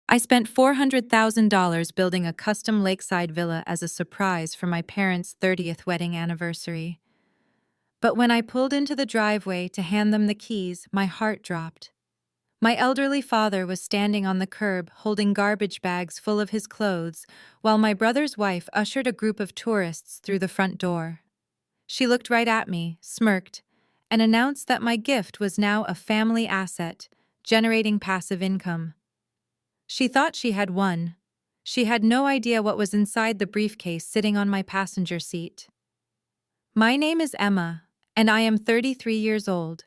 I spent $400,000 building a custom lakeside villa as a surprise for my parents' 30th wedding anniversary. But when I pulled into the driveway to hand them the keys, my heart dropped. My elderly father was standing on the curb holding garbage bags full of his clothes, while my brother's wife ushered a group of tourists through the front door. She looked right at me, smirked, and announced that my gift was now a family asset, generating passive income. She thought she had won. She had no idea what was inside the briefcase sitting on my passenger seat. My name is Emma, and I am 33 years old.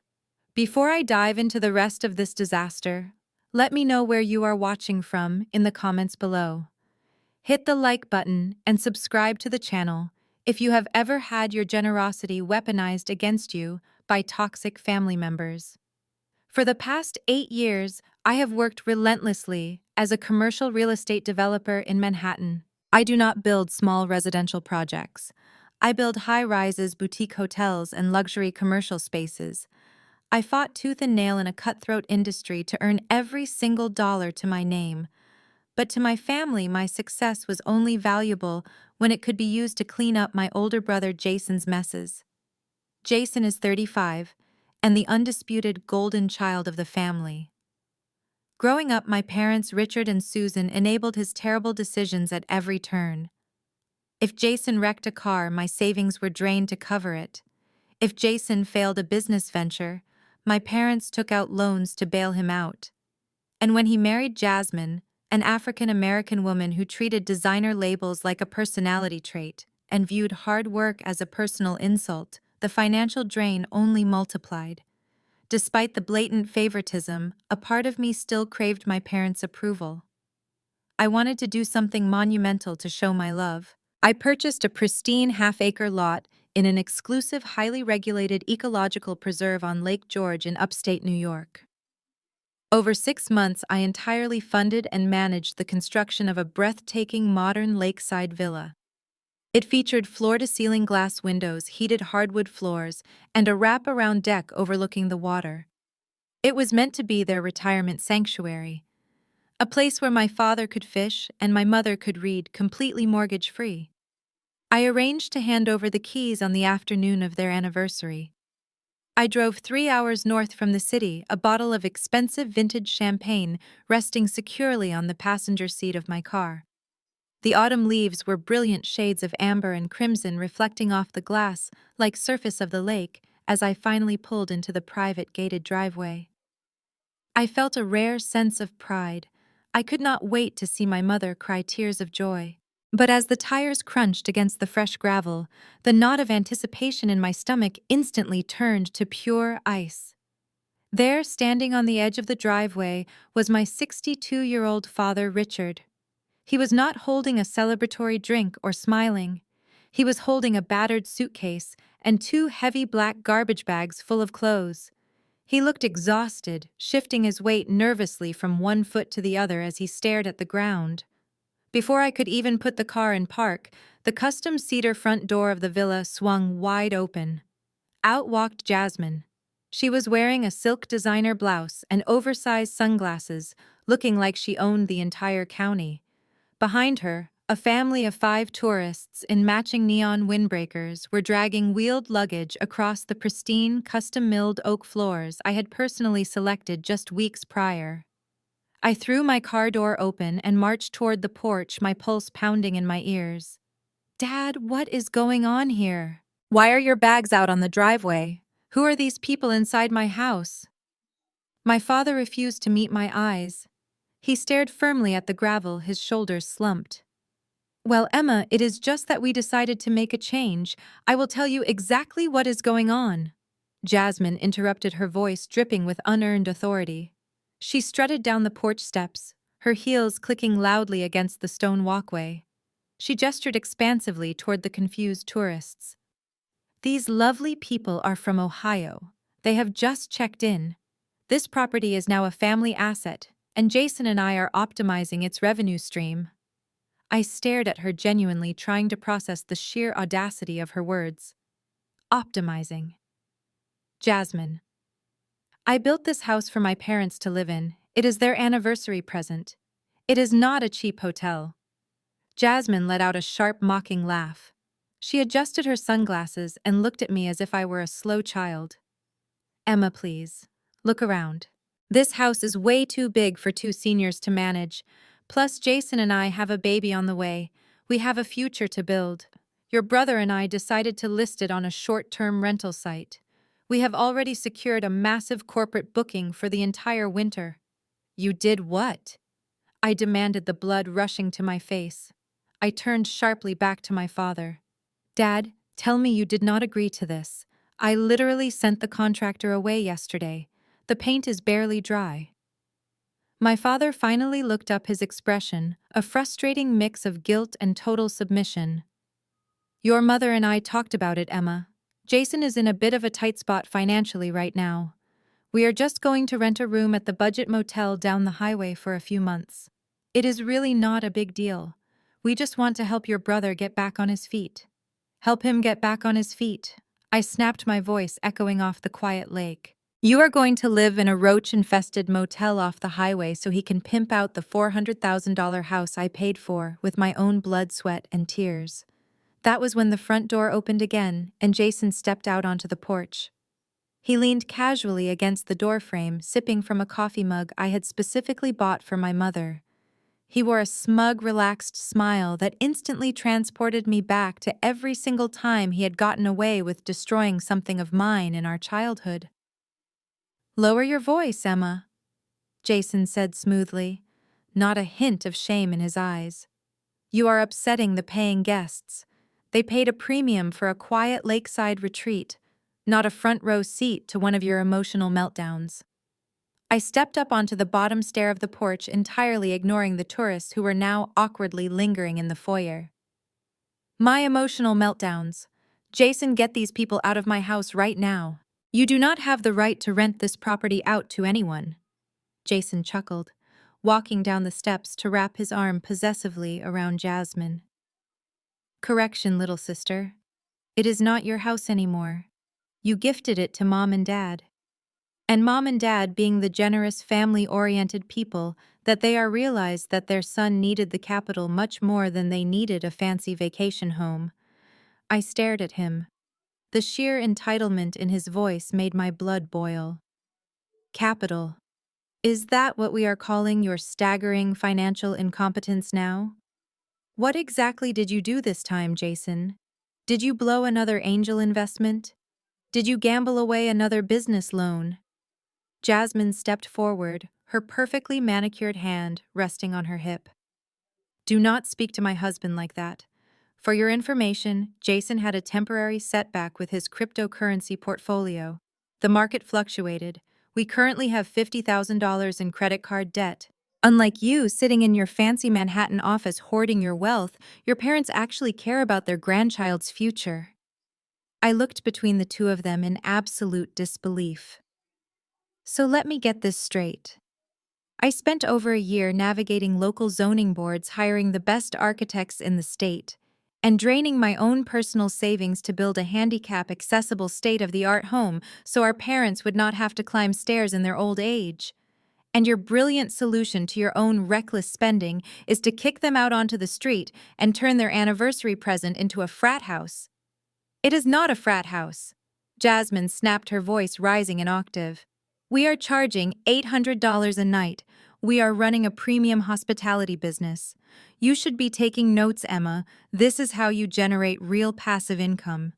Before I dive into the rest of this disaster, let me know where you are watching from in the comments below. Hit the like button and subscribe to the channel if you have ever had your generosity weaponized against you by toxic family members. For the past 8 years, I have worked relentlessly as a commercial real estate developer in Manhattan. I do not build small residential projects. I build high-rises, boutique hotels, and luxury commercial spaces. I fought tooth and nail in a cutthroat industry to earn every single dollar to my name. But to my family, my success was only valuable when it could be used to clean up my older brother Jason's messes. Jason is 35, and the undisputed golden child of the family. Growing up, my parents, Richard and Susan, enabled his terrible decisions at every turn. If Jason wrecked a car, my savings were drained to cover it. If Jason failed a business venture, my parents took out loans to bail him out. And when he married Jasmine, an African-American woman who treated designer labels like a personality trait and viewed hard work as a personal insult, the financial drain only multiplied. Despite the blatant favoritism, a part of me still craved my parents' approval. I wanted to do something monumental to show my love. I purchased a pristine half-acre lot in an exclusive, highly regulated ecological preserve on Lake George in upstate New York. Over 6 months, I entirely funded and managed the construction of a breathtaking modern lakeside villa. It featured floor-to-ceiling glass windows, heated hardwood floors, and a wrap-around deck overlooking the water. It was meant to be their retirement sanctuary, a place where my father could fish and my mother could read, completely mortgage-free. I arranged to hand over the keys on the afternoon of their anniversary. I drove 3 hours north from the city, a bottle of expensive vintage champagne resting securely on the passenger seat of my car. The autumn leaves were brilliant shades of amber and crimson reflecting off the glass like surface of the lake as I finally pulled into the private gated driveway. I felt a rare sense of pride. I could not wait to see my mother cry tears of joy. But as the tires crunched against the fresh gravel, the knot of anticipation in my stomach instantly turned to pure ice. There, standing on the edge of the driveway, was my 62-year-old father, Richard. He was not holding a celebratory drink or smiling. He was holding a battered suitcase and 2 heavy black garbage bags full of clothes. He looked exhausted, shifting his weight nervously from one foot to the other as he stared at the ground. Before I could even put the car in park, the custom cedar front door of the villa swung wide open. Out walked Jasmine. She was wearing a silk designer blouse and oversized sunglasses, looking like she owned the entire county. Behind her, a family of 5 tourists in matching neon windbreakers were dragging wheeled luggage across the pristine, custom-milled oak floors I had personally selected just weeks prior. I threw my car door open and marched toward the porch, my pulse pounding in my ears. "Dad, what is going on here? Why are your bags out on the driveway? Who are these people inside my house?" My father refused to meet my eyes. He stared firmly at the gravel, his shoulders slumped. "Well, Emma, it is just that we decided to make a change. I will tell you exactly what is going on." Jasmine interrupted, her voice dripping with unearned authority. She strutted down the porch steps, her heels clicking loudly against the stone walkway. She gestured expansively toward the confused tourists. "These lovely people are from Ohio. They have just checked in. This property is now a family asset, and Jason and I are optimizing its revenue stream." I stared at her, genuinely trying to process the sheer audacity of her words. Optimizing. Jasmine. "I built this house for my parents to live in. It is their anniversary present. It is not a cheap hotel. Jasmine let out a sharp, mocking laugh. She adjusted her sunglasses and looked at me as if I were a slow child. Emma, please. Look around. This house is way too big for two seniors to manage. Plus, Jason and I have a baby on the way. We have a future to build. Your brother and I decided to list it on a short-term rental site. We have already secured a massive corporate booking for the entire winter. You did what? I demanded, the blood rushing to my face. I turned sharply back to my father. Dad, tell me you did not agree to this. I literally sent the contractor away yesterday. The paint is barely dry. My father finally looked up, his expression, a frustrating mix of guilt and total submission. Your mother and I talked about it, Emma. Jason is in a bit of a tight spot financially right now. We are just going to rent a room at the budget motel down the highway for a few months. It is really not a big deal. We just want to help your brother get back on his feet. Help him get back on his feet. I snapped, my voice echoing off the quiet lake. You are going to live in a roach-infested motel off the highway so he can pimp out the $400,000 house I paid for with my own blood, sweat, and tears. That was when the front door opened again and Jason stepped out onto the porch. He leaned casually against the doorframe, sipping from a coffee mug I had specifically bought for my mother. He wore a smug, relaxed smile that instantly transported me back to every single time he had gotten away with destroying something of mine in our childhood. Lower your voice, Emma, Jason said smoothly, not a hint of shame in his eyes. You are upsetting the paying guests. They paid a premium for a quiet lakeside retreat, not a front row seat to one of your emotional meltdowns. I stepped up onto the bottom stair of the porch, entirely ignoring the tourists who were now awkwardly lingering in the foyer. My emotional meltdowns. Jason, get these people out of my house right now. You do not have the right to rent this property out to anyone. Jason chuckled, walking down the steps to wrap his arm possessively around Jasmine. Correction, little sister. It is not your house anymore. You gifted it to Mom and Dad. And Mom and Dad, being the generous, family-oriented people that they are, realized that their son needed the capital much more than they needed a fancy vacation home. I stared at him. The sheer entitlement in his voice made my blood boil. Capital. Is that what we are calling your staggering financial incompetence now? What exactly did you do this time, Jason? Did you blow another angel investment? Did you gamble away another business loan? Jasmine stepped forward, her perfectly manicured hand resting on her hip. Do not speak to my husband like that. For your information, Jason had a temporary setback with his cryptocurrency portfolio. The market fluctuated. We currently have $50,000 in credit card debt. Unlike you sitting in your fancy Manhattan office hoarding your wealth, your parents actually care about their grandchild's future. I looked between the two of them in absolute disbelief. So let me get this straight. I spent over a year navigating local zoning boards, hiring the best architects in the state, and draining my own personal savings to build a handicap-accessible state-of-the-art home so our parents would not have to climb stairs in their old age. And your brilliant solution to your own reckless spending is to kick them out onto the street and turn their anniversary present into a frat house. It is not a frat house. Jasmine snapped, her voice rising an octave. We are charging $800 a night. We are running a premium hospitality business. You should be taking notes, Emma. This is how you generate real passive income.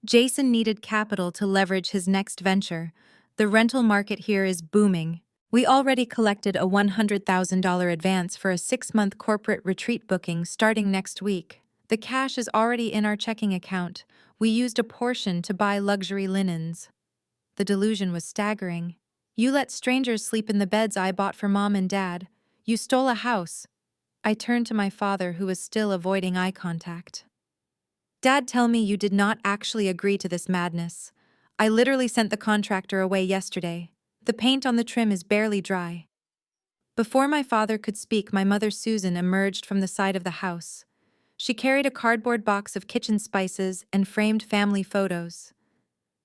Jason needed capital to leverage his next venture. The rental market here is booming. We already collected a $100,000 advance for a 6-month corporate retreat booking starting next week. The cash is already in our checking account. We used a portion to buy luxury linens. The delusion was staggering. You let strangers sleep in the beds I bought for Mom and Dad. You stole a house. I turned to my father, who was still avoiding eye contact. Dad, tell me you did not actually agree to this madness. I literally sent the contractor away yesterday. The paint on the trim is barely dry. Before my father could speak, my mother Susan emerged from the side of the house. She carried a cardboard box of kitchen spices and framed family photos.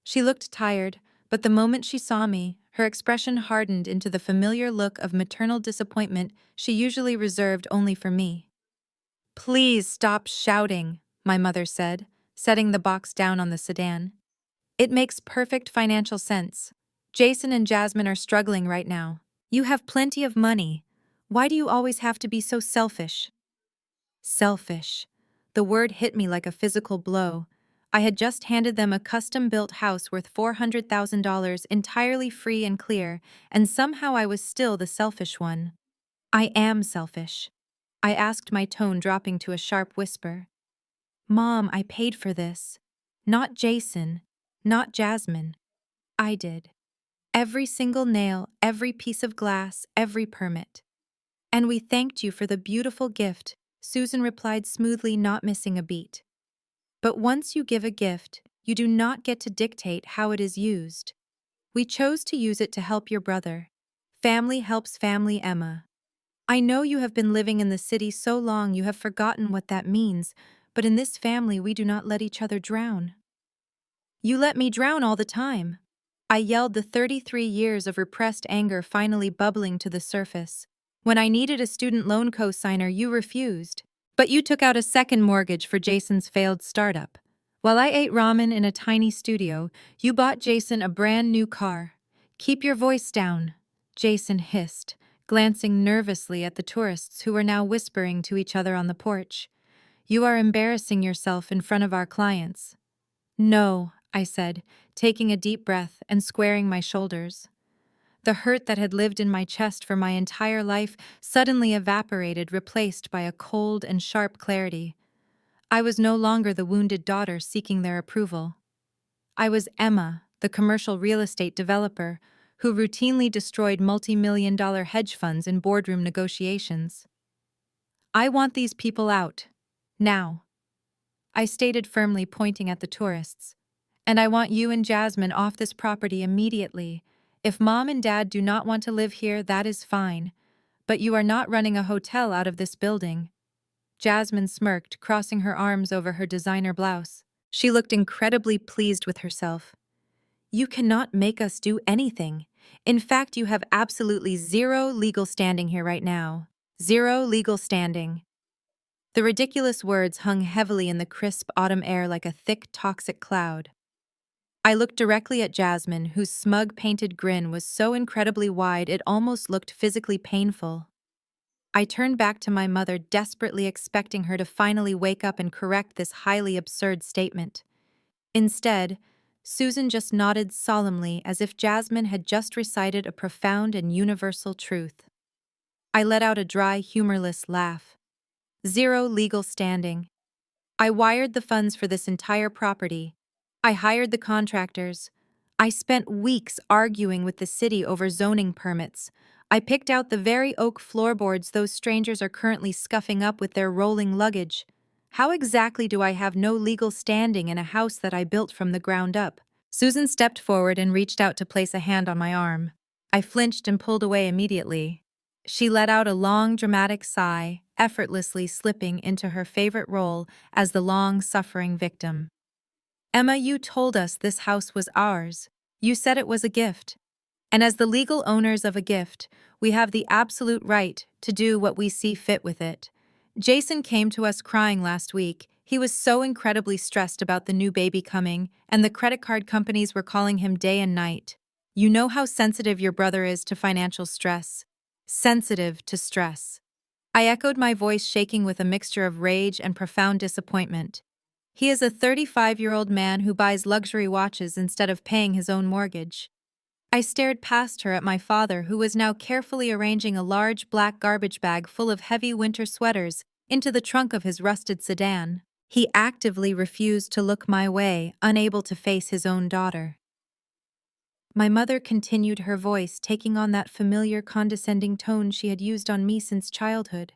She looked tired, but the moment she saw me, Her expression hardened into the familiar look of maternal disappointment she usually reserved only for me. "Please stop shouting," my mother said, setting the box down on the sedan. "It makes perfect financial sense. Jason and Jasmine are struggling right now. You have plenty of money. Why do you always have to be so selfish?" Selfish. The word hit me like a physical blow. I had just handed them a custom-built house worth $400,000 entirely free and clear, and somehow I was still the selfish one. "I am selfish," I asked, my tone dropping to a sharp whisper. "Mom, I paid for this. Not Jason. Not Jasmine. I did. Every single nail, every piece of glass, every permit. And we thanked you for the beautiful gift," Susan replied smoothly, not missing a beat. "But once you give a gift, you do not get to dictate how it is used. We chose to use it to help your brother. Family helps family, Emma. I know you have been living in the city so long you have forgotten what that means, but in this family we do not let each other drown." "You let me drown all the time," I yelled, the 33 years of repressed anger finally bubbling to the surface. "When I needed a student loan co-signer, you refused. But you took out a second mortgage for Jason's failed startup. While I ate ramen in a tiny studio, you bought Jason a brand new car. Keep your voice down," Jason hissed, glancing nervously at the tourists who were now whispering to each other on the porch. "You are embarrassing yourself in front of our clients." "No," I said, taking a deep breath and squaring my shoulders. The hurt that had lived in my chest for my entire life suddenly evaporated, replaced by a cold and sharp clarity. I was no longer the wounded daughter seeking their approval. I was Emma, the commercial real estate developer, who routinely destroyed multi-million-dollar hedge funds in boardroom negotiations. "I want these people out. Now," I stated firmly, pointing at the tourists. "And I want you and Jasmine off this property immediately. If Mom and Dad do not want to live here, that is fine. But you are not running a hotel out of this building." Jasmine smirked, crossing her arms over her designer blouse. She looked incredibly pleased with herself. "You cannot make us do anything. In fact, you have absolutely zero legal standing here right now. Zero legal standing." The ridiculous words hung heavily in the crisp autumn air like a thick, toxic cloud. I looked directly at Jasmine, whose smug, painted grin was so incredibly wide it almost looked physically painful. I turned back to my mother, desperately expecting her to finally wake up and correct this highly absurd statement. Instead, Susan just nodded solemnly as if Jasmine had just recited a profound and universal truth. I let out a dry, humorless laugh. Zero legal standing. I wired the funds for this entire property. I hired the contractors. I spent weeks arguing with the city over zoning permits. I picked out the very oak floorboards those strangers are currently scuffing up with their rolling luggage. How exactly do I have no legal standing in a house that I built from the ground up? Susan stepped forward and reached out to place a hand on my arm. I flinched and pulled away immediately. She let out a long, dramatic sigh, effortlessly slipping into her favorite role as the long-suffering victim. "Emma, you told us this house was ours. You said it was a gift. And as the legal owners of a gift, we have the absolute right to do what we see fit with it. Jason came to us crying last week. He was so incredibly stressed about the new baby coming, and the credit card companies were calling him day and night. You know how sensitive your brother is to financial stress. Sensitive to stress." I echoed, my voice shaking with a mixture of rage and profound disappointment. "He is a 35-year-old man who buys luxury watches instead of paying his own mortgage." I stared past her at my father, who was now carefully arranging a large black garbage bag full of heavy winter sweaters into the trunk of his rusted sedan. He actively refused to look my way, unable to face his own daughter. My mother continued, her voice taking on that familiar condescending tone she had used on me since childhood.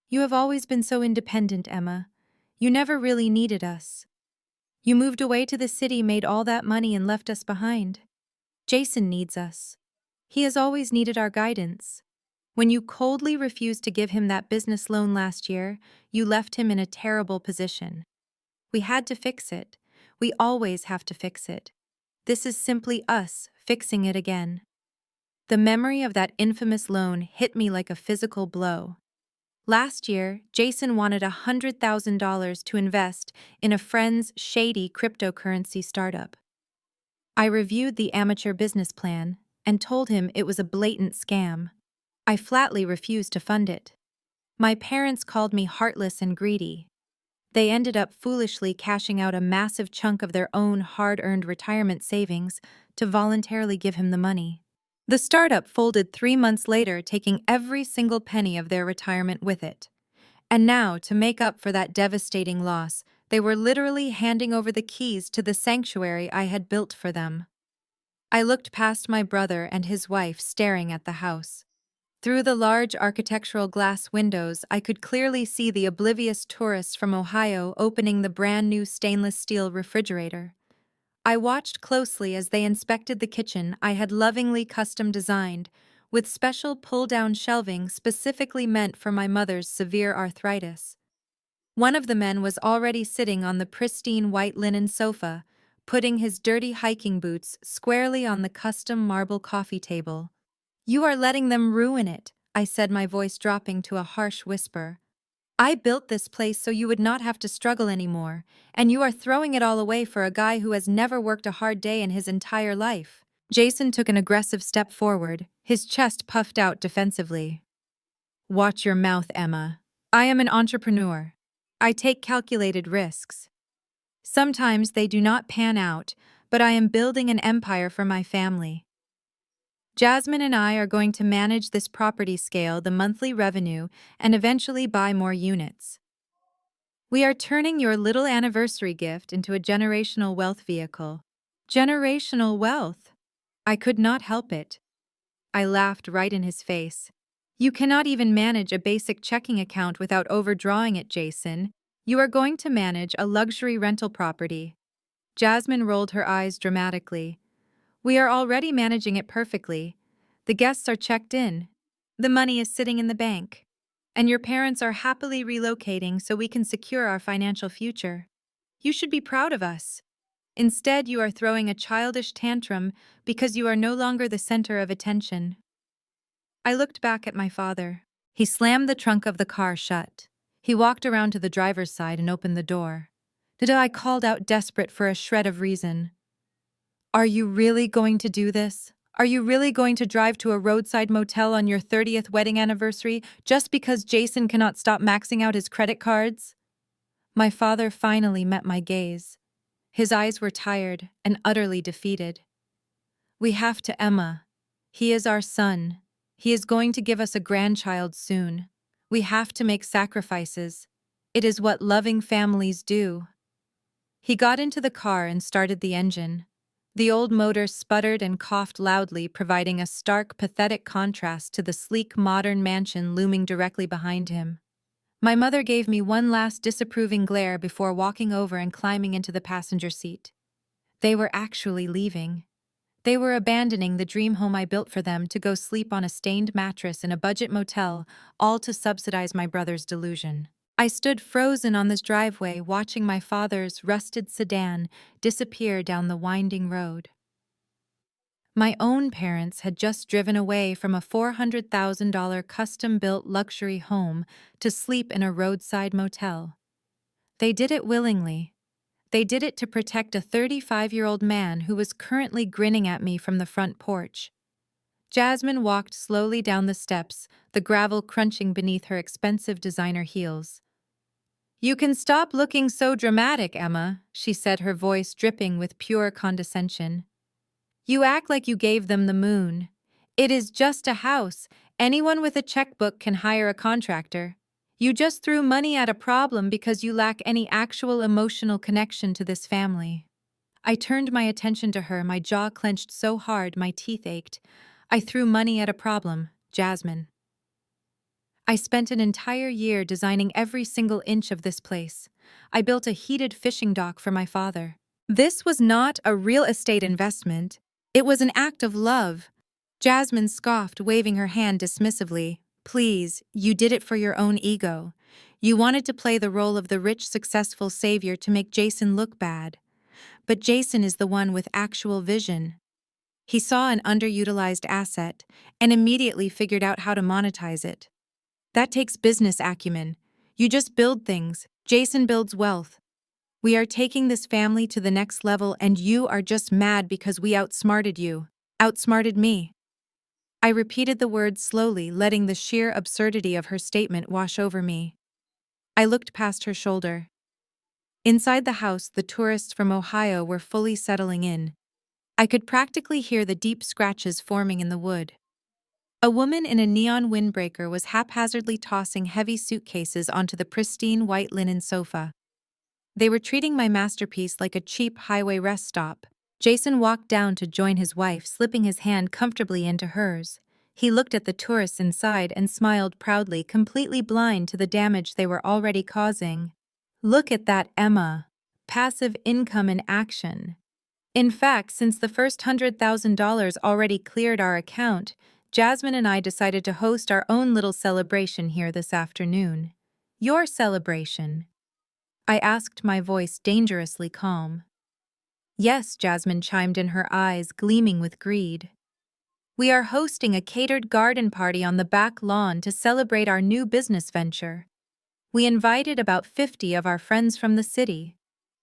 "You have always been so independent, Emma. You never really needed us. You moved away to the city, made all that money, and left us behind. Jason needs us. He has always needed our guidance. When you coldly refused to give him that business loan last year, you left him in a terrible position. We had to fix it. We always have to fix it. This is simply us fixing it again." The memory of that infamous loan hit me like a physical blow. Last year, Jason wanted $100,000 to invest in a friend's shady cryptocurrency startup. I reviewed the amateur business plan and told him it was a blatant scam. I flatly refused to fund it. My parents called me heartless and greedy. They ended up foolishly cashing out a massive chunk of their own hard-earned retirement savings to voluntarily give him the money. The startup folded 3 months later, taking every single penny of their retirement with it. And now, to make up for that devastating loss, they were literally handing over the keys to the sanctuary I had built for them. I looked past my brother and his wife staring at the house. Through the large architectural glass windows, I could clearly see the oblivious tourists from Ohio opening the brand new stainless steel refrigerator. I watched closely as they inspected the kitchen I had lovingly custom designed, with special pull-down shelving specifically meant for my mother's severe arthritis. One of the men was already sitting on the pristine white linen sofa, putting his dirty hiking boots squarely on the custom marble coffee table. "You are letting them ruin it," I said, my voice dropping to a harsh whisper. "I built this place so you would not have to struggle anymore, and you are throwing it all away for a guy who has never worked a hard day in his entire life." Jason took an aggressive step forward, his chest puffed out defensively. "Watch your mouth, Emma. I am an entrepreneur. I take calculated risks. Sometimes they do not pan out, but I am building an empire for my family. Jasmine and I are going to manage this property, scale the monthly revenue, and eventually buy more units. We are turning your little anniversary gift into a generational wealth vehicle." Generational wealth? I could not help it. I laughed right in his face. "You cannot even manage a basic checking account without overdrawing it, Jason. You are going to manage a luxury rental property." Jasmine rolled her eyes dramatically. "We are already managing it perfectly. The guests are checked in. The money is sitting in the bank. And your parents are happily relocating so we can secure our financial future. You should be proud of us. Instead, you are throwing a childish tantrum because you are no longer the center of attention." I looked back at my father. He slammed the trunk of the car shut. He walked around to the driver's side and opened the door. I called out, desperate for a shred of reason. "Are you really going to do this? Are you really going to drive to a roadside motel on your 30th wedding anniversary just because Jason cannot stop maxing out his credit cards?" My father finally met my gaze. His eyes were tired and utterly defeated. "We have to, Emma. He is our son. He is going to give us a grandchild soon. We have to make sacrifices. It is what loving families do." He got into the car and started the engine. The old motor sputtered and coughed loudly, providing a stark, pathetic contrast to the sleek, modern mansion looming directly behind him. My mother gave me one last disapproving glare before walking over and climbing into the passenger seat. They were actually leaving. They were abandoning the dream home I built for them to go sleep on a stained mattress in a budget motel, all to subsidize my brother's delusion. I stood frozen on this driveway, watching my father's rusted sedan disappear down the winding road. My own parents had just driven away from a $400,000 custom-built luxury home to sleep in a roadside motel. They did it willingly. They did it to protect a 35-year-old man who was currently grinning at me from the front porch. Jasmine walked slowly down the steps, the gravel crunching beneath her expensive designer heels. "You can stop looking so dramatic, Emma," she said, her voice dripping with pure condescension. "You act like you gave them the moon. It is just a house. Anyone with a checkbook can hire a contractor. You just threw money at a problem because you lack any actual emotional connection to this family." I turned my attention to her, my jaw clenched so hard my teeth ached. "I threw money at a problem, Jasmine. I spent an entire year designing every single inch of this place. I built a heated fishing dock for my father. This was not a real estate investment. It was an act of love." Jasmine scoffed, waving her hand dismissively. "Please, you did it for your own ego. You wanted to play the role of the rich, successful savior to make Jason look bad. But Jason is the one with actual vision." He saw an underutilized asset and immediately figured out how to monetize it. That takes business acumen. You just build things. Jason builds wealth. We are taking this family to the next level, and you are just mad because we outsmarted you. Outsmarted me. I repeated the words slowly, letting the sheer absurdity of her statement wash over me. I looked past her shoulder. Inside the house, the tourists from Ohio were fully settling in. I could practically hear the deep scratches forming in the wood. A woman in a neon windbreaker was haphazardly tossing heavy suitcases onto the pristine white linen sofa. They were treating my masterpiece like a cheap highway rest stop. Jason walked down to join his wife, slipping his hand comfortably into hers. He looked at the tourists inside and smiled proudly, completely blind to the damage they were already causing. Look at that, Emma. Passive income in action. In fact, since the first $100,000 already cleared our account, Jasmine and I decided to host our own little celebration here this afternoon. Your celebration? I asked, my voice dangerously calm. Yes, Jasmine chimed in, her eyes gleaming with greed. We are hosting a catered garden party on the back lawn to celebrate our new business venture. We invited about 50 of our friends from the city.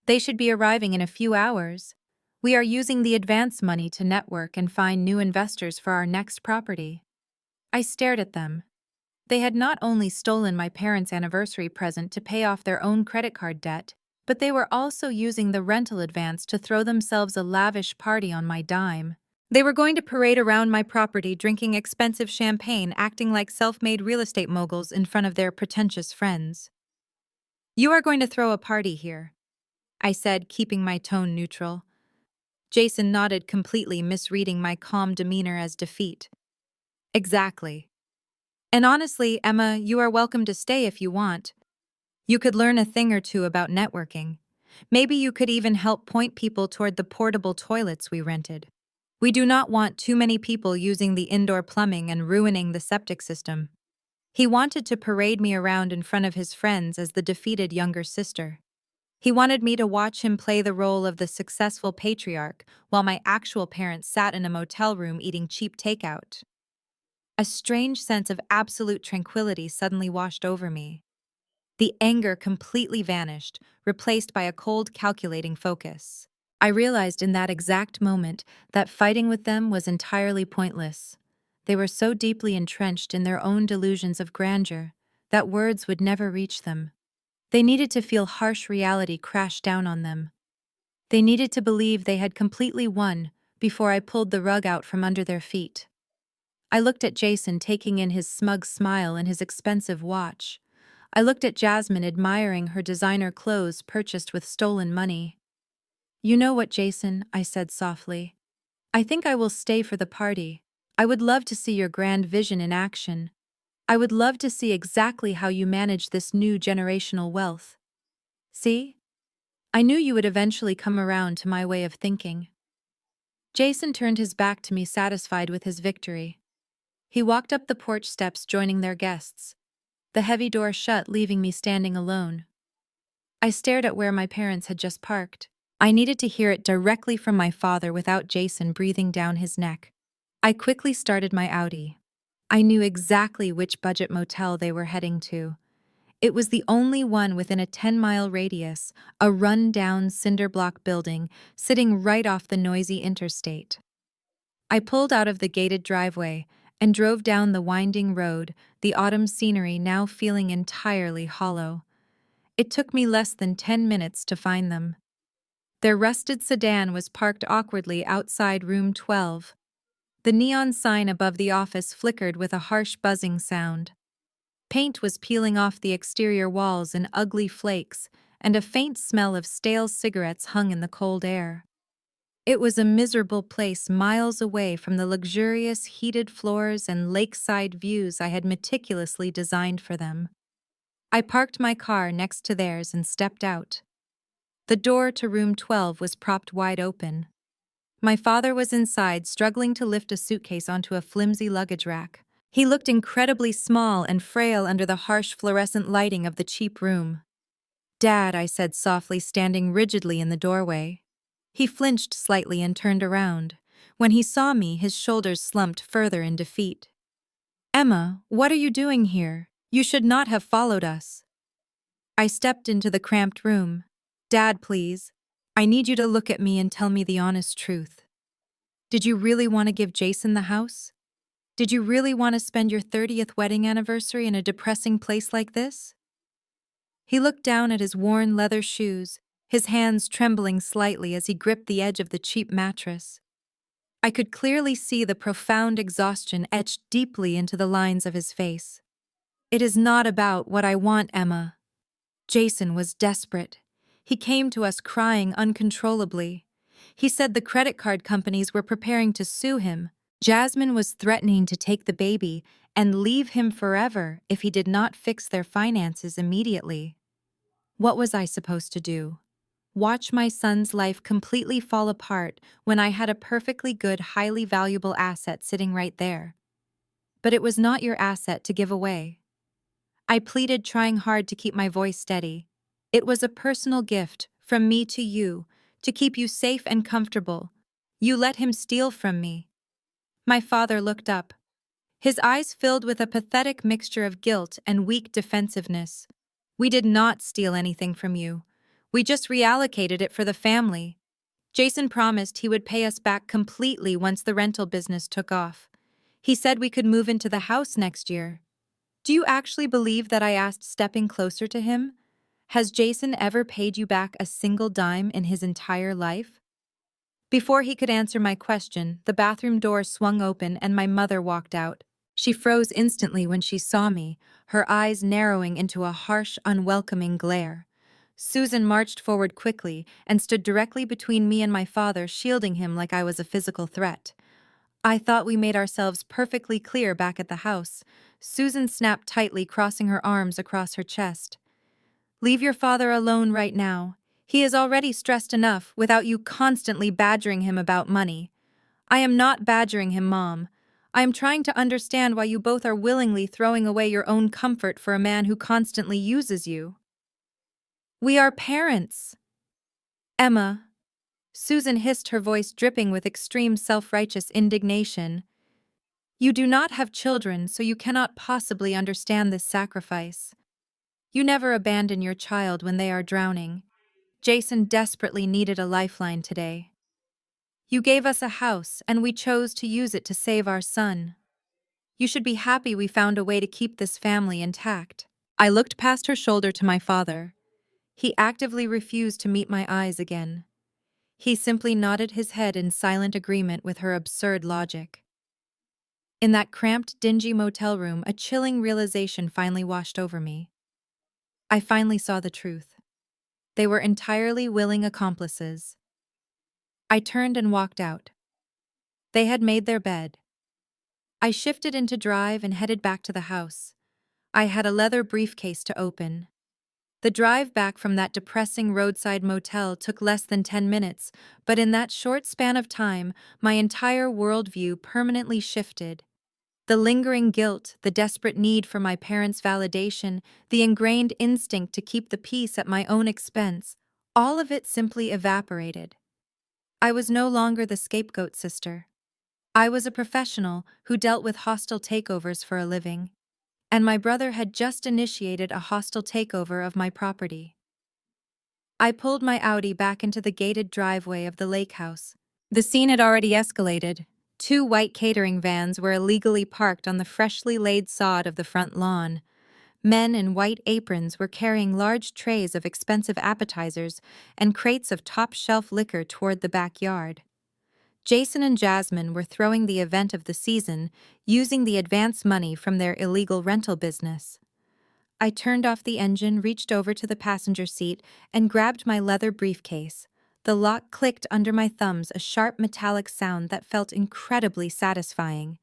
They should be arriving in a few hours. We are using the advance money to network and find new investors for our next property. I stared at them. They had not only stolen my parents' anniversary present to pay off their own credit card debt, but they were also using the rental advance to throw themselves a lavish party on my dime. They were going to parade around my property drinking expensive champagne, acting like self-made real estate moguls in front of their pretentious friends. You are going to throw a party here, I said, keeping my tone neutral. Jason nodded, completely misreading my calm demeanor as defeat. Exactly. And honestly, Emma, you are welcome to stay if you want. You could learn a thing or two about networking. Maybe you could even help point people toward the portable toilets we rented. We do not want too many people using the indoor plumbing and ruining the septic system. He wanted to parade me around in front of his friends as the defeated younger sister. He wanted me to watch him play the role of the successful patriarch while my actual parents sat in a motel room eating cheap takeout. A strange sense of absolute tranquility suddenly washed over me. The anger completely vanished, replaced by a cold, calculating focus. I realized in that exact moment that fighting with them was entirely pointless. They were so deeply entrenched in their own delusions of grandeur that words would never reach them. They needed to feel harsh reality crash down on them. They needed to believe they had completely won before I pulled the rug out from under their feet. I looked at Jason, taking in his smug smile and his expensive watch. I looked at Jasmine, admiring her designer clothes purchased with stolen money. You know what, Jason, I said softly. I think I will stay for the party. I would love to see your grand vision in action. I would love to see exactly how you manage this new generational wealth. See? I knew you would eventually come around to my way of thinking. Jason turned his back to me, satisfied with his victory. He walked up the porch steps, joining their guests. The heavy door shut, leaving me standing alone. I stared at where my parents had just parked. I needed to hear it directly from my father without Jason breathing down his neck. I quickly started my Audi. I knew exactly which budget motel they were heading to. It was the only one within a 10-mile radius, a run-down cinder block building sitting right off the noisy interstate. I pulled out of the gated driveway and drove down the winding road, the autumn scenery now feeling entirely hollow. It took me less than 10 minutes to find them. Their rusted sedan was parked awkwardly outside room 12. The neon sign above the office flickered with a harsh buzzing sound. Paint was peeling off the exterior walls in ugly flakes, and a faint smell of stale cigarettes hung in the cold air. It was a miserable place miles away from the luxurious heated floors and lakeside views I had meticulously designed for them. I parked my car next to theirs and stepped out. The door to room 12 was propped wide open. My father was inside, struggling to lift a suitcase onto a flimsy luggage rack. He looked incredibly small and frail under the harsh fluorescent lighting of the cheap room. "Dad," I said softly, standing rigidly in the doorway. He flinched slightly and turned around. When he saw me, his shoulders slumped further in defeat. "Emma, what are you doing here? You should not have followed us." I stepped into the cramped room. "Dad, please. I need you to look at me and tell me the honest truth. Did you really want to give Jason the house? Did you really want to spend your 30th wedding anniversary in a depressing place like this?" He looked down at his worn leather shoes, his hands trembling slightly as he gripped the edge of the cheap mattress. I could clearly see the profound exhaustion etched deeply into the lines of his face. "It is not about what I want, Emma." Jason was desperate. He came to us crying uncontrollably. He said the credit card companies were preparing to sue him. Jasmine was threatening to take the baby and leave him forever if he did not fix their finances immediately. What was I supposed to do? Watch my son's life completely fall apart when I had a perfectly good, highly valuable asset sitting right there? But it was not your asset to give away. I pleaded, trying hard to keep my voice steady. It was a personal gift from me to you, to keep you safe and comfortable. You let him steal from me. My father looked up. His eyes filled with a pathetic mixture of guilt and weak defensiveness. "We did not steal anything from you. We just reallocated it for the family. Jason promised he would pay us back completely once the rental business took off. He said we could move into the house next year." Do you actually believe that I asked stepping closer to him? Has Jason ever paid you back a single dime in his entire life? Before he could answer my question, the bathroom door swung open and my mother walked out. She froze instantly when she saw me, her eyes narrowing into a harsh, unwelcoming glare. Susan marched forward quickly and stood directly between me and my father, shielding him like I was a physical threat. "I thought we made ourselves perfectly clear back at the house." Susan snapped tightly, crossing her arms across her chest. "Leave your father alone right now. He is already stressed enough without you constantly badgering him about money." "I am not badgering him, Mom. I am trying to understand why you both are willingly throwing away your own comfort for a man who constantly uses you." "We are parents." "Emma." Susan hissed, her voice dripping with extreme self-righteous indignation. "You do not have children, so you cannot possibly understand this sacrifice. You never abandon your child when they are drowning. Jason desperately needed a lifeline today. You gave us a house, and we chose to use it to save our son. You should be happy we found a way to keep this family intact." I looked past her shoulder to my father. He actively refused to meet my eyes again. He simply nodded his head in silent agreement with her absurd logic. In that cramped, dingy motel room, a chilling realization finally washed over me. I finally saw the truth. They were entirely willing accomplices. I turned and walked out. They had made their bed. I shifted into drive and headed back to the house. I had a leather briefcase to open. The drive back from that depressing roadside motel took less than 10 minutes, but in that short span of time, my entire worldview permanently shifted. The lingering guilt, the desperate need for my parents' validation, the ingrained instinct to keep the peace at my own expense, all of it simply evaporated. I was no longer the scapegoat sister. I was a professional who dealt with hostile takeovers for a living, and my brother had just initiated a hostile takeover of my property. I pulled my Audi back into the gated driveway of the lake house. The scene had already escalated. Two white catering vans were illegally parked on the freshly laid sod of the front lawn. Men in white aprons were carrying large trays of expensive appetizers and crates of top-shelf liquor toward the backyard. Jason and Jasmine were throwing the event of the season, using the advance money from their illegal rental business. I turned off the engine, reached over to the passenger seat, and grabbed my leather briefcase. The lock clicked under my thumbs, a sharp metallic sound that felt incredibly satisfying.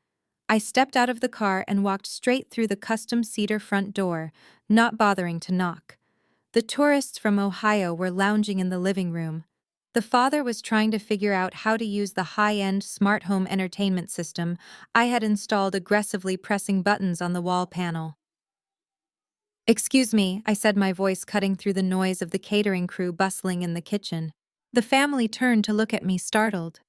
I stepped out of the car and walked straight through the custom cedar front door, not bothering to knock. The tourists from Ohio were lounging in the living room. The father was trying to figure out how to use the high-end smart home entertainment system I had installed, aggressively pressing buttons on the wall panel. "Excuse me," I said, my voice cutting through the noise of the catering crew bustling in the kitchen. The family turned to look at me, startled.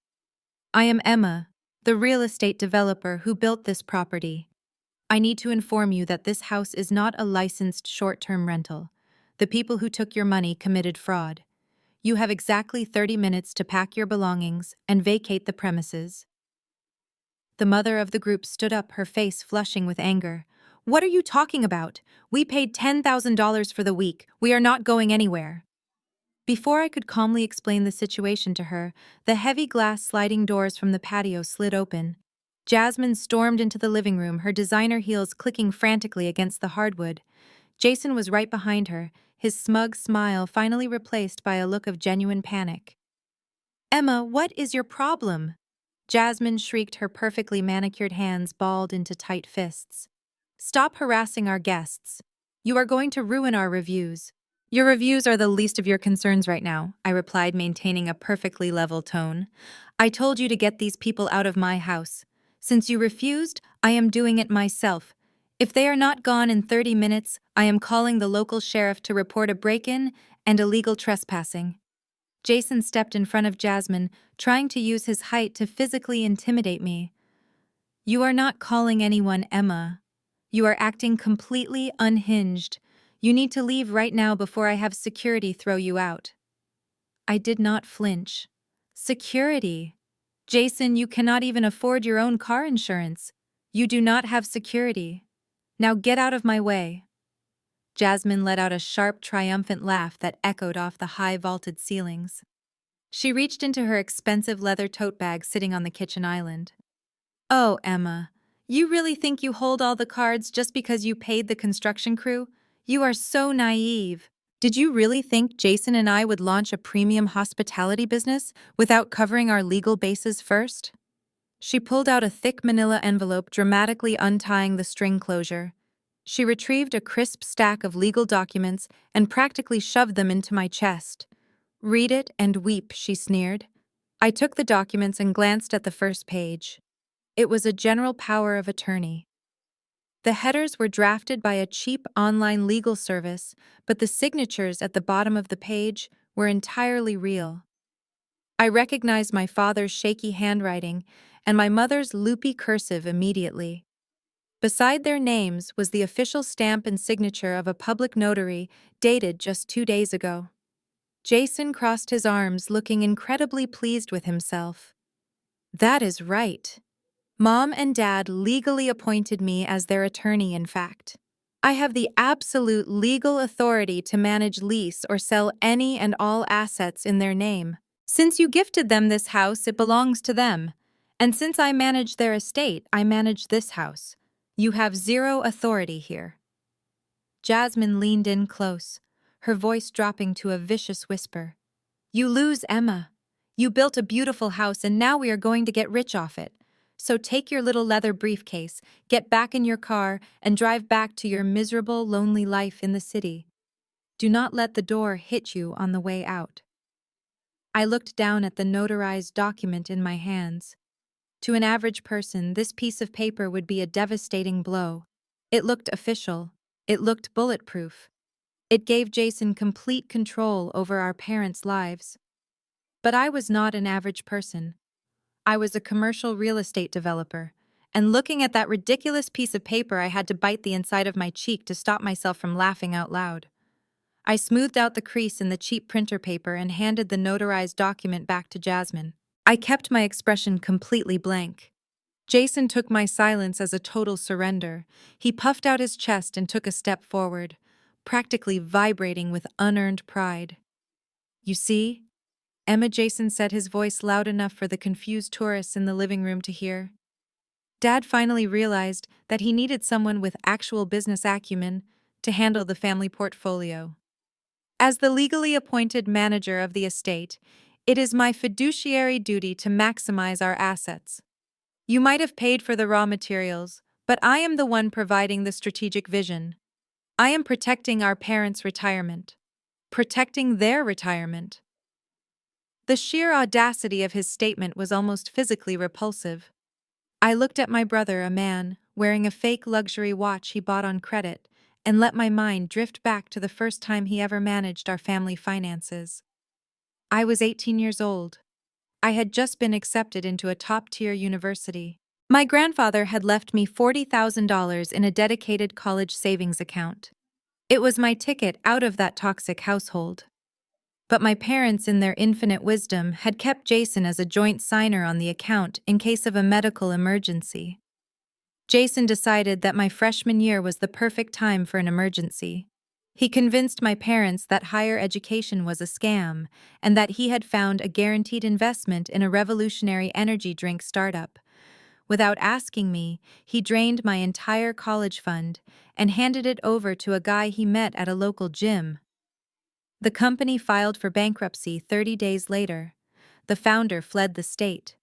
I am Emma, the real estate developer who built this property. I need to inform you that this house is not a licensed short-term rental. The people who took your money committed fraud. You have exactly 30 minutes to pack your belongings and vacate the premises. The mother of the group stood up, her face flushing with anger. What are you talking about? We paid $10,000 for the week. We are not going anywhere. Before I could calmly explain the situation to her, the heavy glass sliding doors from the patio slid open. Jasmine stormed into the living room, her designer heels clicking frantically against the hardwood. Jason was right behind her, his smug smile finally replaced by a look of genuine panic. Emma, what is your problem? Jasmine shrieked, her perfectly manicured hands balled into tight fists. Stop harassing our guests. You are going to ruin our reviews. Your reviews are the least of your concerns right now, I replied, maintaining a perfectly level tone. I told you to get these people out of my house. Since you refused, I am doing it myself. If they are not gone in 30 minutes, I am calling the local sheriff to report a break-in and illegal trespassing. Jason stepped in front of Jasmine, trying to use his height to physically intimidate me. You are not calling anyone Emma. You are acting completely unhinged. You need to leave right now before I have security throw you out. I did not flinch. Security? Jason, you cannot even afford your own car insurance. You do not have security. Now get out of my way. Jasmine let out a sharp, triumphant laugh that echoed off the high vaulted ceilings. She reached into her expensive leather tote bag sitting on the kitchen island. Oh, Emma, you really think you hold all the cards just because you paid the construction crew? You are so naive. Did you really think Jason and I would launch a premium hospitality business without covering our legal bases first? She pulled out a thick manila envelope, dramatically untying the string closure. She retrieved a crisp stack of legal documents and practically shoved them into my chest. Read it and weep, she sneered. I took the documents and glanced at the first page. It was a general power of attorney. The headers were drafted by a cheap online legal service, but the signatures at the bottom of the page were entirely real. I recognized my father's shaky handwriting and my mother's loopy cursive immediately. Beside their names was the official stamp and signature of a public notary dated just 2 days ago. Jason crossed his arms, looking incredibly pleased with himself. That is right. Mom and Dad legally appointed me as their attorney, in fact. I have the absolute legal authority to manage, lease, or sell any and all assets in their name. Since you gifted them this house, it belongs to them. And since I manage their estate, I manage this house. You have zero authority here. Jasmine leaned in close, her voice dropping to a vicious whisper. You lose, Emma. You built a beautiful house and now we are going to get rich off it. So take your little leather briefcase, get back in your car, and drive back to your miserable, lonely life in the city. Do not let the door hit you on the way out. I looked down at the notarized document in my hands. To an average person, this piece of paper would be a devastating blow. It looked official. It looked bulletproof. It gave Jason complete control over our parents' lives. But I was not an average person. I was a commercial real estate developer, and looking at that ridiculous piece of paper, I had to bite the inside of my cheek to stop myself from laughing out loud. I smoothed out the crease in the cheap printer paper and handed the notarized document back to Jasmine. I kept my expression completely blank. Jason took my silence as a total surrender. He puffed out his chest and took a step forward, practically vibrating with unearned pride. You see? Emma, Jason said, his voice loud enough for the confused tourists in the living room to hear. Dad finally realized that he needed someone with actual business acumen to handle the family portfolio. As the legally appointed manager of the estate, it is my fiduciary duty to maximize our assets. You might have paid for the raw materials, but I am the one providing the strategic vision. I am protecting our parents' retirement. Protecting their retirement. The sheer audacity of his statement was almost physically repulsive. I looked at my brother, a man, wearing a fake luxury watch he bought on credit, and let my mind drift back to the first time he ever managed our family finances. I was 18 years old. I had just been accepted into a top-tier university. My grandfather had left me $40,000 in a dedicated college savings account. It was my ticket out of that toxic household. But my parents, in their infinite wisdom, had kept Jason as a joint signer on the account in case of a medical emergency. Jason decided that my freshman year was the perfect time for an emergency. He convinced my parents that higher education was a scam and that he had found a guaranteed investment in a revolutionary energy drink startup. Without asking me, he drained my entire college fund and handed it over to a guy he met at a local gym. The company filed for bankruptcy 30 days later. The founder fled the state.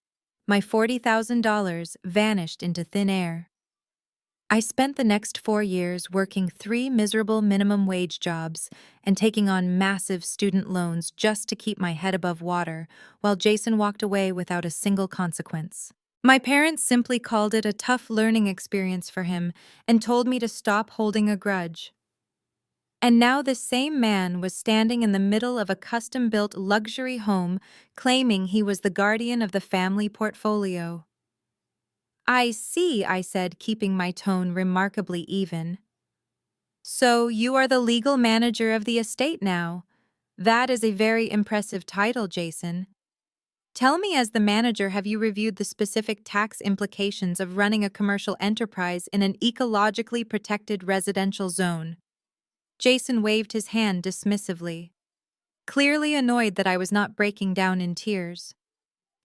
My $40,000 vanished into thin air. I spent the next 4 years working 3 miserable minimum wage jobs and taking on massive student loans just to keep my head above water, while Jason walked away without a single consequence. My parents simply called it a tough learning experience for him and told me to stop holding a grudge. And now this same man was standing in the middle of a custom-built luxury home, claiming he was the guardian of the family portfolio. "I see," I said, keeping my tone remarkably even. "So you are the legal manager of the estate now. That is a very impressive title, Jason. Tell me, as the manager, have you reviewed the specific tax implications of running a commercial enterprise in an ecologically protected residential zone?" Jason waved his hand dismissively, clearly annoyed that I was not breaking down in tears.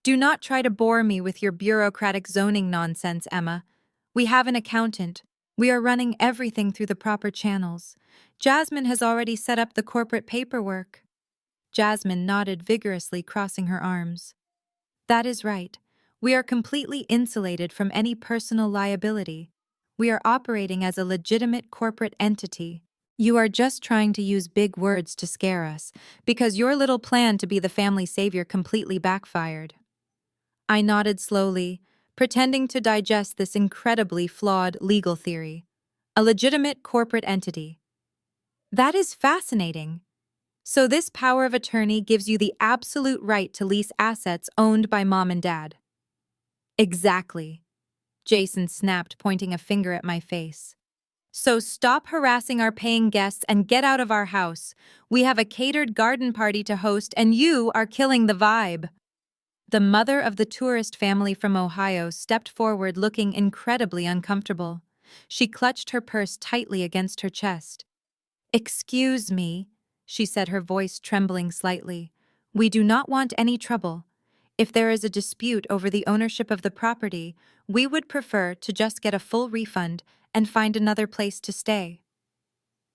"Do not try to bore me with your bureaucratic zoning nonsense, Emma. We have an accountant. We are running everything through the proper channels. Jasmine has already set up the corporate paperwork." Jasmine nodded vigorously, crossing her arms. "That is right. We are completely insulated from any personal liability. We are operating as a legitimate corporate entity. You are just trying to use big words to scare us, because your little plan to be the family savior completely backfired." I nodded slowly, pretending to digest this incredibly flawed legal theory. A legitimate corporate entity. That is fascinating. So this power of attorney gives you the absolute right to lease assets owned by mom and dad. Exactly. Jason snapped, pointing a finger at my face. So stop harassing our paying guests and get out of our house. We have a catered garden party to host and you are killing the vibe. The mother of the tourist family from Ohio stepped forward, looking incredibly uncomfortable. She clutched her purse tightly against her chest. "Excuse me," she said, her voice trembling slightly. "We do not want any trouble. If there is a dispute over the ownership of the property, we would prefer to just get a full refund and find another place to stay."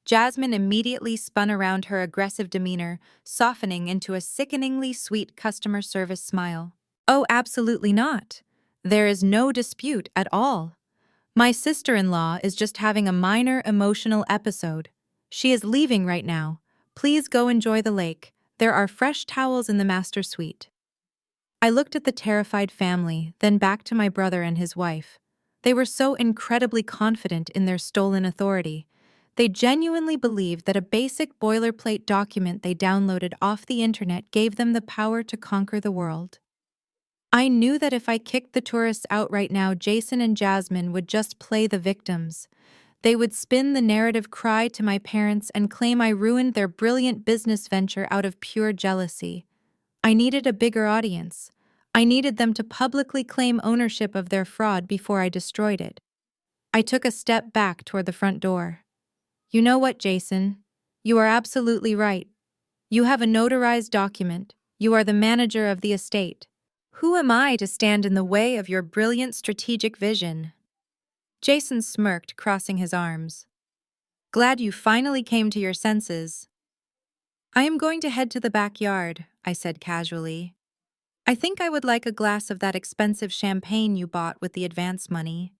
Jasmine immediately spun around, her aggressive demeanor softening into a sickeningly sweet customer service smile. "Oh, absolutely not. There is no dispute at all. My sister-in-law is just having a minor emotional episode. She is leaving right now. Please go enjoy the lake. There are fresh towels in the master suite." I looked at the terrified family, then back to my brother and his wife. They were so incredibly confident in their stolen authority. They genuinely believed that a basic boilerplate document they downloaded off the internet gave them the power to conquer the world. I knew that if I kicked the tourists out right now, Jason and Jasmine would just play the victims. They would spin the narrative, cry to my parents, and claim I ruined their brilliant business venture out of pure jealousy. I needed a bigger audience. I needed them to publicly claim ownership of their fraud before I destroyed it. I took a step back toward the front door. "You know what, Jason? You are absolutely right. You have a notarized document. You are the manager of the estate. Who am I to stand in the way of your brilliant strategic vision?" Jason smirked, crossing his arms. "Glad you finally came to your senses." "I am going to head to the backyard," I said casually. "I think I would like a glass of that expensive champagne you bought with the advance money.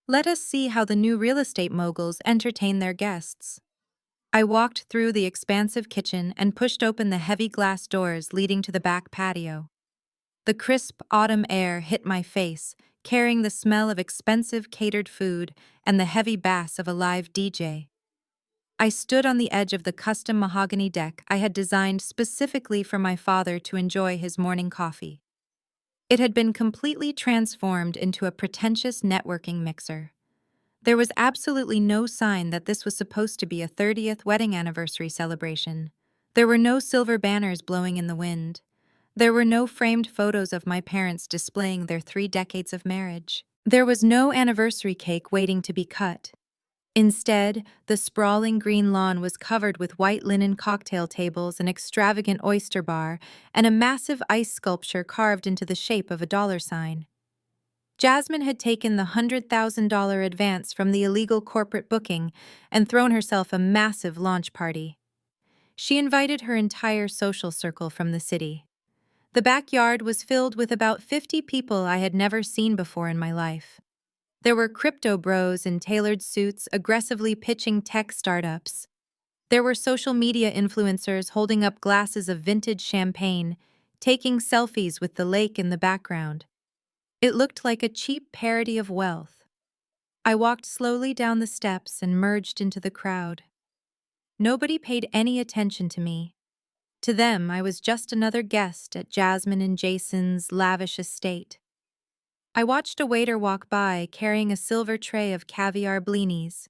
Let us see how the new real estate moguls entertain their guests." I walked through the expansive kitchen and pushed open the heavy glass doors leading to the back patio. The crisp autumn air hit my face, carrying the smell of expensive catered food and the heavy bass of a live DJ. I stood on the edge of the custom mahogany deck I had designed specifically for my father to enjoy his morning coffee. It had been completely transformed into a pretentious networking mixer. There was absolutely no sign that this was supposed to be a 30th wedding anniversary celebration. There were no silver banners blowing in the wind. There were no framed photos of my parents displaying their 3 decades of marriage. There was no anniversary cake waiting to be cut. Instead, the sprawling green lawn was covered with white linen cocktail tables, an extravagant oyster bar, and a massive ice sculpture carved into the shape of a dollar sign. Jasmine had taken the $100,000 advance from the illegal corporate booking and thrown herself a massive launch party. She invited her entire social circle from the city. The backyard was filled with about 50 people I had never seen before in my life. There were crypto bros in tailored suits aggressively pitching tech startups. There were social media influencers holding up glasses of vintage champagne, taking selfies with the lake in the background. It looked like a cheap parody of wealth. I walked slowly down the steps and merged into the crowd. Nobody paid any attention to me. To them, I was just another guest at Jasmine and Jason's lavish estate. I watched a waiter walk by carrying a silver tray of caviar blinis.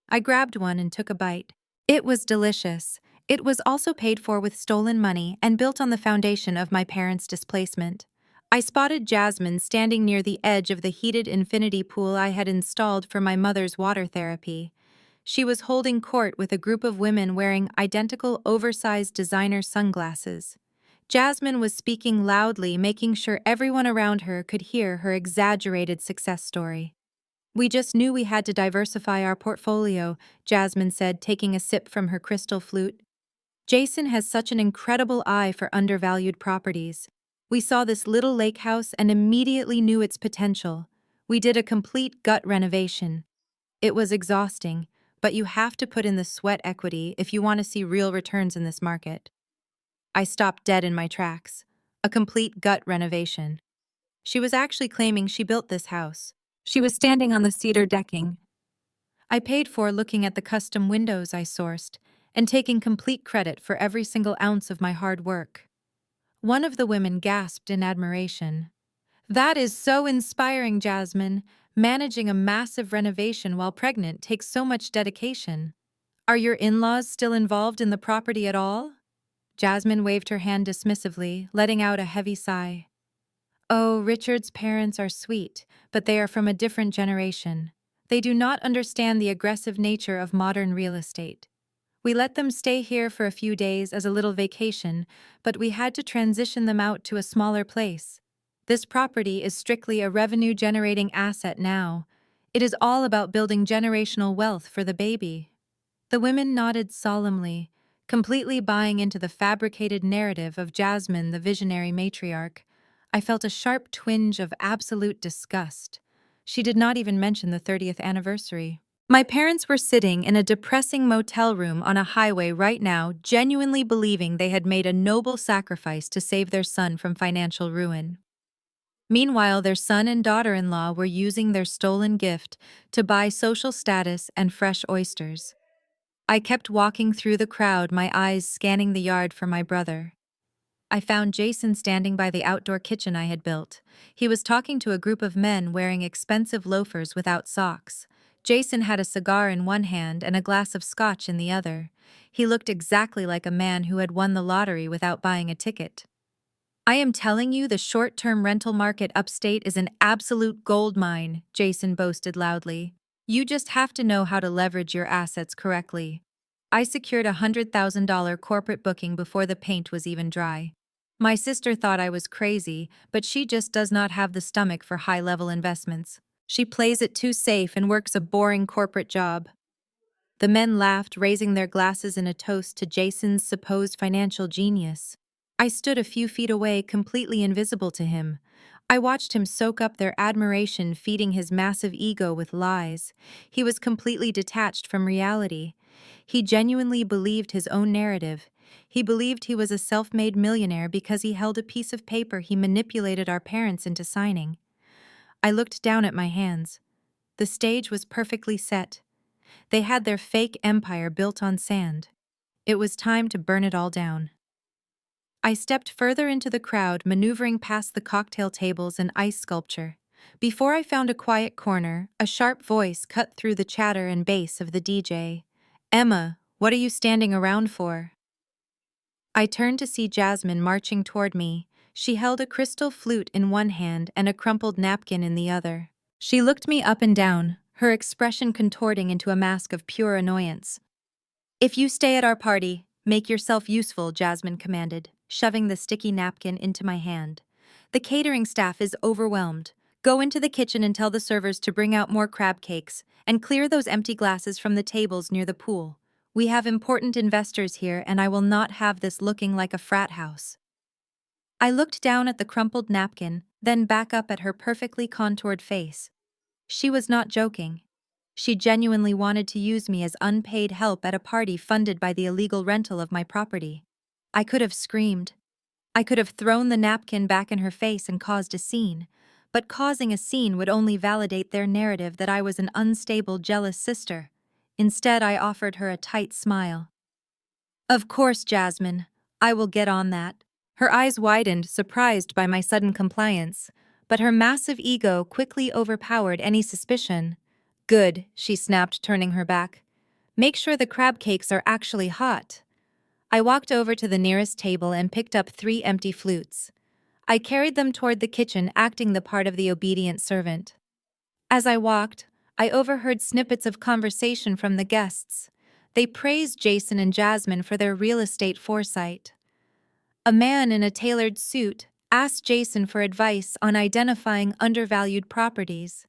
I grabbed one and took a bite. It was delicious. It was also paid for with stolen money and built on the foundation of my parents' displacement. I spotted Jasmine standing near the edge of the heated infinity pool I had installed for my mother's water therapy. She was holding court with a group of women wearing identical oversized designer sunglasses. Jasmine was speaking loudly, making sure everyone around her could hear her exaggerated success story. "We just knew we had to diversify our portfolio," Jasmine said, taking a sip from her crystal flute. "Jason has such an incredible eye for undervalued properties. We saw this little lake house and immediately knew its potential. We did a complete gut renovation. It was exhausting, but you have to put in the sweat equity if you want to see real returns in this market." I stopped dead in my tracks. A complete gut renovation. She was actually claiming she built this house. She was standing on the cedar decking I paid for, looking at the custom windows I sourced, and taking complete credit for every single ounce of my hard work. One of the women gasped in admiration. "That is so inspiring, Jasmine. Managing a massive renovation while pregnant takes so much dedication. Are your in-laws still involved in the property at all?" Jasmine waved her hand dismissively, letting out a heavy sigh. "Oh, Richard's parents are sweet, but they are from a different generation. They do not understand the aggressive nature of modern real estate. We let them stay here for a few days as a little vacation, but we had to transition them out to a smaller place. This property is strictly a revenue-generating asset now. It is all about building generational wealth for the baby." The women nodded solemnly, completely buying into the fabricated narrative of Jasmine, the visionary matriarch. I felt a sharp twinge of absolute disgust. She did not even mention the 30th anniversary. My parents were sitting in a depressing motel room on a highway right now, genuinely believing they had made a noble sacrifice to save their son from financial ruin. Meanwhile, their son and daughter-in-law were using their stolen gift to buy social status and fresh oysters. I kept walking through the crowd, my eyes scanning the yard for my brother. I found Jason standing by the outdoor kitchen I had built. He was talking to a group of men wearing expensive loafers without socks. Jason had a cigar in one hand and a glass of scotch in the other. He looked exactly like a man who had won the lottery without buying a ticket. "I am telling you, the short-term rental market upstate is an absolute gold mine," Jason boasted loudly. "You just have to know how to leverage your assets correctly." I secured a $100,000 corporate booking before the paint was even dry. My sister thought I was crazy, but she just does not have the stomach for high-level investments. She plays it too safe and works a boring corporate job. The men laughed, raising their glasses in a toast to Jason's supposed financial genius. I stood a few feet away, completely invisible to him. I watched him soak up their admiration, feeding his massive ego with lies. He was completely detached from reality. He genuinely believed his own narrative. He believed he was a self-made millionaire because he held a piece of paper he manipulated our parents into signing. I looked down at my hands. The stage was perfectly set. They had their fake empire built on sand. It was time to burn it all down. I stepped further into the crowd, maneuvering past the cocktail tables and ice sculpture. Before I found a quiet corner, a sharp voice cut through the chatter and bass of the DJ. "Emma, what are you standing around for?" I turned to see Jasmine marching toward me. She held a crystal flute in one hand and a crumpled napkin in the other. She looked me up and down, her expression contorting into a mask of pure annoyance. "If you stay at our party, make yourself useful," Jasmine commanded, shoving the sticky napkin into my hand. "The catering staff is overwhelmed. Go into the kitchen and tell the servers to bring out more crab cakes, and clear those empty glasses from the tables near the pool. We have important investors here, and I will not have this looking like a frat house." I looked down at the crumpled napkin, then back up at her perfectly contoured face. She was not joking. She genuinely wanted to use me as unpaid help at a party funded by the illegal rental of my property. I could have screamed. I could have thrown the napkin back in her face and caused a scene, but causing a scene would only validate their narrative that I was an unstable, jealous sister. Instead, I offered her a tight smile. "Of course, Jasmine. I will get on that." Her eyes widened, surprised by my sudden compliance, but her massive ego quickly overpowered any suspicion. "Good," she snapped, turning her back. "Make sure the crab cakes are actually hot." I walked over to the nearest table and picked up 3 empty flutes. I carried them toward the kitchen, acting the part of the obedient servant. As I walked, I overheard snippets of conversation from the guests. They praised Jason and Jasmine for their real estate foresight. A man in a tailored suit asked Jason for advice on identifying undervalued properties.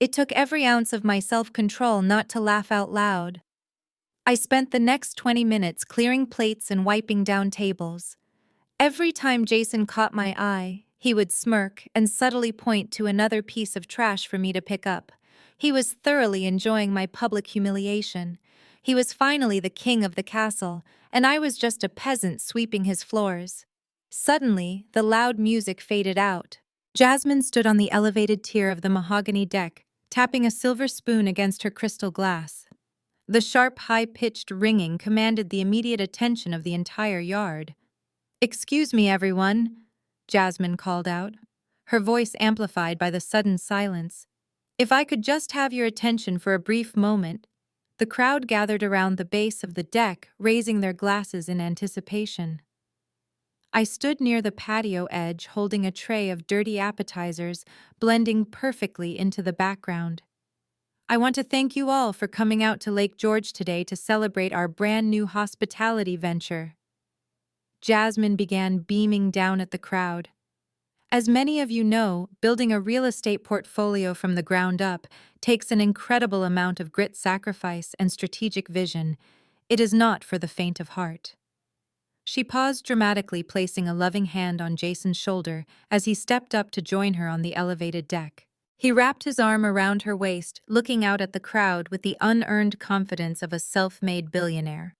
It took every ounce of my self-control not to laugh out loud. I spent the next 20 minutes clearing plates and wiping down tables. Every time Jason caught my eye, he would smirk and subtly point to another piece of trash for me to pick up. He was thoroughly enjoying my public humiliation. He was finally the king of the castle, and I was just a peasant sweeping his floors. Suddenly, the loud music faded out. Jasmine stood on the elevated tier of the mahogany deck, tapping a silver spoon against her crystal glass. The sharp, high-pitched ringing commanded the immediate attention of the entire yard. "Excuse me, everyone," Jasmine called out, her voice amplified by the sudden silence. "If I could just have your attention for a brief moment." The crowd gathered around the base of the deck, raising their glasses in anticipation. I stood near the patio edge, holding a tray of dirty appetizers, blending perfectly into the background. "I want to thank you all for coming out to Lake George today to celebrate our brand new hospitality venture." Jasmine began beaming down at the crowd. "As many of you know, building a real estate portfolio from the ground up takes an incredible amount of grit, sacrifice, and strategic vision. It is not for the faint of heart." She paused dramatically, placing a loving hand on Jason's shoulder as he stepped up to join her on the elevated deck. He wrapped his arm around her waist, looking out at the crowd with the unearned confidence of a self-made billionaire.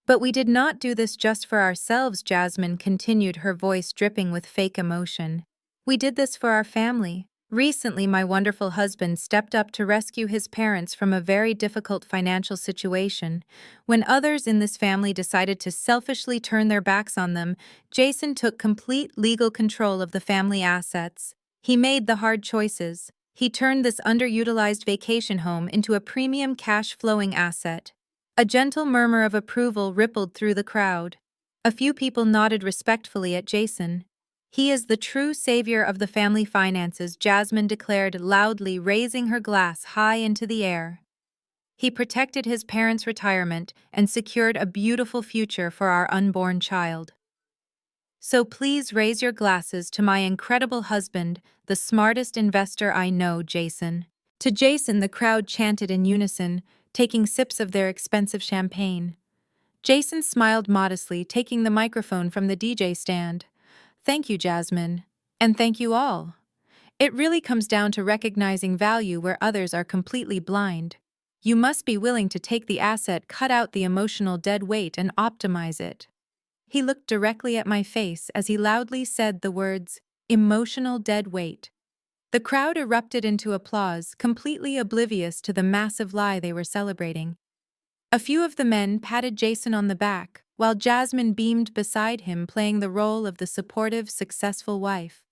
"But we did not do this just for ourselves," Jasmine continued, her voice dripping with fake emotion. "We did this for our family. Recently, my wonderful husband stepped up to rescue his parents from a very difficult financial situation. When others in this family decided to selfishly turn their backs on them, Jason took complete legal control of the family assets. He made the hard choices. He turned this underutilized vacation home into a premium cash-flowing asset." A gentle murmur of approval rippled through the crowd. A few people nodded respectfully at Jason. "He is the true savior of the family finances," Jasmine declared loudly, raising her glass high into the air. "He protected his parents' retirement and secured a beautiful future for our unborn child. So please raise your glasses to my incredible husband, the smartest investor I know, Jason." To Jason, the crowd chanted in unison, taking sips of their expensive champagne. Jason smiled modestly, taking the microphone from the DJ stand. "Thank you, Jasmine. And thank you all. It really comes down to recognizing value where others are completely blind. You must be willing to take the asset, cut out the emotional dead weight, and optimize it." He looked directly at my face as he loudly said the words, "emotional dead weight." The crowd erupted into applause, completely oblivious to the massive lie they were celebrating. A few of the men patted Jason on the back, while Jasmine beamed beside him, playing the role of the supportive, successful wife.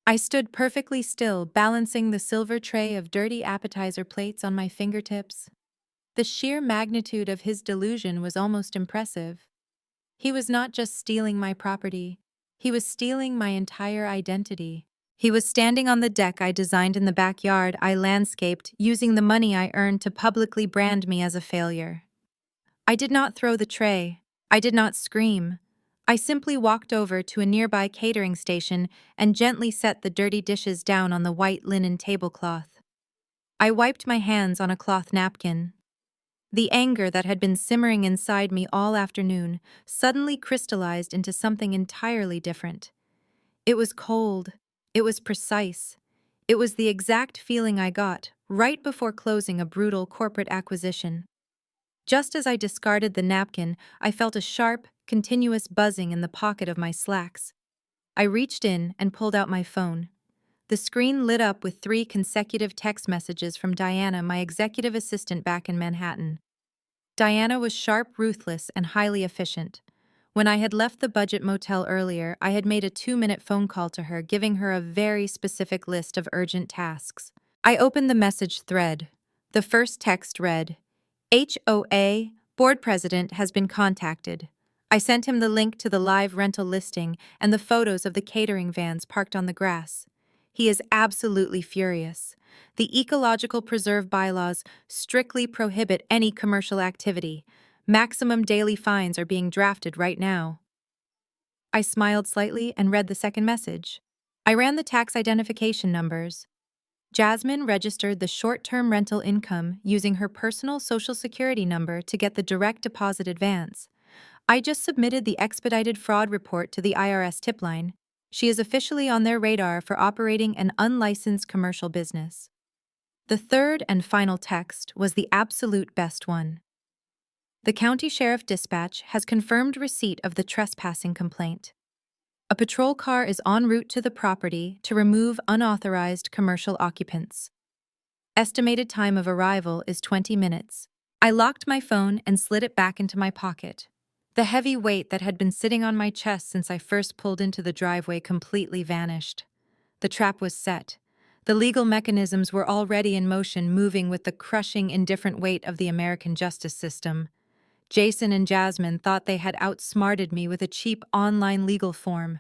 I stood perfectly still, balancing the silver tray of dirty appetizer plates on my fingertips. The sheer magnitude of his delusion was almost impressive. He was not just stealing my property, he was stealing my entire identity. He was standing on the deck I designed in the backyard I landscaped, using the money I earned to publicly brand me as a failure. I did not throw the tray. I did not scream. I simply walked over to a nearby catering station and gently set the dirty dishes down on the white linen tablecloth. I wiped my hands on a cloth napkin. The anger that had been simmering inside me all afternoon suddenly crystallized into something entirely different. It was cold. It was precise. It was the exact feeling I got right before closing a brutal corporate acquisition. Just as I discarded the napkin, I felt a sharp, continuous buzzing in the pocket of my slacks. I reached in and pulled out my phone. The screen lit up with 3 consecutive text messages from Diana, my executive assistant back in Manhattan. Diana was sharp, ruthless, and highly efficient. When I had left the budget motel earlier, I had made a 2-minute phone call to her, giving her a very specific list of urgent tasks. I opened the message thread. The first text read, HOA, board president has been contacted. I sent him the link to the live rental listing and the photos of the catering vans parked on the grass. He is absolutely furious. The ecological preserve bylaws strictly prohibit any commercial activity. Maximum daily fines are being drafted right now. I smiled slightly and read the second message. I ran the tax identification numbers. Jasmine registered the short-term rental income using her personal Social Security number to get the direct deposit advance. I just submitted the expedited fraud report to the IRS tip line. She is officially on their radar for operating an unlicensed commercial business. The third and final text was the absolute best one. The County Sheriff Dispatch has confirmed receipt of the trespassing complaint. A patrol car is en route to the property to remove unauthorized commercial occupants. Estimated time of arrival is 20 minutes. I locked my phone and slid it back into my pocket. The heavy weight that had been sitting on my chest since I first pulled into the driveway completely vanished. The trap was set. The legal mechanisms were already in motion, moving with the crushing, indifferent weight of the American justice system. Jason and Jasmine thought they had outsmarted me with a cheap online legal form.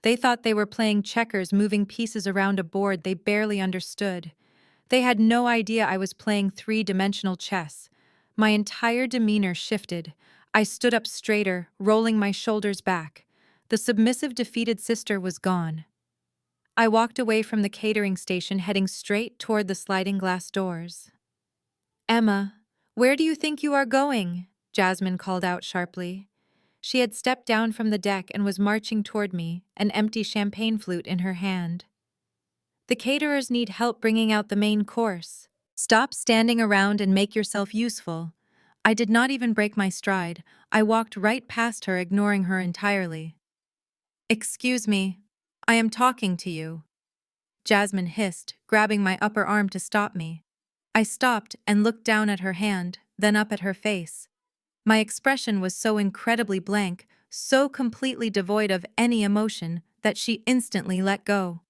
They thought they were playing checkers, moving pieces around a board they barely understood. They had no idea I was playing 3-dimensional chess. My entire demeanor shifted. I stood up straighter, rolling my shoulders back. The submissive, defeated sister was gone. I walked away from the catering station, heading straight toward the sliding glass doors. "Emma, where do you think you are going?" Jasmine called out sharply. She had stepped down from the deck and was marching toward me, an empty champagne flute in her hand. "The caterers need help bringing out the main course. Stop standing around and make yourself useful." I did not even break my stride. I walked right past her, ignoring her entirely. "Excuse me. I am talking to you," Jasmine hissed, grabbing my upper arm to stop me. I stopped and looked down at her hand, then up at her face. My expression was so incredibly blank, so completely devoid of any emotion, that she instantly let go.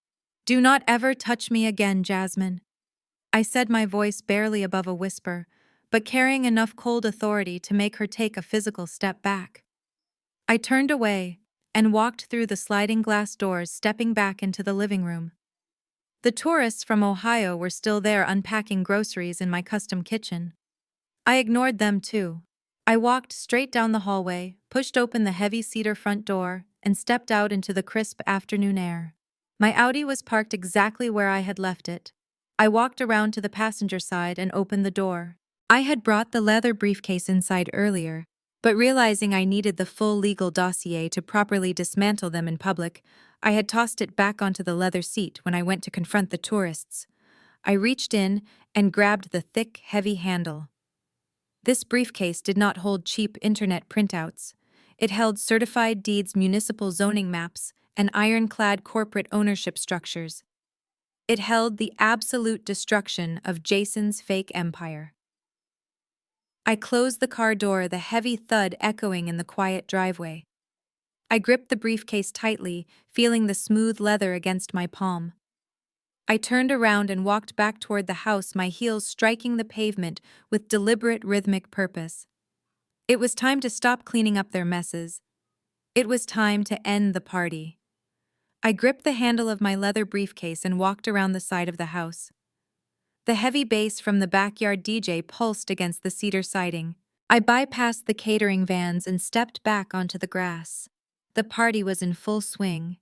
"Do not ever touch me again, Jasmine," I said, my voice barely above a whisper, but carrying enough cold authority to make her take a physical step back. I turned away and walked through the sliding glass doors, stepping back into the living room. The tourists from Ohio were still there, unpacking groceries in my custom kitchen. I ignored them too. I walked straight down the hallway, pushed open the heavy cedar front door, and stepped out into the crisp afternoon air. My Audi was parked exactly where I had left it. I walked around to the passenger side and opened the door. I had brought the leather briefcase inside earlier, but realizing I needed the full legal dossier to properly dismantle them in public, I had tossed it back onto the leather seat when I went to confront the tourists. I reached in and grabbed the thick, heavy handle. This briefcase did not hold cheap internet printouts. It held certified deeds, municipal zoning maps, and ironclad corporate ownership structures. It held the absolute destruction of Jason's fake empire. I closed the car door, the heavy thud echoing in the quiet driveway. I gripped the briefcase tightly, feeling the smooth leather against my palm. I turned around and walked back toward the house, my heels striking the pavement with deliberate rhythmic purpose. It was time to stop cleaning up their messes. It was time to end the party. I gripped the handle of my leather briefcase and walked around the side of the house. The heavy bass from the backyard DJ pulsed against the cedar siding. I bypassed the catering vans and stepped back onto the grass. The party was in full swing.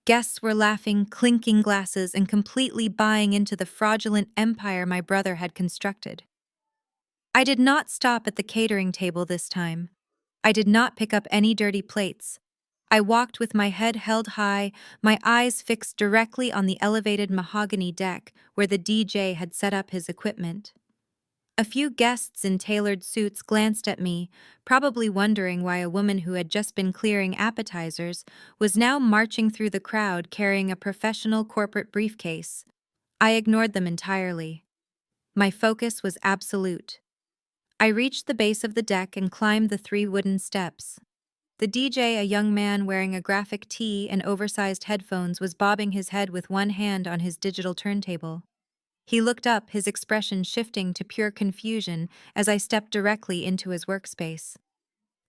Guests were laughing, clinking glasses, and completely buying into the fraudulent empire my brother had constructed. I did not stop at the catering table this time. I did not pick up any dirty plates. I walked with my head held high, my eyes fixed directly on the elevated mahogany deck where the DJ had set up his equipment. A few guests in tailored suits glanced at me, probably wondering why a woman who had just been clearing appetizers was now marching through the crowd carrying a professional corporate briefcase. I ignored them entirely. My focus was absolute. I reached the base of the deck and climbed the 3 wooden steps. The DJ, a young man wearing a graphic tee and oversized headphones, was bobbing his head with one hand on his digital turntable. He looked up, his expression shifting to pure confusion as I stepped directly into his workspace.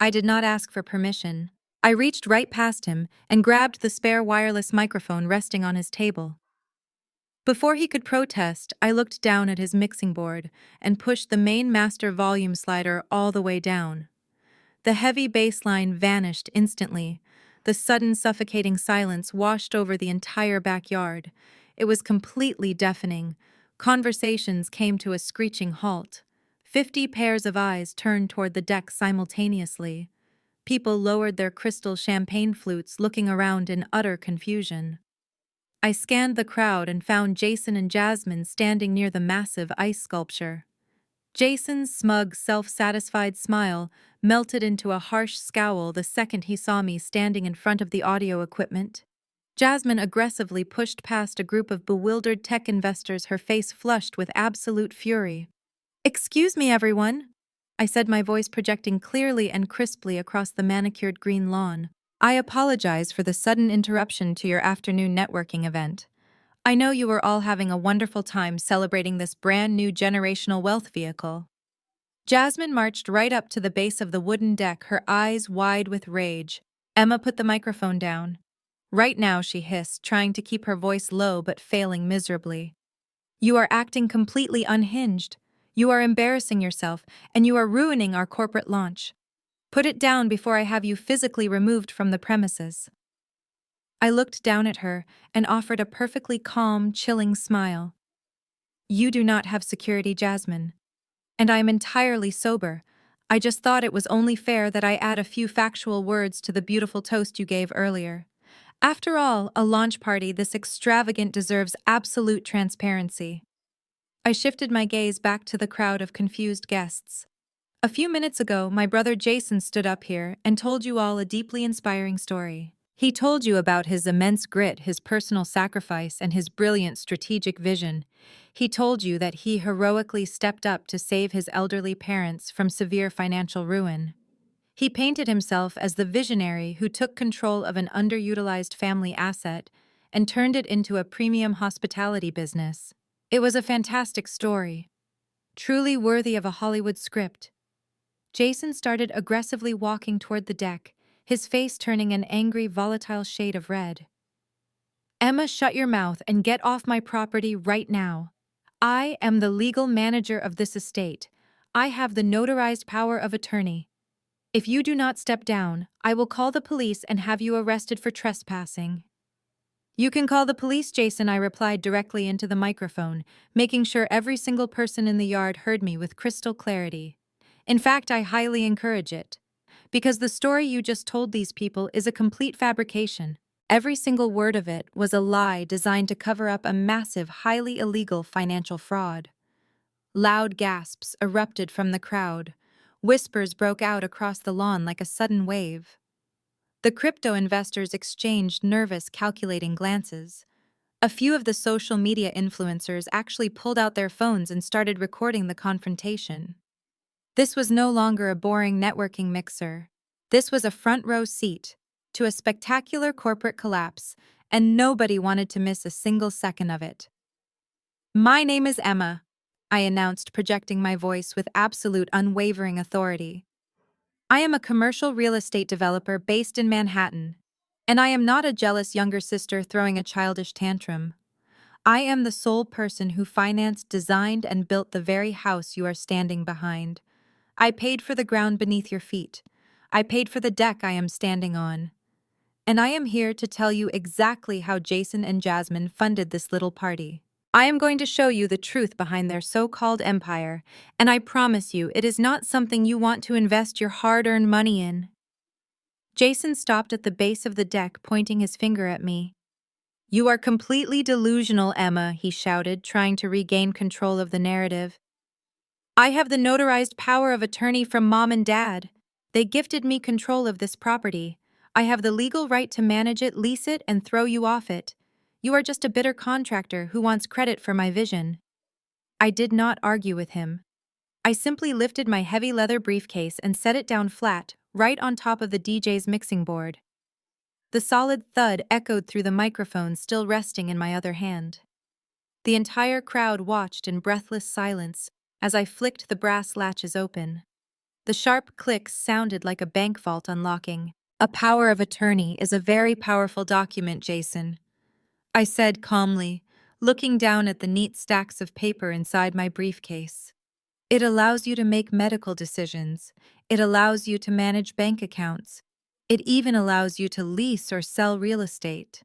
I did not ask for permission. I reached right past him and grabbed the spare wireless microphone resting on his table. Before he could protest, I looked down at his mixing board and pushed the main master volume slider all the way down. The heavy bass line vanished instantly. The sudden suffocating silence washed over the entire backyard. It was completely deafening. Conversations came to a screeching halt. 50 pairs of eyes turned toward the deck simultaneously. People lowered their crystal champagne flutes, looking around in utter confusion. I scanned the crowd and found Jason and Jasmine standing near the massive ice sculpture. Jason's smug, self-satisfied smile melted into a harsh scowl the second he saw me standing in front of the audio equipment. Jasmine aggressively pushed past a group of bewildered tech investors, her face flushed with absolute fury. "Excuse me, everyone," I said, my voice projecting clearly and crisply across the manicured green lawn. "I apologize for the sudden interruption to your afternoon networking event. I know you are all having a wonderful time celebrating this brand new generational wealth vehicle." Jasmine marched right up to the base of the wooden deck, her eyes wide with rage. Emma put the microphone down. "Right now," she hissed, trying to keep her voice low but failing miserably. "You are acting completely unhinged. You are embarrassing yourself, and you are ruining our corporate launch. Put it down before I have you physically removed from the premises." I looked down at her and offered a perfectly calm, chilling smile. "You do not have security, Jasmine. And I am entirely sober. I just thought it was only fair that I add a few factual words to the beautiful toast you gave earlier. After all, a launch party this extravagant deserves absolute transparency." I shifted my gaze back to the crowd of confused guests. "A few minutes ago, my brother Jason stood up here and told you all a deeply inspiring story. He told you about his immense grit, his personal sacrifice, and his brilliant strategic vision. He told you that he heroically stepped up to save his elderly parents from severe financial ruin. He painted himself as the visionary who took control of an underutilized family asset and turned it into a premium hospitality business. It was a fantastic story, truly worthy of a Hollywood script." Jason started aggressively walking toward the deck, his face turning an angry, volatile shade of red. "Emma, shut your mouth and get off my property right now. I am the legal manager of this estate. I have the notarized power of attorney. If you do not step down, I will call the police and have you arrested for trespassing." "You can call the police, Jason," I replied directly into the microphone, making sure every single person in the yard heard me with crystal clarity. "In fact, I highly encourage it. Because the story you just told these people is a complete fabrication. Every single word of it was a lie designed to cover up a massive, highly illegal financial fraud." Loud gasps erupted from the crowd. Whispers broke out across the lawn like a sudden wave. The crypto investors exchanged nervous, calculating glances. A few of the social media influencers actually pulled out their phones and started recording the confrontation. This was no longer a boring networking mixer. This was a front row seat to a spectacular corporate collapse, and nobody wanted to miss a single second of it. My name is Emma, I announced, projecting my voice with absolute unwavering authority. I am a commercial real estate developer based in Manhattan, and I am not a jealous younger sister throwing a childish tantrum. I am the sole person who financed, designed, and built the very house you are standing behind. I paid for the ground beneath your feet. I paid for the deck I am standing on. And I am here to tell you exactly how Jason and Jasmine funded this little party. I am going to show you the truth behind their so-called empire, and I promise you it is not something you want to invest your hard-earned money in. Jason stopped at the base of the deck, pointing his finger at me. You are completely delusional, Emma, he shouted, trying to regain control of the narrative. I have the notarized power of attorney from Mom and Dad. They gifted me control of this property. I have the legal right to manage it, lease it, and throw you off it. You are just a bitter contractor who wants credit for my vision. I did not argue with him. I simply lifted my heavy leather briefcase and set it down flat, right on top of the DJ's mixing board. The solid thud echoed through the microphone still resting in my other hand. The entire crowd watched in breathless silence as I flicked the brass latches open. The sharp clicks sounded like a bank vault unlocking. A power of attorney is a very powerful document, Jason, I said calmly, looking down at the neat stacks of paper inside my briefcase. It allows you to make medical decisions. It allows you to manage bank accounts. It even allows you to lease or sell real estate.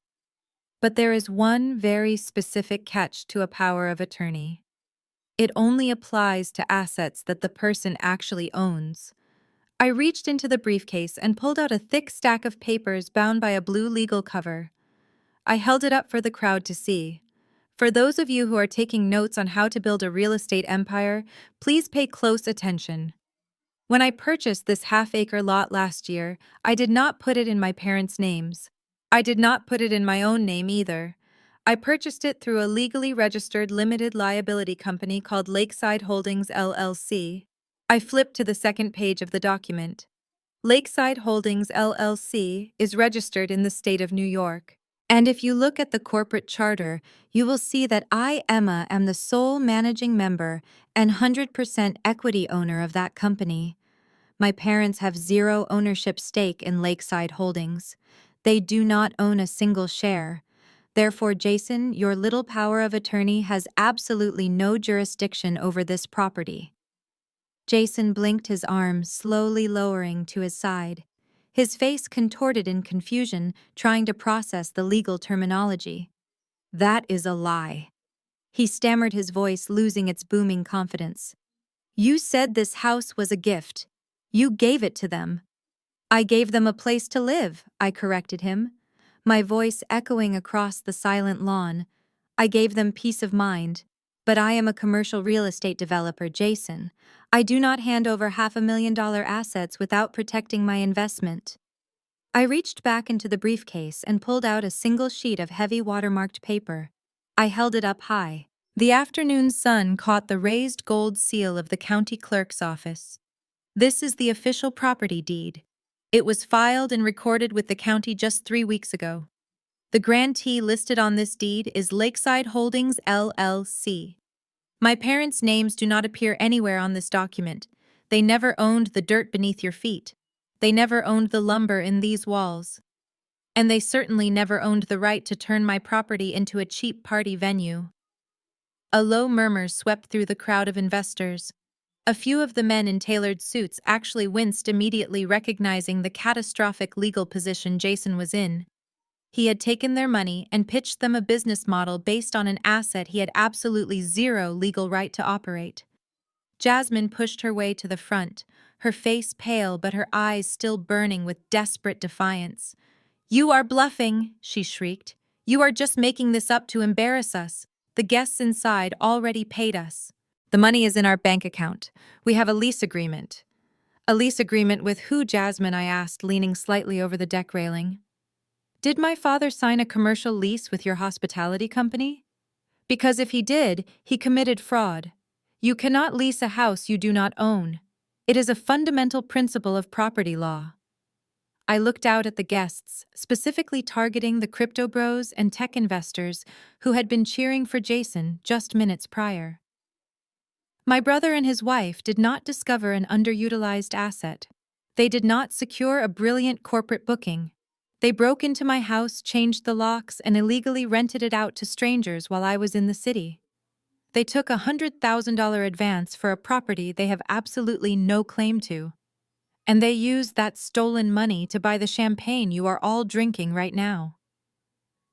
But there is one very specific catch to a power of attorney. It only applies to assets that the person actually owns. I reached into the briefcase and pulled out a thick stack of papers bound by a blue legal cover. I held it up for the crowd to see. For those of you who are taking notes on how to build a real estate empire, please pay close attention. When I purchased this half-acre lot last year, I did not put it in my parents' names. I did not put it in my own name either. I purchased it through a legally registered limited liability company called Lakeside Holdings LLC. I flipped to the second page of the document. Lakeside Holdings LLC is registered in the state of New York. And if you look at the corporate charter, you will see that I, Emma, am the sole managing member and 100% equity owner of that company. My parents have zero ownership stake in Lakeside Holdings. They do not own a single share. Therefore, Jason, your little power of attorney has absolutely no jurisdiction over this property. Jason blinked, his arm slowly lowering to his side. His face contorted in confusion, trying to process the legal terminology. That is a lie. He stammered, his voice losing its booming confidence. You said this house was a gift. You gave it to them. I gave them a place to live, I corrected him, my voice echoing across the silent lawn. I gave them peace of mind. But I am a commercial real estate developer, Jason. I do not hand over $500,000 assets without protecting my investment. I reached back into the briefcase and pulled out a single sheet of heavy watermarked paper. I held it up high. The afternoon sun caught the raised gold seal of the county clerk's office. This is the official property deed. It was filed and recorded with the county just 3 weeks ago. The grantee listed on this deed is Lakeside Holdings LLC. My parents' names do not appear anywhere on this document. They never owned the dirt beneath your feet. They never owned the lumber in these walls. And they certainly never owned the right to turn my property into a cheap party venue. A low murmur swept through the crowd of investors. A few of the men in tailored suits actually winced, immediately recognizing the catastrophic legal position Jason was in. He had taken their money and pitched them a business model based on an asset he had absolutely zero legal right to operate. Jasmine pushed her way to the front, her face pale but her eyes still burning with desperate defiance. You are bluffing, she shrieked. You are just making this up to embarrass us. The guests inside already paid us. The money is in our bank account. We have a lease agreement. A lease agreement with who, Jasmine? I asked, leaning slightly over the deck railing. Did my father sign a commercial lease with your hospitality company? Because if he did, he committed fraud. You cannot lease a house you do not own. It is a fundamental principle of property law. I looked out at the guests, specifically targeting the crypto bros and tech investors who had been cheering for Jason just minutes prior. My brother and his wife did not discover an underutilized asset. They did not secure a brilliant corporate booking. They broke into my house, changed the locks, and illegally rented it out to strangers while I was in the city. They took a $100,000 advance for a property they have absolutely no claim to. And they used that stolen money to buy the champagne you are all drinking right now.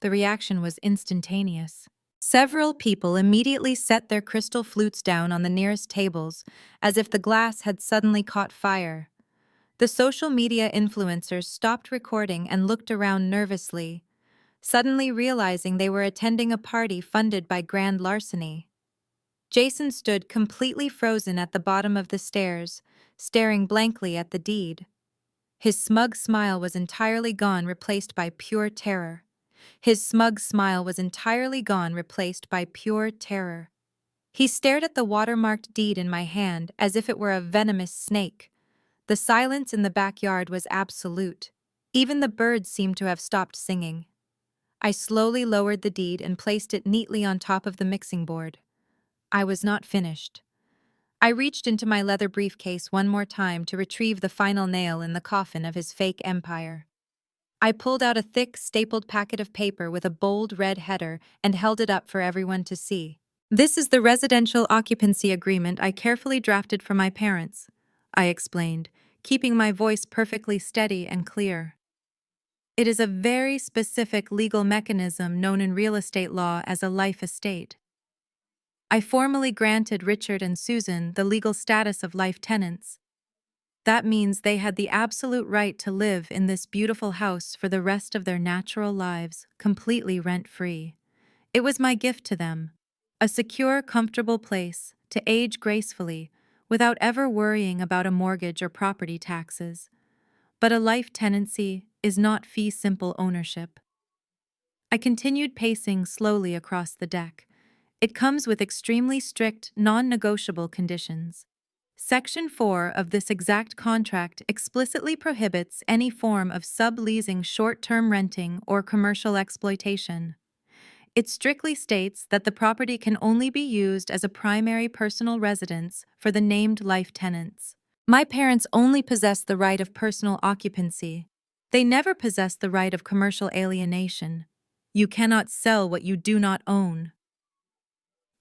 The reaction was instantaneous. Several people immediately set their crystal flutes down on the nearest tables, as if the glass had suddenly caught fire. The social media influencers stopped recording and looked around nervously, suddenly realizing they were attending a party funded by grand larceny. Jason stood completely frozen at the bottom of the stairs, staring blankly at the deed. His smug smile was entirely gone, replaced by pure terror. His smug smile was entirely gone, replaced by pure terror. He stared at the watermarked deed in my hand as if it were a venomous snake. The silence in the backyard was absolute. Even the birds seemed to have stopped singing. I slowly lowered the deed and placed it neatly on top of the mixing board. I was not finished. I reached into my leather briefcase one more time to retrieve the final nail in the coffin of his fake empire. I pulled out a thick, stapled packet of paper with a bold red header and held it up for everyone to see. "This is the residential occupancy agreement I carefully drafted for my parents," I explained, keeping my voice perfectly steady and clear. "It is a very specific legal mechanism known in real estate law as a life estate. I formally granted Richard and Susan the legal status of life tenants. That means they had the absolute right to live in this beautiful house for the rest of their natural lives, completely rent-free. It was my gift to them, a secure, comfortable place to age gracefully without ever worrying about a mortgage or property taxes. But a life tenancy is not fee-simple ownership." I continued pacing slowly across the deck. It comes with extremely strict, non-negotiable conditions. Section 4 of this exact contract explicitly prohibits any form of subleasing, short-term renting, or commercial exploitation. It strictly states that the property can only be used as a primary personal residence for the named life tenants. My parents only possess the right of personal occupancy. They never possess the right of commercial alienation. You cannot sell what you do not own.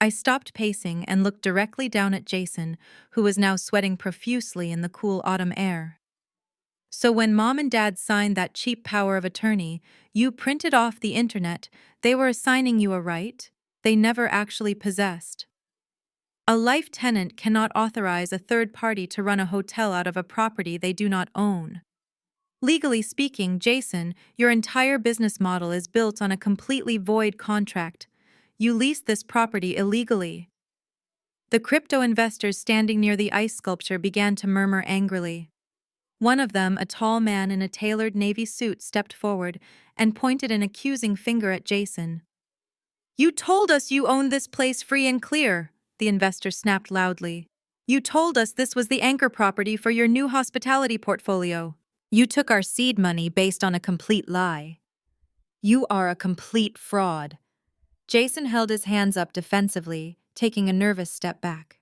I stopped pacing and looked directly down at Jason, who was now sweating profusely in the cool autumn air. "So when Mom and Dad signed that cheap power of attorney you printed off the internet, they were assigning you a right they never actually possessed. A life tenant cannot authorize a third party to run a hotel out of a property they do not own. Legally speaking, Jason, your entire business model is built on a completely void contract. You leased this property illegally." The crypto investors standing near the ice sculpture began to murmur angrily. One of them, a tall man in a tailored navy suit, stepped forward and pointed an accusing finger at Jason. "You told us you owned this place free and clear," the investor snapped loudly. "You told us this was the anchor property for your new hospitality portfolio. You took our seed money based on a complete lie. You are a complete fraud." Jason held his hands up defensively, taking a nervous step back.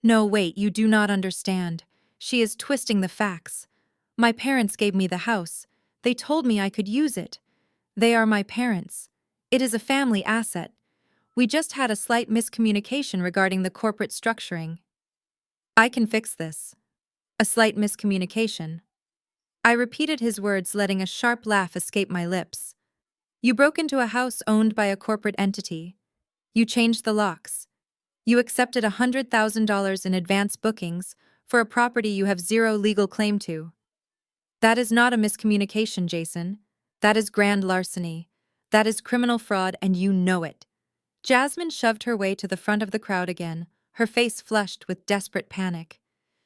"No, wait, you do not understand. She is twisting the facts. My parents gave me the house. They told me I could use it. They are my parents. It is a family asset. We just had a slight miscommunication regarding the corporate structuring. I can fix this." "A slight miscommunication." I repeated his words, letting a sharp laugh escape my lips. "You broke into a house owned by a corporate entity. You changed the locks. You accepted $100,000 in advance bookings for a property you have zero legal claim to. That is not a miscommunication, Jason. That is grand larceny. That is criminal fraud, and you know it." Jasmine shoved her way to the front of the crowd again, her face flushed with desperate panic.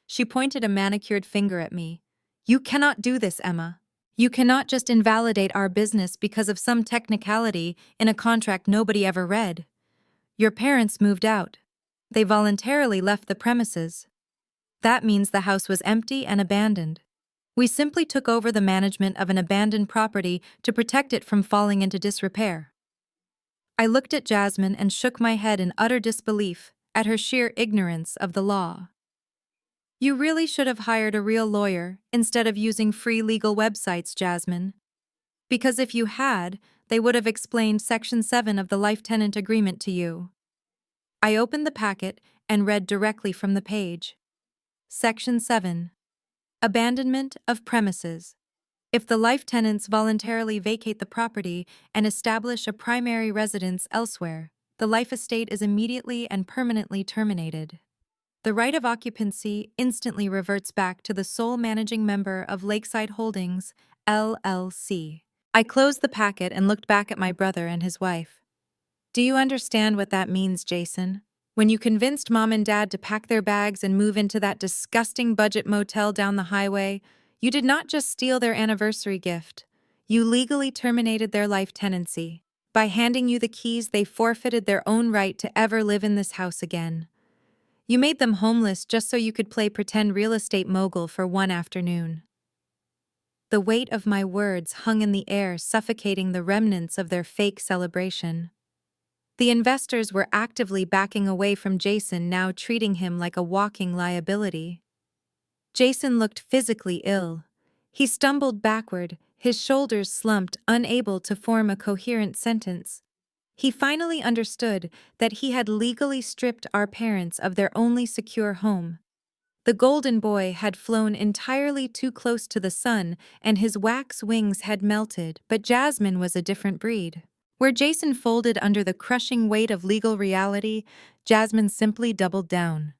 She pointed a manicured finger at me. "You cannot do this, Emma. You cannot just invalidate our business because of some technicality in a contract nobody ever read. Your parents moved out. They voluntarily left the premises. That means the house was empty and abandoned. We simply took over the management of an abandoned property to protect it from falling into disrepair. I looked at Jasmine and shook my head in utter disbelief at her sheer ignorance of the law. You really should have hired a real lawyer instead of using free legal websites, Jasmine. Because if you had, they would have explained Section 7 of the Life Tenant Agreement to you. I opened the packet and read directly from the page. Section 7. Abandonment of premises. If the life tenants voluntarily vacate the property and establish a primary residence elsewhere, the life estate is immediately and permanently terminated. The right of occupancy instantly reverts back to the sole managing member of Lakeside Holdings, LLC. I closed the packet and looked back at my brother and his wife. Do you understand what that means, Jason? When you convinced Mom and Dad to pack their bags and move into that disgusting budget motel down the highway, you did not just steal their anniversary gift. You legally terminated their life tenancy. By handing you the keys, they forfeited their own right to ever live in this house again. You made them homeless just so you could play pretend real estate mogul for one afternoon. The weight of my words hung in the air, suffocating the remnants of their fake celebration. The investors were actively backing away from Jason, now treating him like a walking liability. Jason looked physically ill. He stumbled backward, his shoulders slumped, unable to form a coherent sentence. He finally understood that he had legally stripped our parents of their only secure home. The golden boy had flown entirely too close to the sun, and his wax wings had melted, but Jasmine was a different breed. Where Jason folded under the crushing weight of legal reality, Jasmine simply doubled down.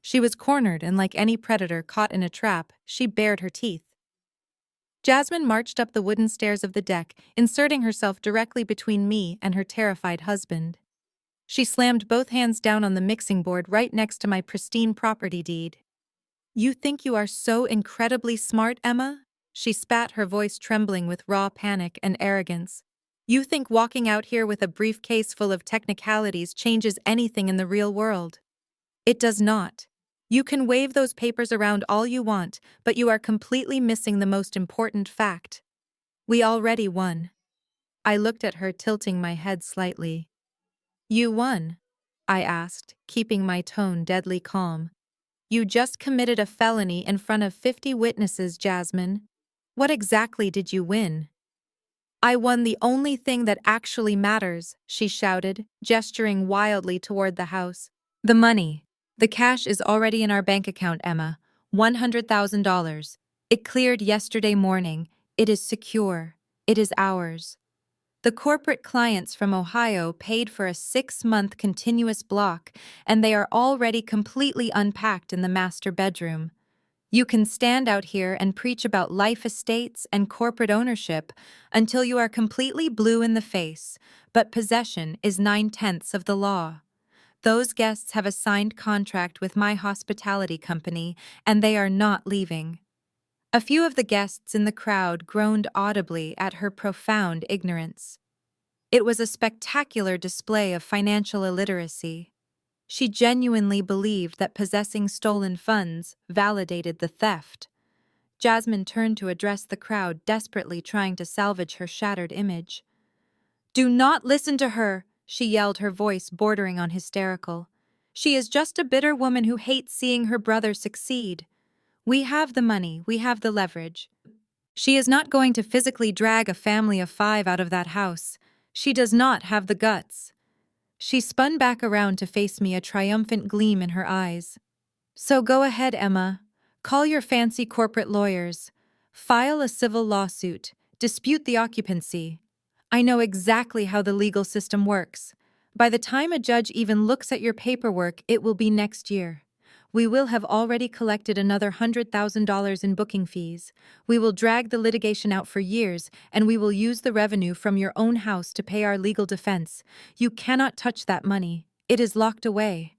She was cornered, and like any predator caught in a trap, she bared her teeth. Jasmine marched up the wooden stairs of the deck, inserting herself directly between me and her terrified husband. She slammed both hands down on the mixing board right next to my pristine property deed. You think you are so incredibly smart, Emma? She spat, her voice trembling with raw panic and arrogance. You think walking out here with a briefcase full of technicalities changes anything in the real world? It does not. You can wave those papers around all you want, but you are completely missing the most important fact. We already won. I looked at her, tilting my head slightly. You won? I asked, keeping my tone deadly calm. You just committed a felony in front of 50 witnesses, Jasmine. What exactly did you win? I won the only thing that actually matters, she shouted, gesturing wildly toward the house. The money. The cash is already in our bank account, Emma. $100,000. It cleared yesterday morning. It is secure. It is ours. The corporate clients from Ohio paid for a 6-month continuous block, and they are already completely unpacked in the master bedroom. You can stand out here and preach about life estates and corporate ownership until you are completely blue in the face, but possession is 9/10 of the law. Those guests have a signed contract with my hospitality company, and they are not leaving. A few of the guests in the crowd groaned audibly at her profound ignorance. It was a spectacular display of financial illiteracy. She genuinely believed that possessing stolen funds validated the theft. Jasmine turned to address the crowd, desperately trying to salvage her shattered image. Do not listen to her, she yelled, her voice bordering on hysterical. She is just a bitter woman who hates seeing her brother succeed. We have the money, we have the leverage. She is not going to physically drag a family of 5 out of that house. She does not have the guts. She spun back around to face me, a triumphant gleam in her eyes. So go ahead, Emma. Call your fancy corporate lawyers. File a civil lawsuit. Dispute the occupancy. I know exactly how the legal system works. By the time a judge even looks at your paperwork, it will be next year. We will have already collected another $100,000 in booking fees. We will drag the litigation out for years, and we will use the revenue from your own house to pay our legal defense. You cannot touch that money. It is locked away.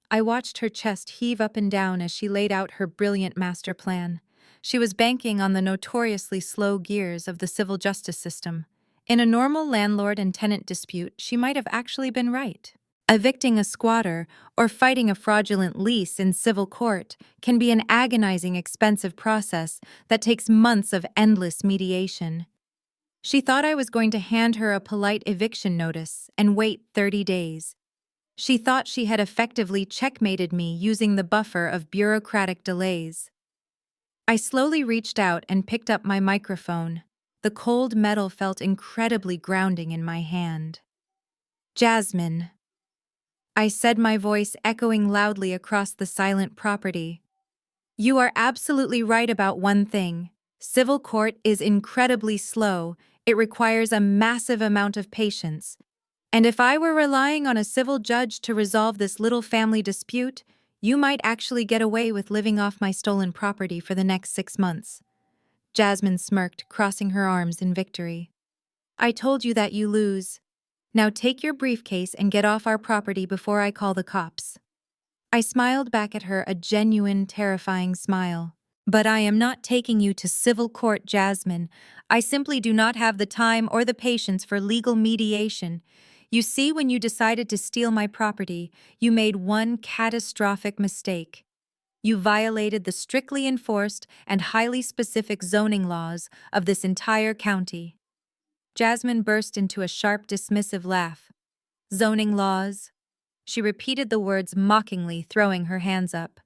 I watched her chest heave up and down as she laid out her brilliant master plan. She was banking on the notoriously slow gears of the civil justice system. In a normal landlord and tenant dispute, she might have actually been right. Evicting a squatter or fighting a fraudulent lease in civil court can be an agonizing, expensive process that takes months of endless mediation. She thought I was going to hand her a polite eviction notice and wait 30 days. She thought she had effectively checkmated me using the buffer of bureaucratic delays. I slowly reached out and picked up my microphone. The cold metal felt incredibly grounding in my hand. Jasmine, I said, my voice echoing loudly across the silent property. You are absolutely right about one thing. Civil court is incredibly slow. It requires a massive amount of patience. And if I were relying on a civil judge to resolve this little family dispute, you might actually get away with living off my stolen property for the next 6 months. Jasmine smirked, crossing her arms in victory. I told you that you lose. Now take your briefcase and get off our property before I call the cops. I smiled back at her, a genuine, terrifying smile. But I am not taking you to civil court, Jasmine. I simply do not have the time or the patience for legal mediation. You see, when you decided to steal my property, you made one catastrophic mistake. You violated the strictly enforced and highly specific zoning laws of this entire county. Jasmine burst into a sharp, dismissive laugh. Zoning laws? She repeated the words mockingly, throwing her hands up.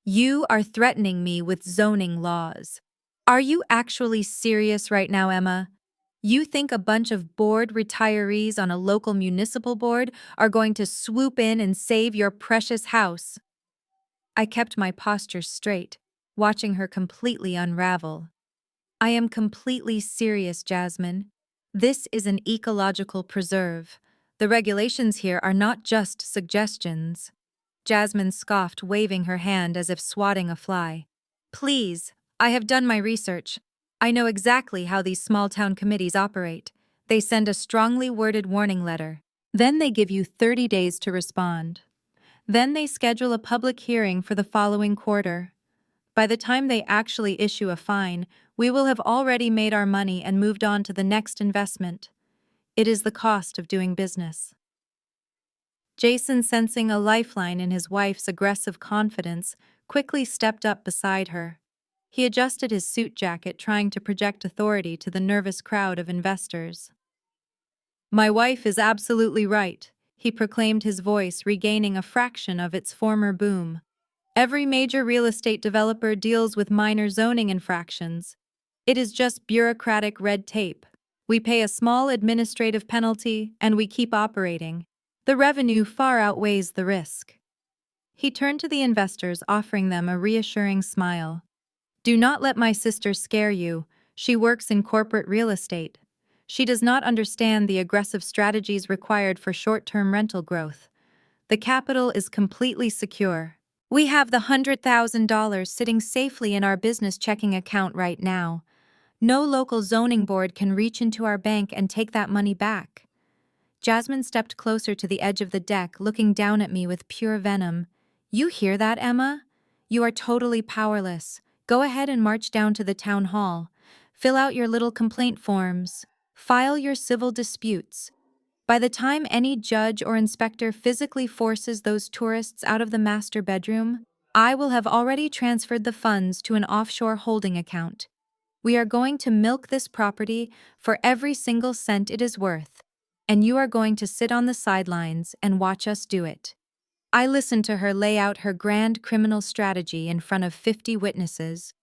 You are threatening me with zoning laws. Are you actually serious right now, Emma? You think a bunch of bored retirees on a local municipal board are going to swoop in and save your precious house? I kept my posture straight, watching her completely unravel. I am completely serious, Jasmine. This is an ecological preserve. The regulations here are not just suggestions. Jasmine scoffed, waving her hand as if swatting a fly. Please, I have done my research. I know exactly how these small-town committees operate. They send a strongly worded warning letter. Then they give you 30 days to respond. Then they schedule a public hearing for the following quarter. By the time they actually issue a fine, we will have already made our money and moved on to the next investment. It is the cost of doing business. Jason, sensing a lifeline in his wife's aggressive confidence, quickly stepped up beside her. He adjusted his suit jacket, trying to project authority to the nervous crowd of investors. My wife is absolutely right, he proclaimed, his voice regaining a fraction of its former boom. Every major real estate developer deals with minor zoning infractions. It is just bureaucratic red tape. We pay a small administrative penalty, and we keep operating. The revenue far outweighs the risk. He turned to the investors, offering them a reassuring smile. Do not let my sister scare you. She works in corporate real estate. She does not understand the aggressive strategies required for short-term rental growth. The capital is completely secure. We have the $100,000 sitting safely in our business checking account right now. No local zoning board can reach into our bank and take that money back. Jasmine stepped closer to the edge of the deck, looking down at me with pure venom. You hear that, Emma? You are totally powerless. Go ahead and march down to the town hall. Fill out your little complaint forms. File your civil disputes. By the time any judge or inspector physically forces those tourists out of the master bedroom, I will have already transferred the funds to an offshore holding account. We are going to milk this property for every single cent it is worth, and you are going to sit on the sidelines and watch us do it. I listened to her lay out her grand criminal strategy in front of 50 witnesses.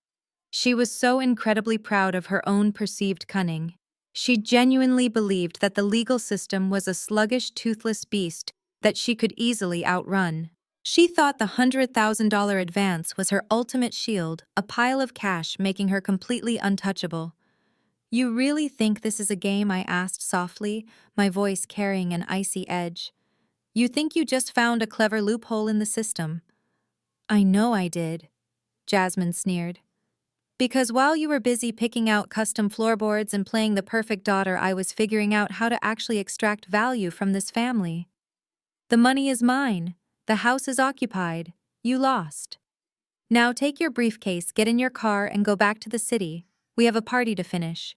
She was so incredibly proud of her own perceived cunning. She genuinely believed that the legal system was a sluggish, toothless beast that she could easily outrun. She thought the $100,000 advance was her ultimate shield, a pile of cash making her completely untouchable. You really think this is a game? I asked softly, my voice carrying an icy edge. You think you just found a clever loophole in the system? I know I did, Jasmine sneered. Because while you were busy picking out custom floorboards and playing the perfect daughter, I was figuring out how to actually extract value from this family. The money is mine. The house is occupied. You lost. Now take your briefcase, get in your car, and go back to the city. We have a party to finish.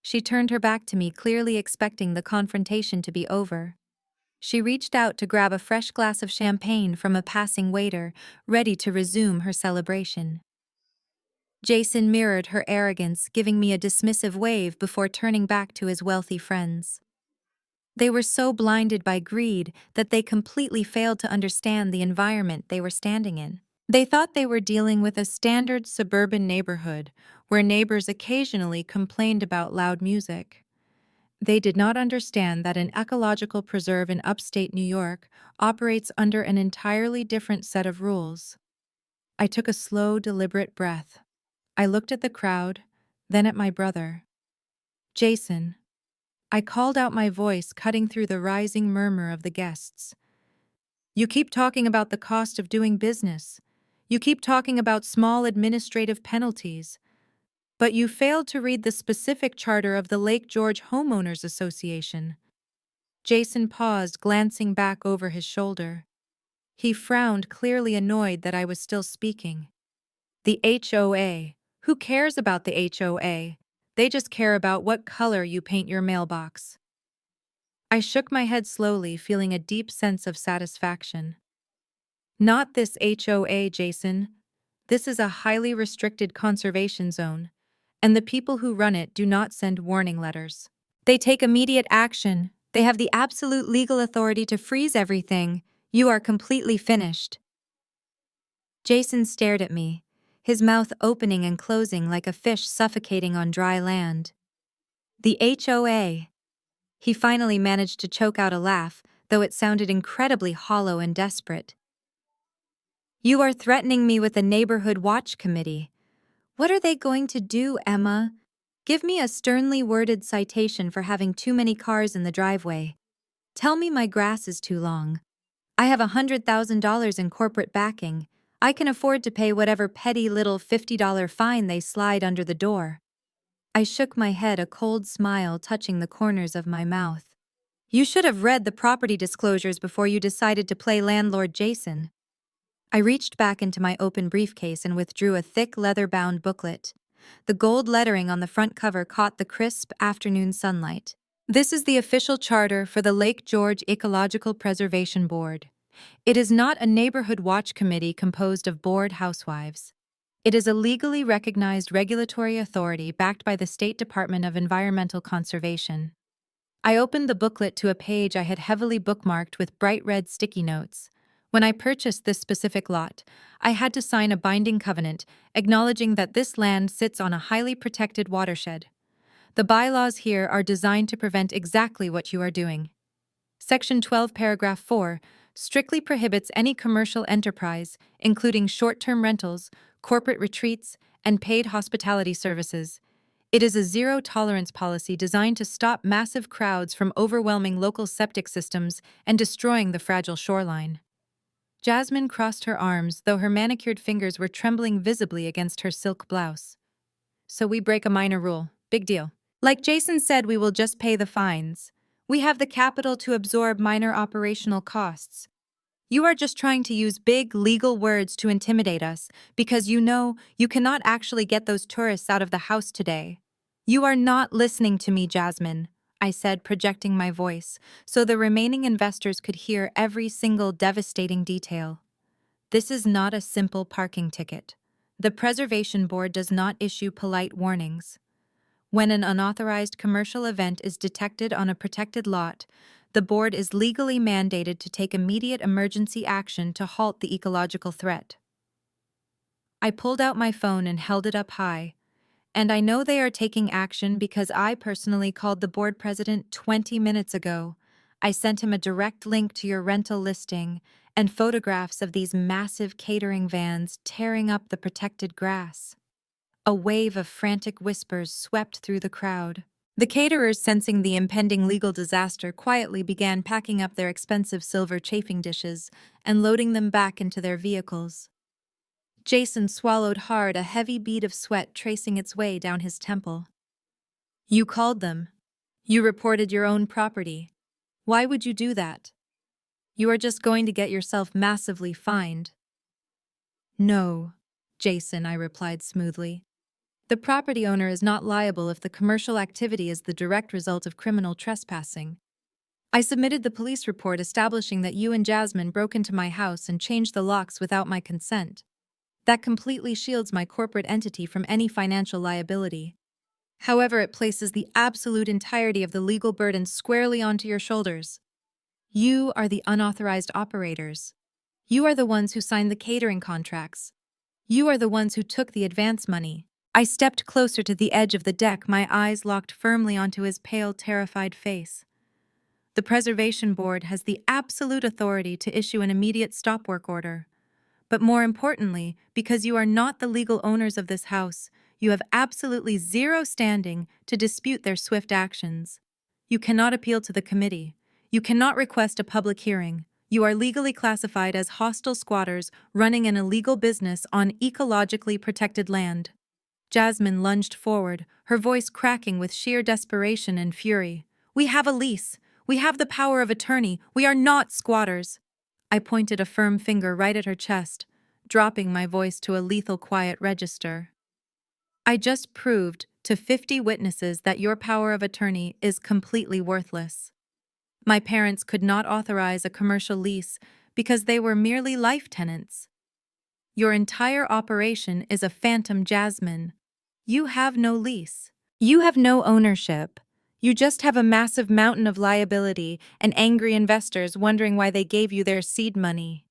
She turned her back to me, clearly expecting the confrontation to be over. She reached out to grab a fresh glass of champagne from a passing waiter, ready to resume her celebration. Jason mirrored her arrogance, giving me a dismissive wave before turning back to his wealthy friends. They were so blinded by greed that they completely failed to understand the environment they were standing in. They thought they were dealing with a standard suburban neighborhood where neighbors occasionally complained about loud music. They did not understand that an ecological preserve in upstate New York operates under an entirely different set of rules. I took a slow, deliberate breath. I looked at the crowd, then at my brother. Jason. I called out, my voice cutting through the rising murmur of the guests. You keep talking about the cost of doing business. You keep talking about small administrative penalties. But you failed to read the specific charter of the Lake George Homeowners Association. Jason paused, glancing back over his shoulder. He frowned, clearly annoyed that I was still speaking. The HOA. Who cares about the HOA? They just care about what color you paint your mailbox. I shook my head slowly, feeling a deep sense of satisfaction. Not this HOA, Jason. This is a highly restricted conservation zone, and the people who run it do not send warning letters. They take immediate action. They have the absolute legal authority to freeze everything. You are completely finished. Jason stared at me, his mouth opening and closing like a fish suffocating on dry land. The HOA. He finally managed to choke out a laugh, though it sounded incredibly hollow and desperate. You are threatening me with a neighborhood watch committee. What are they going to do, Emma? Give me a sternly worded citation for having too many cars in the driveway. Tell me my grass is too long. I have $100,000 in corporate backing. I can afford to pay whatever petty little $50 fine they slide under the door. I shook my head, a cold smile touching the corners of my mouth. You should have read the property disclosures before you decided to play landlord Jason. I reached back into my open briefcase and withdrew a thick leather-bound booklet. The gold lettering on the front cover caught the crisp afternoon sunlight. This is the official charter for the Lake George Ecological Preservation Board. It is not a neighborhood watch committee composed of bored housewives. It is a legally recognized regulatory authority backed by the State Department of Environmental Conservation. I opened the booklet to a page I had heavily bookmarked with bright red sticky notes. When I purchased this specific lot, I had to sign a binding covenant acknowledging that this land sits on a highly protected watershed. The bylaws here are designed to prevent exactly what you are doing. Section 12, paragraph 4, strictly prohibits any commercial enterprise, including short-term rentals, corporate retreats, and paid hospitality services. It is a zero-tolerance policy designed to stop massive crowds from overwhelming local septic systems and destroying the fragile shoreline. Jasmine crossed her arms, though her manicured fingers were trembling visibly against her silk blouse. So we break a minor rule. Big deal. Like Jason said, we will just pay the fines. We have the capital to absorb minor operational costs. You are just trying to use big legal words to intimidate us because you know you cannot actually get those tourists out of the house today. You are not listening to me, Jasmine, I said, projecting my voice, so the remaining investors could hear every single devastating detail. This is not a simple parking ticket. The Preservation Board does not issue polite warnings. When an unauthorized commercial event is detected on a protected lot, the board is legally mandated to take immediate emergency action to halt the ecological threat. I pulled out my phone and held it up high. And I know they are taking action because I personally called the board president 20 minutes ago. I sent him a direct link to your rental listing and photographs of these massive catering vans tearing up the protected grass. A wave of frantic whispers swept through the crowd. The caterers, sensing the impending legal disaster, quietly began packing up their expensive silver chafing dishes and loading them back into their vehicles. Jason swallowed hard, a heavy bead of sweat tracing its way down his temple. You called them. You reported your own property. Why would you do that? You are just going to get yourself massively fined. No, Jason, I replied smoothly. The property owner is not liable if the commercial activity is the direct result of criminal trespassing. I submitted the police report establishing that you and Jasmine broke into my house and changed the locks without my consent. That completely shields my corporate entity from any financial liability. However, it places the absolute entirety of the legal burden squarely onto your shoulders. You are the unauthorized operators. You are the ones who signed the catering contracts. You are the ones who took the advance money. I stepped closer to the edge of the deck, my eyes locked firmly onto his pale, terrified face. The Preservation Board has the absolute authority to issue an immediate stop work order. But more importantly, because you are not the legal owners of this house, you have absolutely zero standing to dispute their swift actions. You cannot appeal to the committee. You cannot request a public hearing. You are legally classified as hostile squatters running an illegal business on ecologically protected land. Jasmine lunged forward, her voice cracking with sheer desperation and fury. We have a lease. We have the power of attorney. We are not squatters. I pointed a firm finger right at her chest, dropping my voice to a lethal quiet register. I just proved to 50 witnesses that your power of attorney is completely worthless. My parents could not authorize a commercial lease because they were merely life tenants. Your entire operation is a phantom, Jasmine. You have no lease. You have no ownership. You just have a massive mountain of liability and angry investors wondering why they gave you their seed money.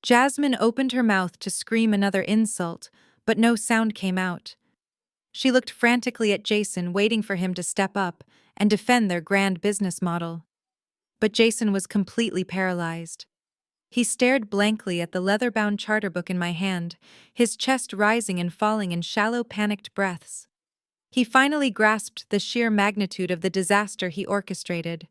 Jasmine opened her mouth to scream another insult, but no sound came out. She looked frantically at Jason, waiting for him to step up and defend their grand business model. But Jason was completely paralyzed. He stared blankly at the leather-bound charter book in my hand, his chest rising and falling in shallow, panicked breaths. He finally grasped the sheer magnitude of the disaster he orchestrated.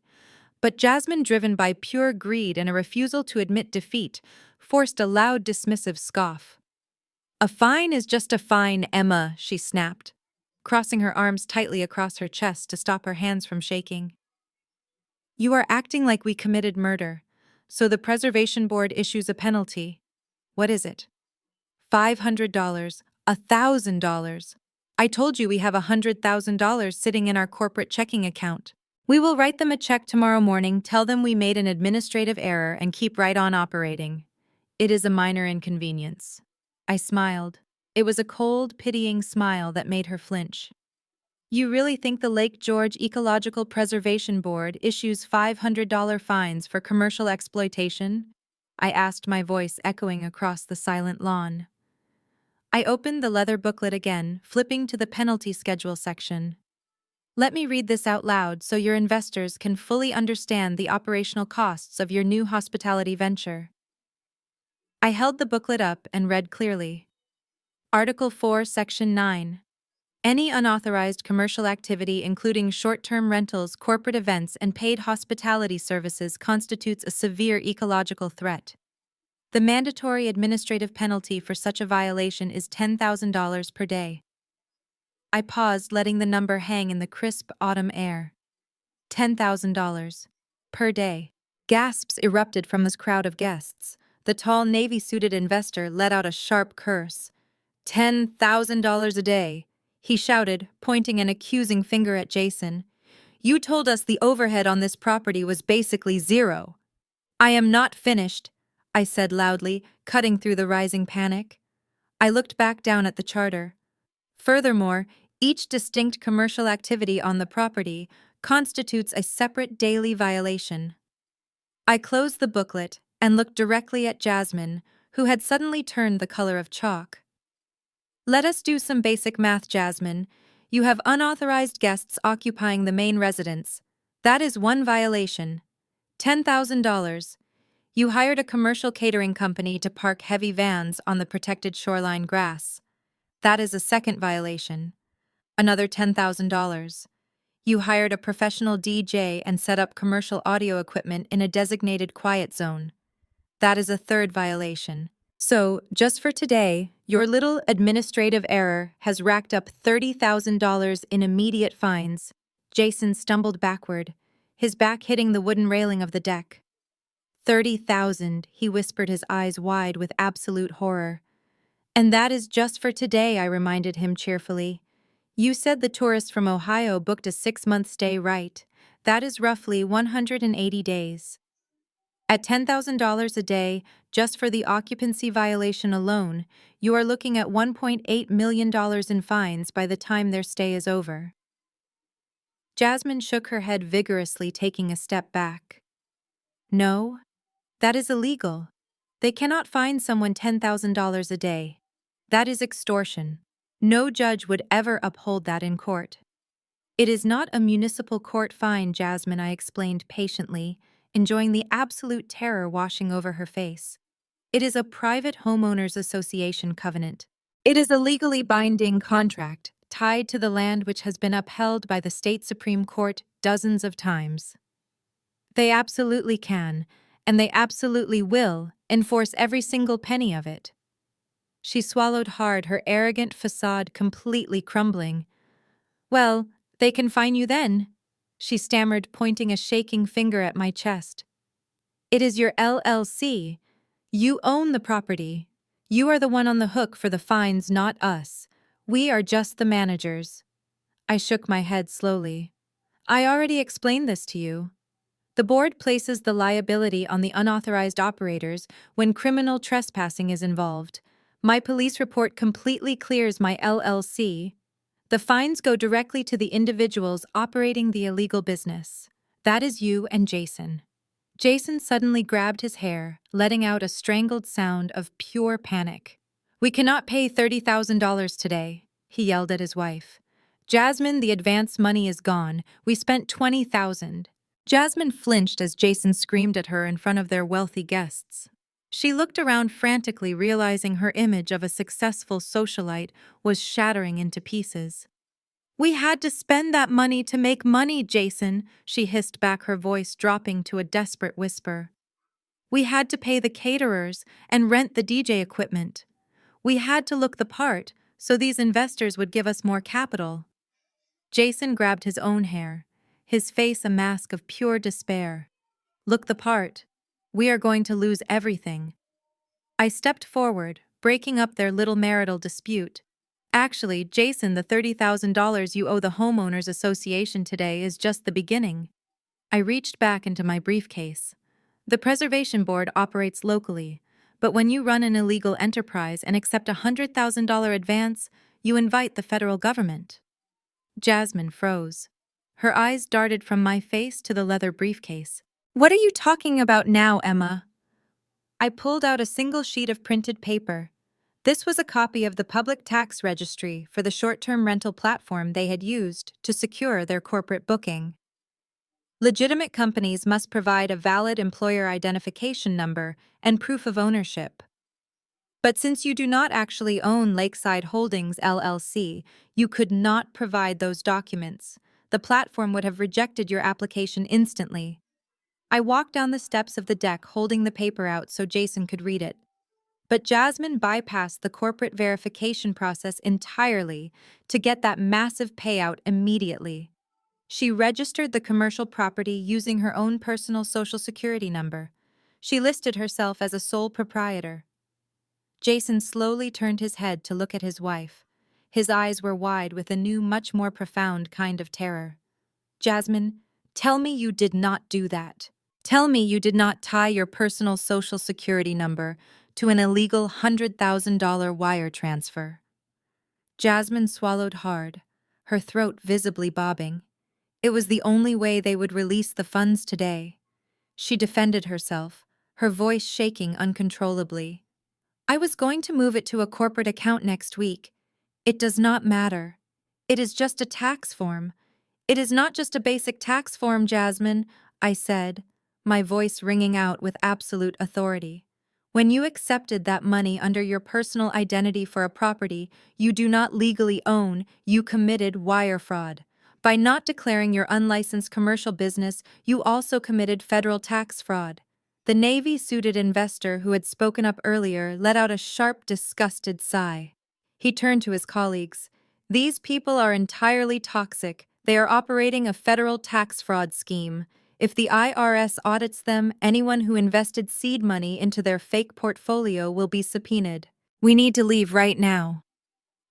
But Jasmine, driven by pure greed and a refusal to admit defeat, forced a loud, dismissive scoff. A fine is just a fine, Emma, she snapped, crossing her arms tightly across her chest to stop her hands from shaking. You are acting like we committed murder, so the Preservation Board issues a penalty. What is it? $500, $1,000. I told you we have $100,000 sitting in our corporate checking account. We will write them a check tomorrow morning, tell them we made an administrative error, and keep right on operating. It is a minor inconvenience. I smiled. It was a cold, pitying smile that made her flinch. You really think the Lake George Ecological Preservation Board issues $500 fines for commercial exploitation? I asked, my voice echoing across the silent lawn. I opened the leather booklet again, flipping to the penalty schedule section. Let me read this out loud so your investors can fully understand the operational costs of your new hospitality venture. I held the booklet up and read clearly. Article 4, Section 9. Any unauthorized commercial activity, including short-term rentals, corporate events, and paid hospitality services, constitutes a severe ecological threat. The mandatory administrative penalty for such a violation is $10,000 per day. I paused, letting the number hang in the crisp autumn air. $10,000 per day. Gasps erupted from this crowd of guests. The tall, navy-suited investor let out a sharp curse. $10,000 a day, he shouted, pointing an accusing finger at Jason. You told us the overhead on this property was basically zero. I am not finished, I said loudly, cutting through the rising panic. I looked back down at the charter. Furthermore, each distinct commercial activity on the property constitutes a separate daily violation. I closed the booklet and looked directly at Jasmine, who had suddenly turned the color of chalk. Let us do some basic math, Jasmine. You have unauthorized guests occupying the main residence. That is one violation. $10,000. You hired a commercial catering company to park heavy vans on the protected shoreline grass. That is a second violation. Another $10,000. You hired a professional DJ and set up commercial audio equipment in a designated quiet zone. That is a third violation. So, just for today, your little administrative error has racked up $30,000 in immediate fines. Jason stumbled backward, his back hitting the wooden railing of the deck. 30,000, he whispered, his eyes wide with absolute horror. And that is just for today, I reminded him cheerfully. You said the tourist from Ohio booked a 6-month stay, right? That is roughly 180 days. At $10,000 a day, just for the occupancy violation alone, you are looking at $1.8 million in fines by the time their stay is over. Jasmine shook her head vigorously, taking a step back. No, that is illegal. They cannot fine someone $10,000 a day. That is extortion. No judge would ever uphold that in court. It is not a municipal court fine, Jasmine, I explained patiently, enjoying the absolute terror washing over her face. It is a private homeowners association covenant. It is a legally binding contract tied to the land which has been upheld by the state Supreme Court dozens of times. They absolutely can, and they absolutely will, enforce every single penny of it. She swallowed hard, her arrogant facade completely crumbling. Well, they can fine you then, she stammered, pointing a shaking finger at my chest. It is your LLC. You own the property. You are the one on the hook for the fines, not us. We are just the managers. I shook my head slowly. I already explained this to you. The board places the liability on the unauthorized operators when criminal trespassing is involved. My police report completely clears my LLC. The fines go directly to the individuals operating the illegal business. That is you and Jason. Jason suddenly grabbed his hair, letting out a strangled sound of pure panic. We cannot pay $30,000 today, he yelled at his wife. Jasmine, the advance money is gone. We spent $20,000. Jasmine flinched as Jason screamed at her in front of their wealthy guests. She looked around frantically, realizing her image of a successful socialite was shattering into pieces. We had to spend that money to make money, Jason, she hissed back, her voice dropping to a desperate whisper. We had to pay the caterers and rent the DJ equipment. We had to look the part so these investors would give us more capital. Jason grabbed his own hair, his face a mask of pure despair. Look the part. We are going to lose everything. I stepped forward, breaking up their little marital dispute. Actually, Jason, the $30,000 you owe the homeowners association today is just the beginning. I reached back into my briefcase. The preservation board operates locally, but when you run an illegal enterprise and accept a $100,000 advance, you invite the federal government. Jasmine froze. Her eyes darted from my face to the leather briefcase. What are you talking about now, Emma? I pulled out a single sheet of printed paper. This was a copy of the public tax registry for the short-term rental platform they had used to secure their corporate booking. Legitimate companies must provide a valid employer identification number and proof of ownership. But since you do not actually own Lakeside Holdings LLC, you could not provide those documents. The platform would have rejected your application instantly. I walked down the steps of the deck, holding the paper out so Jason could read it. But Jasmine bypassed the corporate verification process entirely to get that massive payout immediately. She registered the commercial property using her own personal social security number. She listed herself as a sole proprietor. Jason slowly turned his head to look at his wife. His eyes were wide with a new, much more profound kind of terror. Jasmine, tell me you did not do that. Tell me you did not tie your personal social security number to an illegal $100,000 wire transfer. Jasmine swallowed hard, her throat visibly bobbing. It was the only way they would release the funds today. She defended herself, her voice shaking uncontrollably. I was going to move it to a corporate account next week. It does not matter. It is just a tax form. It is not just a basic tax form, Jasmine, I said, my voice ringing out with absolute authority. When you accepted that money under your personal identity for a property you do not legally own, you committed wire fraud. By not declaring your unlicensed commercial business, you also committed federal tax fraud. The navy-suited investor who had spoken up earlier let out a sharp, disgusted sigh. He turned to his colleagues. These people are entirely toxic. They are operating a federal tax fraud scheme. If the IRS audits them, anyone who invested seed money into their fake portfolio will be subpoenaed. We need to leave right now.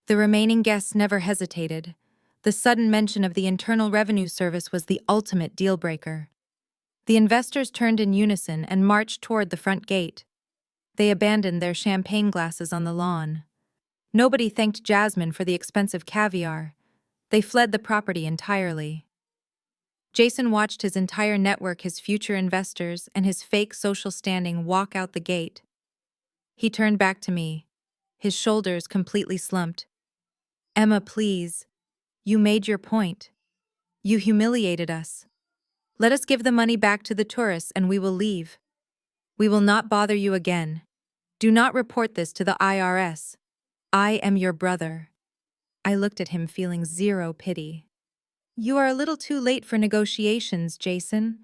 The remaining guests never hesitated. The sudden mention of the Internal Revenue Service was the ultimate deal-breaker. The investors turned in unison and marched toward the front gate. They abandoned their champagne glasses on the lawn. Nobody thanked Jasmine for the expensive caviar. They fled the property entirely. Jason watched his entire network, his future investors, and his fake social standing walk out the gate. He turned back to me, his shoulders completely slumped. "Emma, please. You made your point. You humiliated us. Let us give the money back to the tourists and we will leave. We will not bother you again. Do not report this to the IRS. I am your brother." I looked at him feeling zero pity. "You are a little too late for negotiations, Jason."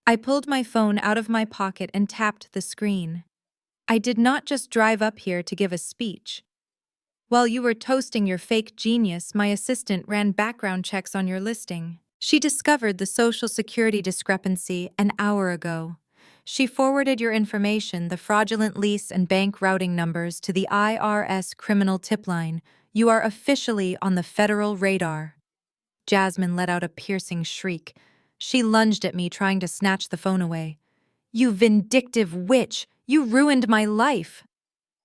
I pulled my phone out of my pocket and tapped the screen. "I did not just drive up here to give a speech. While you were toasting your fake genius, my assistant ran background checks on your listing. She discovered the Social Security discrepancy an hour ago. She forwarded your information, the fraudulent lease and bank routing numbers, to the IRS criminal tip line. You are officially on the federal radar." Jasmine let out a piercing shriek. She lunged at me, trying to snatch the phone away. "You vindictive witch! You ruined my life!"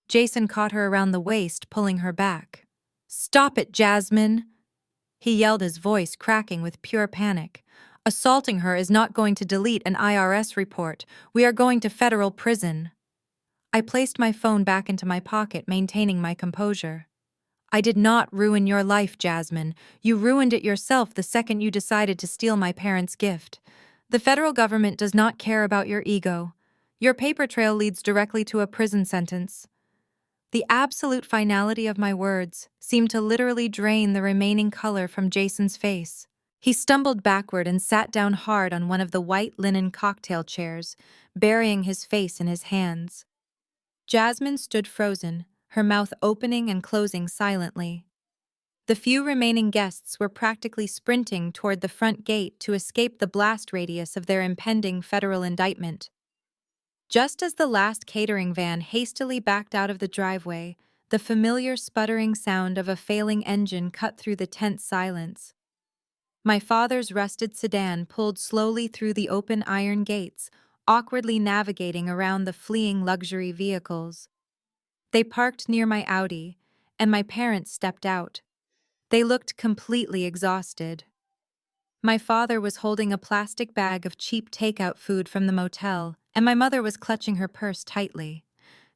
Jason caught her around the waist, pulling her back. "Stop it, Jasmine!" he yelled, his voice cracking with pure panic. "Assaulting her is not going to delete an IRS report. We are going to federal prison." I placed my phone back into my pocket, maintaining my composure. "I did not ruin your life, Jasmine. You ruined it yourself the second you decided to steal my parents' gift. The federal government does not care about your ego. Your paper trail leads directly to a prison sentence." The absolute finality of my words seemed to literally drain the remaining color from Jason's face. He stumbled backward and sat down hard on one of the white linen cocktail chairs, burying his face in his hands. Jasmine stood frozen, her mouth opening and closing silently. The few remaining guests were practically sprinting toward the front gate to escape the blast radius of their impending federal indictment. Just as the last catering van hastily backed out of the driveway, the familiar sputtering sound of a failing engine cut through the tense silence. My father's rusted sedan pulled slowly through the open iron gates, awkwardly navigating around the fleeing luxury vehicles. They parked near my Audi, and my parents stepped out. They looked completely exhausted. My father was holding a plastic bag of cheap takeout food from the motel, and my mother was clutching her purse tightly.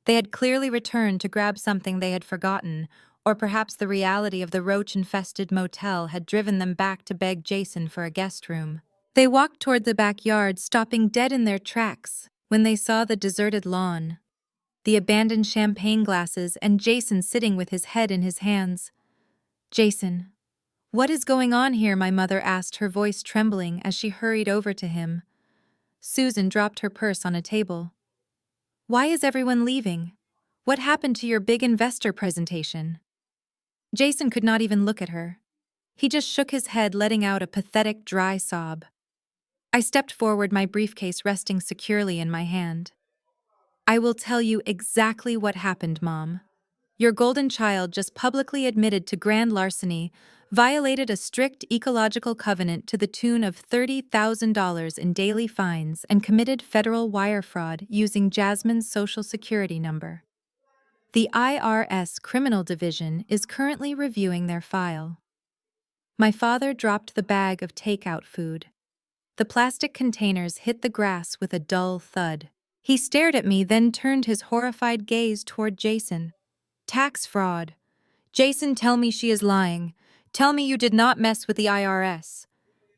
They had clearly returned to grab something they had forgotten, or perhaps the reality of the roach-infested motel had driven them back to beg Jason for a guest room. They walked toward the backyard, stopping dead in their tracks when they saw the deserted lawn, the abandoned champagne glasses, and Jason sitting with his head in his hands. "Jason, what is going on here?" my mother asked, her voice trembling as she hurried over to him. Susan dropped her purse on a table. "Why is everyone leaving? What happened to your big investor presentation?" Jason could not even look at her. He just shook his head, letting out a pathetic, dry sob. I stepped forward, my briefcase resting securely in my hand. "I will tell you exactly what happened, Mom. Your golden child just publicly admitted to grand larceny, violated a strict ecological covenant to the tune of $30,000 in daily fines, and committed federal wire fraud using Jasmine's Social Security number. The IRS Criminal Division is currently reviewing their file." My father dropped the bag of takeout food. The plastic containers hit the grass with a dull thud. He stared at me, then turned his horrified gaze toward Jason. "Tax fraud. Jason, tell me she is lying. Tell me you did not mess with the IRS."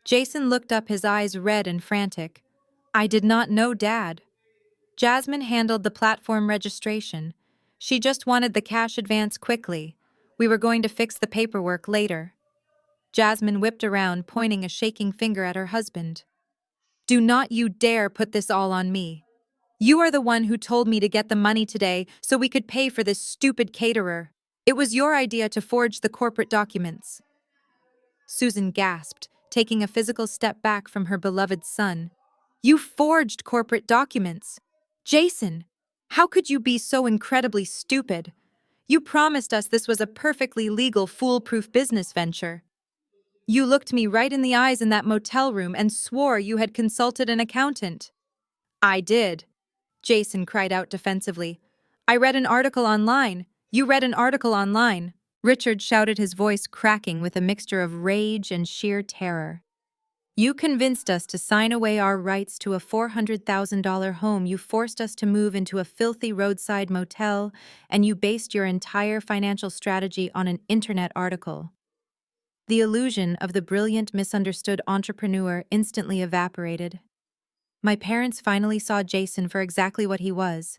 Jason looked up, his eyes red and frantic. "I did not know, Dad. Jasmine handled the platform registration. She just wanted the cash advance quickly. We were going to fix the paperwork later." Jasmine whipped around, pointing a shaking finger at her husband. "Do not you dare put this all on me. You are the one who told me to get the money today so we could pay for this stupid caterer. It was your idea to forge the corporate documents." Susan gasped, taking a physical step back from her beloved son. "You forged corporate documents? Jason, how could you be so incredibly stupid? You promised us this was a perfectly legal, foolproof business venture." You looked me right in the eyes in that motel room and swore you had consulted an accountant. I did, Jason cried out defensively. I read an article online. You read an article online. Richard shouted, his voice cracking with a mixture of rage and sheer terror. You convinced us to sign away our rights to a $400,000 home. You forced us to move into a filthy roadside motel, and you based your entire financial strategy on an internet article. The illusion of the brilliant, misunderstood entrepreneur instantly evaporated. My parents finally saw Jason for exactly what he was.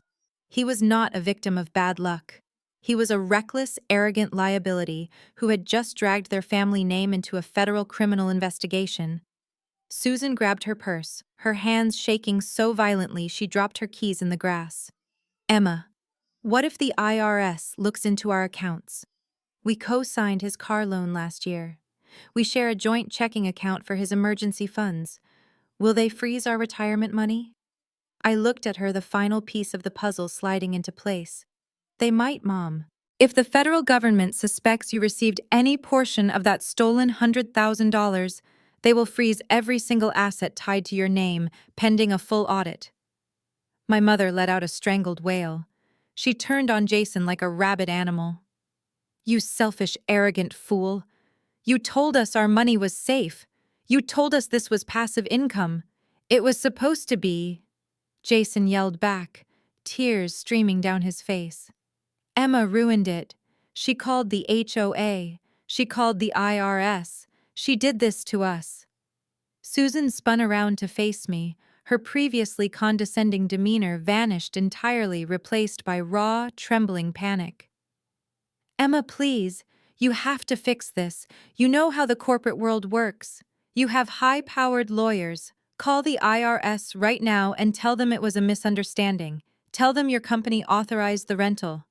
He was not a victim of bad luck. He was a reckless, arrogant liability who had just dragged their family name into a federal criminal investigation. Susan grabbed her purse, her hands shaking so violently she dropped her keys in the grass. Emma, what if the IRS looks into our accounts? We co-signed his car loan last year. We share a joint checking account for his emergency funds. Will they freeze our retirement money? I looked at her, the final piece of the puzzle sliding into place. They might, Mom. If the federal government suspects you received any portion of that stolen $100,000, they will freeze every single asset tied to your name, pending a full audit. My mother let out a strangled wail. She turned on Jason like a rabid animal. You selfish, arrogant fool. You told us our money was safe. You told us this was passive income. It was supposed to be. Jason yelled back, tears streaming down his face. Emma ruined it. She called the HOA. She called the IRS. She did this to us. Susan spun around to face me. Her previously condescending demeanor vanished entirely, replaced by raw, trembling panic. Emma, please. You have to fix this. You know how the corporate world works. You have high-powered lawyers. Call the IRS right now and tell them it was a misunderstanding. Tell them your company authorized the rental.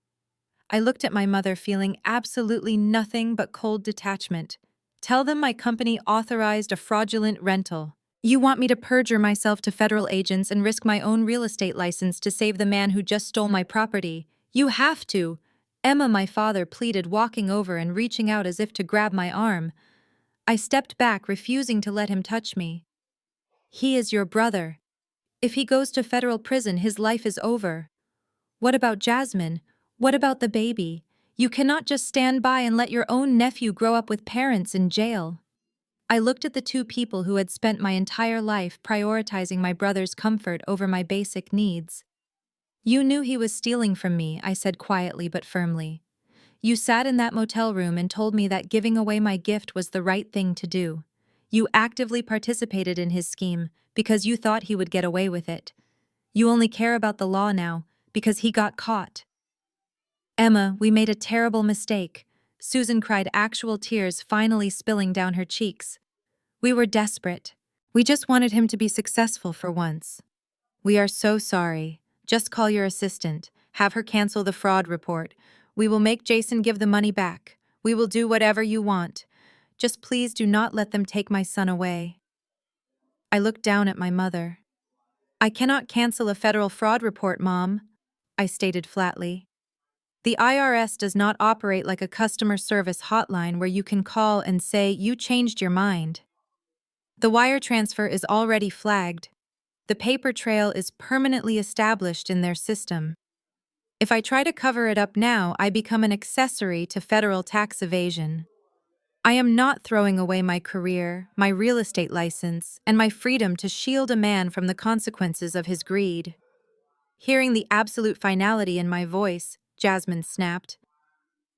I looked at my mother, feeling absolutely nothing but cold detachment. Tell them my company authorized a fraudulent rental. You want me to perjure myself to federal agents and risk my own real estate license to save the man who just stole my property? You have to. Emma, my father pleaded, walking over and reaching out as if to grab my arm. I stepped back, refusing to let him touch me. He is your brother. If he goes to federal prison, his life is over. What about Jasmine? What about the baby? You cannot just stand by and let your own nephew grow up with parents in jail. I looked at the two people who had spent my entire life prioritizing my brother's comfort over my basic needs. You knew he was stealing from me, I said quietly but firmly. You sat in that motel room and told me that giving away my gift was the right thing to do. You actively participated in his scheme because you thought he would get away with it. You only care about the law now because he got caught. Emma, we made a terrible mistake. Susan cried, actual tears finally spilling down her cheeks. We were desperate. We just wanted him to be successful for once. We are so sorry. Just call your assistant. Have her cancel the fraud report. We will make Jason give the money back. We will do whatever you want. Just please do not let them take my son away. I looked down at my mother. I cannot cancel a federal fraud report, Mom, I stated flatly. The IRS does not operate like a customer service hotline where you can call and say you changed your mind. The wire transfer is already flagged. The paper trail is permanently established in their system. If I try to cover it up now, I become an accessory to federal tax evasion. I am not throwing away my career, my real estate license, and my freedom to shield a man from the consequences of his greed. Hearing the absolute finality in my voice, Jasmine snapped.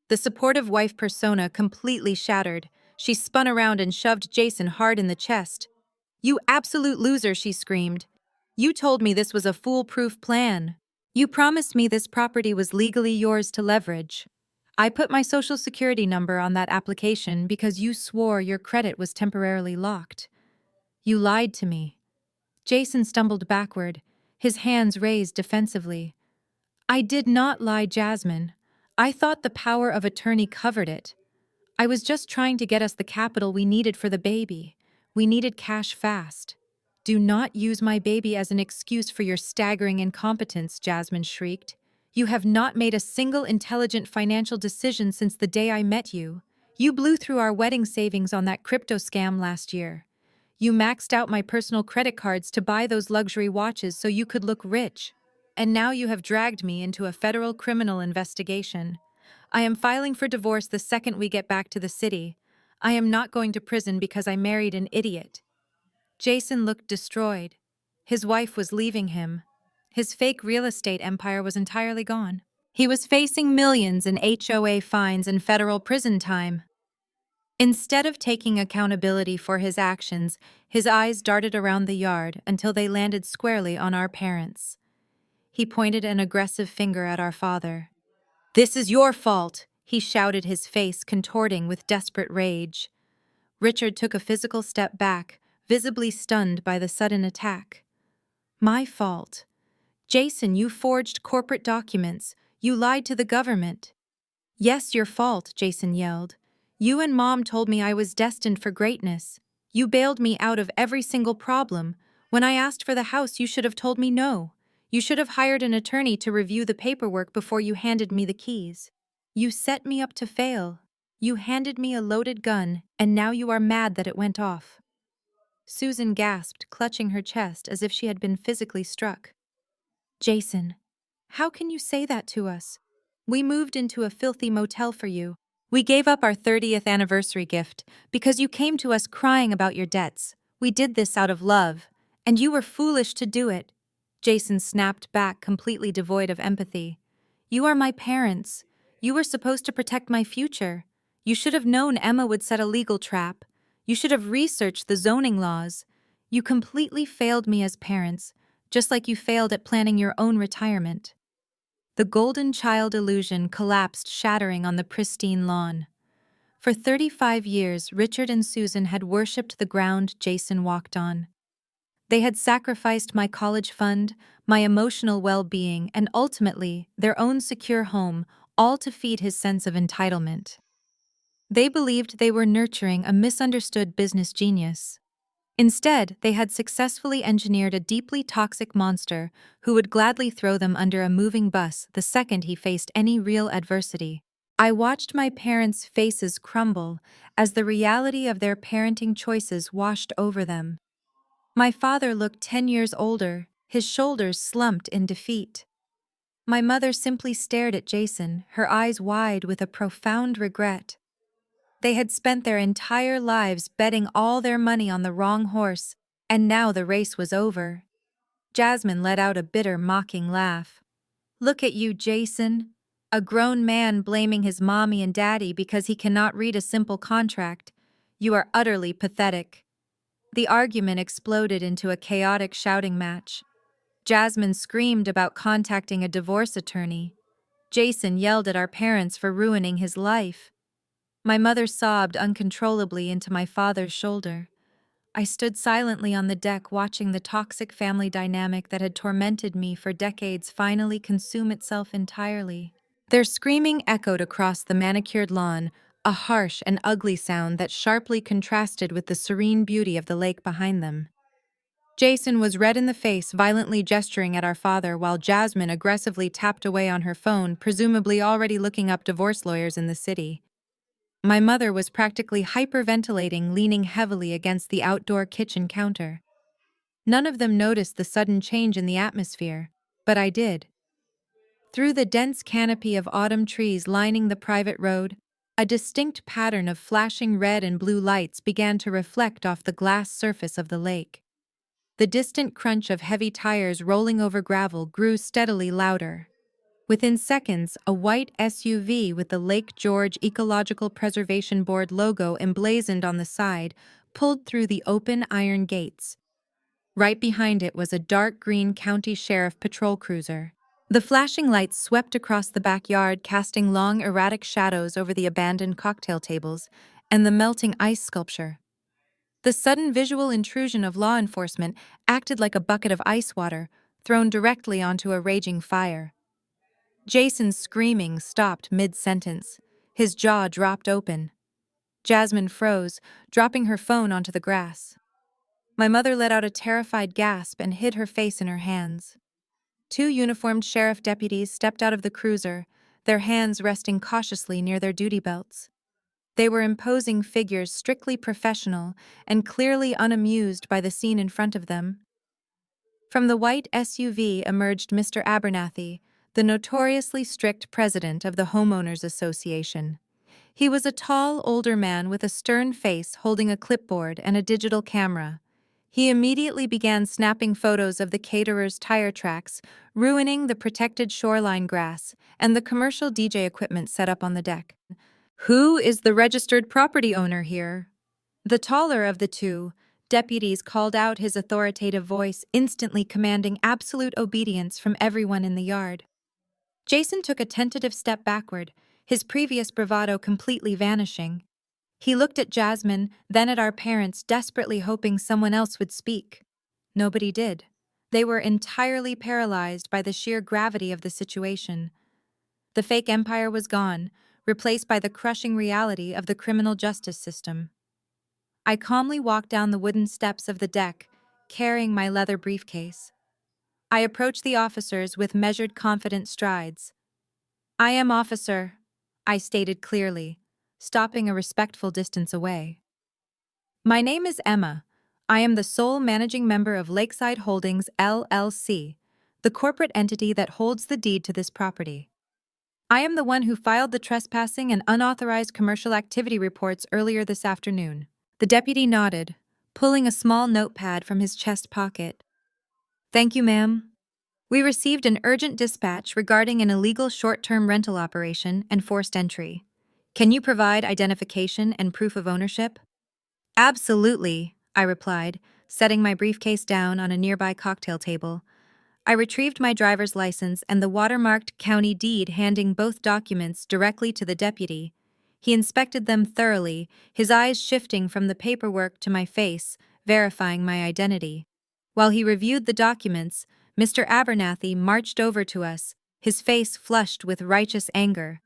The supportive wife persona completely shattered. She spun around and shoved Jason hard in the chest. You absolute loser, she screamed. You told me this was a foolproof plan. You promised me this property was legally yours to leverage. I put my social security number on that application because you swore your credit was temporarily locked. You lied to me. Jason stumbled backward, his hands raised defensively. I did not lie, Jasmine. I thought the power of attorney covered it. I was just trying to get us the capital we needed for the baby. We needed cash fast. Do not use my baby as an excuse for your staggering incompetence, Jasmine shrieked. You have not made a single intelligent financial decision since the day I met you. You blew through our wedding savings on that crypto scam last year. You maxed out my personal credit cards to buy those luxury watches so you could look rich. And now you have dragged me into a federal criminal investigation. I am filing for divorce the second we get back to the city. I am not going to prison because I married an idiot. Jason looked destroyed. His wife was leaving him. His fake real estate empire was entirely gone. He was facing millions in HOA fines and federal prison time. Instead of taking accountability for his actions, his eyes darted around the yard until they landed squarely on our parents. He pointed an aggressive finger at our father. "This is your fault," he shouted, his face contorting with desperate rage. Richard took a physical step back, visibly stunned by the sudden attack. "My fault. Jason, you forged corporate documents. You lied to the government." "Yes, your fault," Jason yelled. "You and Mom told me I was destined for greatness. You bailed me out of every single problem. When I asked for the house, you should have told me no. You should have hired an attorney to review the paperwork before you handed me the keys. You set me up to fail. You handed me a loaded gun, and now you are mad that it went off." Susan gasped, clutching her chest as if she had been physically struck. "Jason, how can you say that to us? We moved into a filthy motel for you. We gave up our 30th anniversary gift because you came to us crying about your debts. We did this out of love, and you were foolish to do it." Jason snapped back, completely devoid of empathy. "You are my parents. You were supposed to protect my future. You should have known Emma would set a legal trap. You should have researched the zoning laws. You completely failed me as parents, just like you failed at planning your own retirement." The golden child illusion collapsed, shattering on the pristine lawn. For 35 years, Richard and Susan had worshipped the ground Jason walked on. They had sacrificed my college fund, my emotional well-being, and ultimately, their own secure home, all to feed his sense of entitlement. They believed they were nurturing a misunderstood business genius. Instead, they had successfully engineered a deeply toxic monster who would gladly throw them under a moving bus the second he faced any real adversity. I watched my parents' faces crumble as the reality of their parenting choices washed over them. My father looked 10 years older, his shoulders slumped in defeat. My mother simply stared at Jason, her eyes wide with a profound regret. They had spent their entire lives betting all their money on the wrong horse, and now the race was over. Jasmine let out a bitter, mocking laugh. "Look at you, Jason. A grown man blaming his mommy and daddy because he cannot read a simple contract. You are utterly pathetic." The argument exploded into a chaotic shouting match. Jasmine screamed about contacting a divorce attorney. Jason yelled at our parents for ruining his life. My mother sobbed uncontrollably into my father's shoulder. I stood silently on the deck watching the toxic family dynamic that had tormented me for decades finally consume itself entirely. Their screaming echoed across the manicured lawn, a harsh and ugly sound that sharply contrasted with the serene beauty of the lake behind them. Jason was red in the face, violently gesturing at our father while Jasmine aggressively tapped away on her phone, presumably already looking up divorce lawyers in the city. My mother was practically hyperventilating, leaning heavily against the outdoor kitchen counter. None of them noticed the sudden change in the atmosphere, but I did. Through the dense canopy of autumn trees lining the private road, a distinct pattern of flashing red and blue lights began to reflect off the glass surface of the lake. The distant crunch of heavy tires rolling over gravel grew steadily louder. Within seconds, a white SUV with the Lake George Ecological Preservation Board logo emblazoned on the side pulled through the open iron gates. Right behind it was a dark green county sheriff patrol cruiser. The flashing lights swept across the backyard, casting long, erratic shadows over the abandoned cocktail tables and the melting ice sculpture. The sudden visual intrusion of law enforcement acted like a bucket of ice water thrown directly onto a raging fire. Jason's screaming stopped mid-sentence. His jaw dropped open. Jasmine froze, dropping her phone onto the grass. My mother let out a terrified gasp and hid her face in her hands. Two uniformed sheriff deputies stepped out of the cruiser, their hands resting cautiously near their duty belts. They were imposing figures strictly professional and clearly unamused by the scene in front of them. From the white SUV emerged Mr. Abernathy, the notoriously strict president of the Homeowners Association. He was a tall, older man with a stern face holding a clipboard and a digital camera. He immediately began snapping photos of the caterer's tire tracks, ruining the protected shoreline grass and the commercial DJ equipment set up on the deck. "Who is the registered property owner here?" The taller of the two deputies called out, his authoritative voice instantly commanding absolute obedience from everyone in the yard. Jason took a tentative step backward, his previous bravado completely vanishing. He looked at Jasmine, then at our parents, desperately hoping someone else would speak. Nobody did. They were entirely paralyzed by the sheer gravity of the situation. The fake empire was gone, replaced by the crushing reality of the criminal justice system. I calmly walked down the wooden steps of the deck, carrying my leather briefcase. I approached the officers with measured, confident strides. "I am Officer," I stated clearly, stopping a respectful distance away. "My name is Emma. I am the sole managing member of Lakeside Holdings, LLC, the corporate entity that holds the deed to this property. I am the one who filed the trespassing and unauthorized commercial activity reports earlier this afternoon." The deputy nodded, pulling a small notepad from his chest pocket. "Thank you, ma'am. We received an urgent dispatch regarding an illegal short-term rental operation and forced entry. Can you provide identification and proof of ownership?" "Absolutely," I replied, setting my briefcase down on a nearby cocktail table. I retrieved my driver's license and the watermarked county deed, handing both documents directly to the deputy. He inspected them thoroughly, his eyes shifting from the paperwork to my face, verifying my identity. While he reviewed the documents, Mr. Abernathy marched over to us, his face flushed with righteous anger.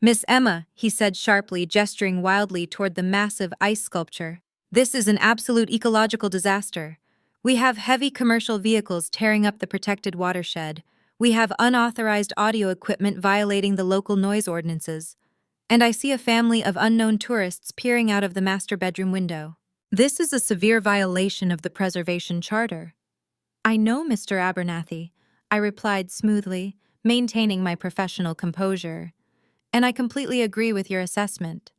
"Miss Emma," he said sharply, gesturing wildly toward the massive ice sculpture, "this is an absolute ecological disaster. We have heavy commercial vehicles tearing up the protected watershed. We have unauthorized audio equipment violating the local noise ordinances. And I see a family of unknown tourists peering out of the master bedroom window. This is a severe violation of the Preservation Charter." "I know, Mr. Abernathy," I replied smoothly, maintaining my professional composure. "And I completely agree with your assessment.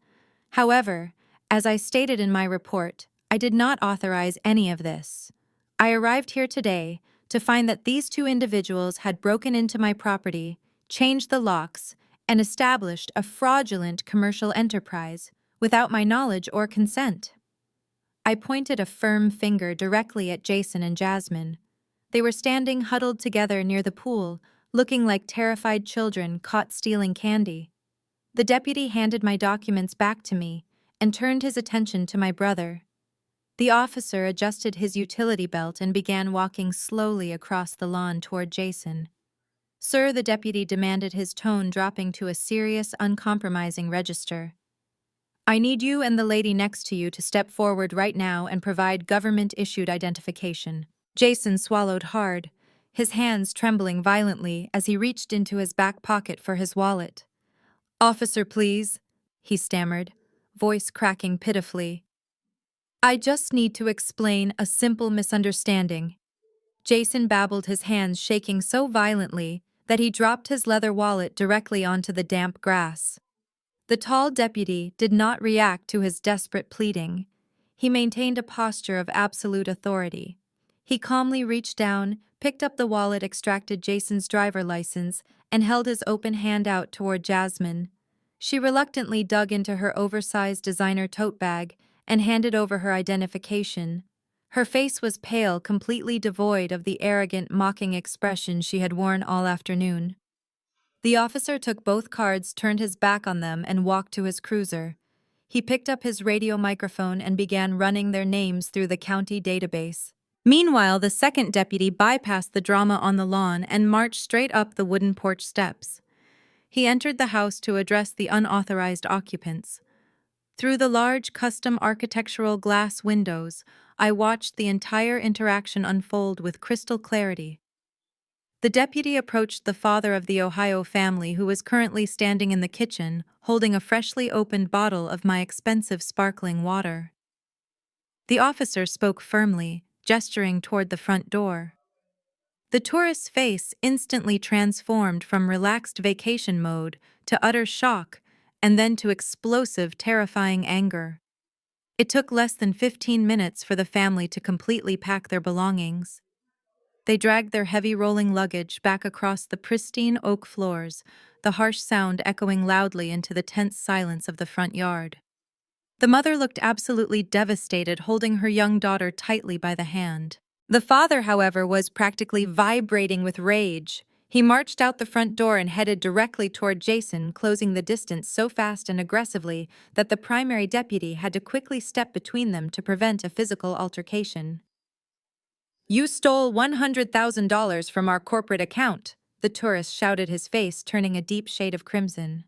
However, as I stated in my report, I did not authorize any of this. I arrived here today to find that these two individuals had broken into my property, changed the locks, and established a fraudulent commercial enterprise without my knowledge or consent." I pointed a firm finger directly at Jason and Jasmine. They were standing huddled together near the pool, looking like terrified children caught stealing candy. The deputy handed my documents back to me and turned his attention to my brother. The officer adjusted his utility belt and began walking slowly across the lawn toward Jason. "Sir," the deputy demanded, his tone dropping to a serious, uncompromising register, "I need you and the lady next to you to step forward right now and provide government-issued identification." Jason swallowed hard, his hands trembling violently as he reached into his back pocket for his wallet. "Officer, please," he stammered, voice cracking pitifully. "I just need to explain a simple misunderstanding." Jason babbled, his hands shaking so violently that he dropped his leather wallet directly onto the damp grass. The tall deputy did not react to his desperate pleading. He maintained a posture of absolute authority. He calmly reached down, picked up the wallet, extracted Jason's driver license, and held his open hand out toward Jasmine. She reluctantly dug into her oversized designer tote bag and handed over her identification. Her face was pale, completely devoid of the arrogant, mocking expression she had worn all afternoon. The officer took both cards, turned his back on them, and walked to his cruiser. He picked up his radio microphone and began running their names through the county database. Meanwhile, the second deputy bypassed the drama on the lawn and marched straight up the wooden porch steps. He entered the house to address the unauthorized occupants. Through the large custom architectural glass windows, I watched the entire interaction unfold with crystal clarity. The deputy approached the father of the Ohio family who was currently standing in the kitchen, holding a freshly opened bottle of my expensive sparkling water. The officer spoke firmly, gesturing toward the front door. The tourist's face instantly transformed from relaxed vacation mode to utter shock and then to explosive, terrifying anger. It took less than 15 minutes for the family to completely pack their belongings. They dragged their heavy rolling luggage back across the pristine oak floors, the harsh sound echoing loudly into the tense silence of the front yard. The mother looked absolutely devastated, holding her young daughter tightly by the hand. The father, however, was practically vibrating with rage. He marched out the front door and headed directly toward Jason, closing the distance so fast and aggressively that the primary deputy had to quickly step between them to prevent a physical altercation. "You stole $100,000 from our corporate account," the tourist shouted, his face turning a deep shade of crimson.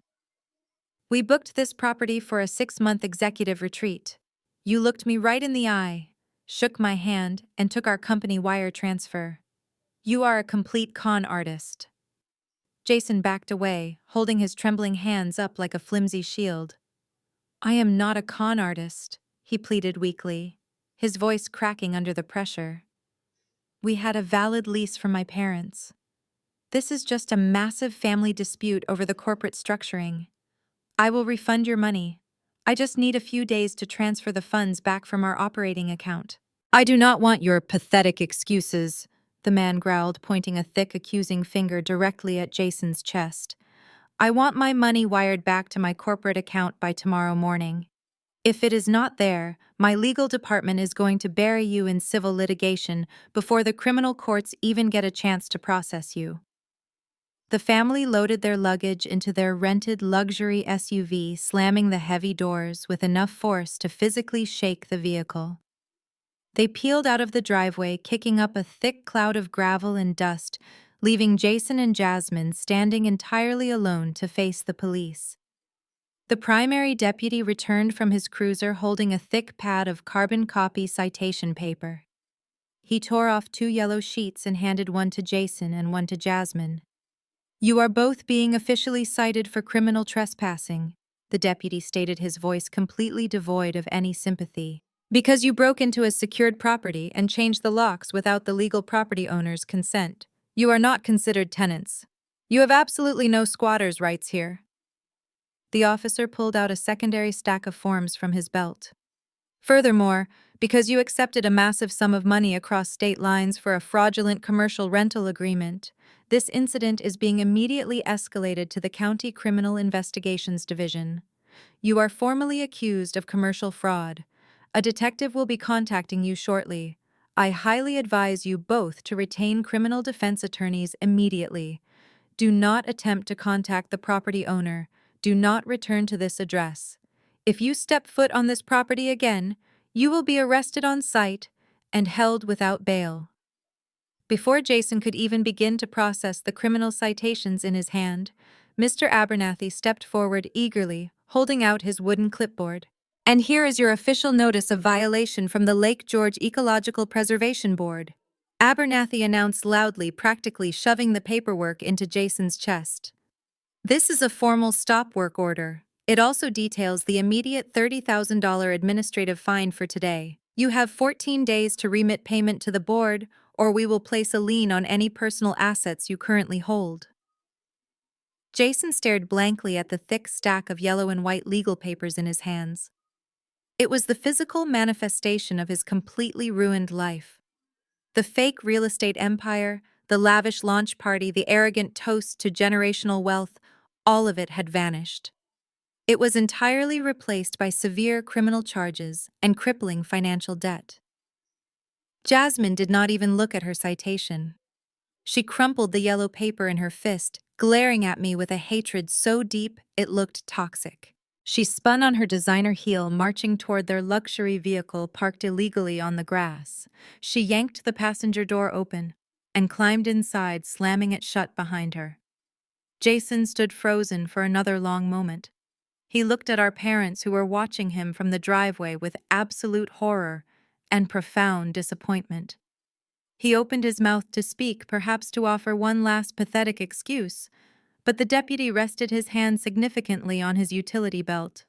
"We booked this property for a 6-month executive retreat. You looked me right in the eye, shook my hand, and took our company wire transfer. You are a complete con artist." Jason backed away, holding his trembling hands up like a flimsy shield. "I am not a con artist," he pleaded weakly, his voice cracking under the pressure. "We had a valid lease from my parents. This is just a massive family dispute over the corporate structuring. I will refund your money. I just need a few days to transfer the funds back from our operating account." "I do not want your pathetic excuses," the man growled, pointing a thick, accusing finger directly at Jason's chest. "I want my money wired back to my corporate account by tomorrow morning. If it is not there, my legal department is going to bury you in civil litigation before the criminal courts even get a chance to process you." The family loaded their luggage into their rented luxury SUV, slamming the heavy doors with enough force to physically shake the vehicle. They peeled out of the driveway, kicking up a thick cloud of gravel and dust, leaving Jason and Jasmine standing entirely alone to face the police. The primary deputy returned from his cruiser holding a thick pad of carbon copy citation paper. He tore off 2 yellow sheets and handed one to Jason and one to Jasmine. "You are both being officially cited for criminal trespassing," the deputy stated, his voice completely devoid of any sympathy. "Because you broke into a secured property and changed the locks without the legal property owner's consent. You are not considered tenants. You have absolutely no squatters' rights here." The officer pulled out a secondary stack of forms from his belt. "Furthermore, because you accepted a massive sum of money across state lines for a fraudulent commercial rental agreement, this incident is being immediately escalated to the County Criminal Investigations Division. You are formally accused of commercial fraud. A detective will be contacting you shortly. I highly advise you both to retain criminal defense attorneys immediately. Do not attempt to contact the property owner. Do not return to this address. If you step foot on this property again, you will be arrested on sight and held without bail." Before Jason could even begin to process the criminal citations in his hand, Mr. Abernathy stepped forward eagerly, holding out his wooden clipboard. "And here is your official notice of violation from the Lake George Ecological Preservation Board," Abernathy announced loudly, practically shoving the paperwork into Jason's chest. "This is a formal stop work order. It also details the immediate $30,000 administrative fine for today. You have 14 days to remit payment to the board, or we will place a lien on any personal assets you currently hold." Jason stared blankly at the thick stack of yellow and white legal papers in his hands. It was the physical manifestation of his completely ruined life. The fake real estate empire, the lavish launch party, the arrogant toast to generational wealth, all of it had vanished. It was entirely replaced by severe criminal charges and crippling financial debt. Jasmine did not even look at her citation. She crumpled the yellow paper in her fist, glaring at me with a hatred so deep it looked toxic. She spun on her designer heel, marching toward their luxury vehicle parked illegally on the grass. She yanked the passenger door open and climbed inside, slamming it shut behind her. Jason stood frozen for another long moment. He looked at our parents who were watching him from the driveway with absolute horror and profound disappointment. He opened his mouth to speak, perhaps to offer one last pathetic excuse, but the deputy rested his hand significantly on his utility belt.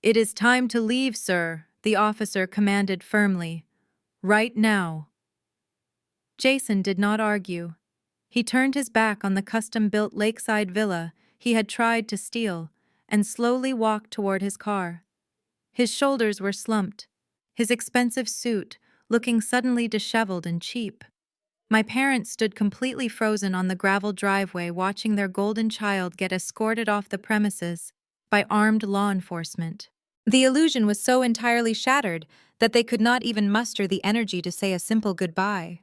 "It is time to leave, sir," the officer commanded firmly. "Right now." Jason did not argue. He turned his back on the custom-built lakeside villa he had tried to steal and slowly walked toward his car. His shoulders were slumped, his expensive suit looking suddenly disheveled and cheap. My parents stood completely frozen on the gravel driveway watching their golden child get escorted off the premises by armed law enforcement. The illusion was so entirely shattered that they could not even muster the energy to say a simple goodbye.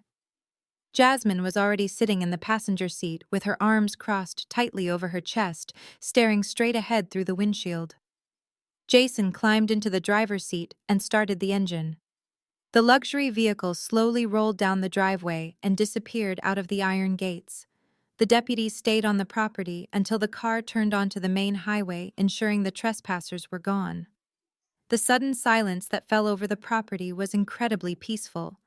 Jasmine was already sitting in the passenger seat with her arms crossed tightly over her chest, staring straight ahead through the windshield. Jason climbed into the driver's seat and started the engine. The luxury vehicle slowly rolled down the driveway and disappeared out of the iron gates. The deputies stayed on the property until the car turned onto the main highway, ensuring the trespassers were gone. The sudden silence that fell over the property was incredibly peaceful.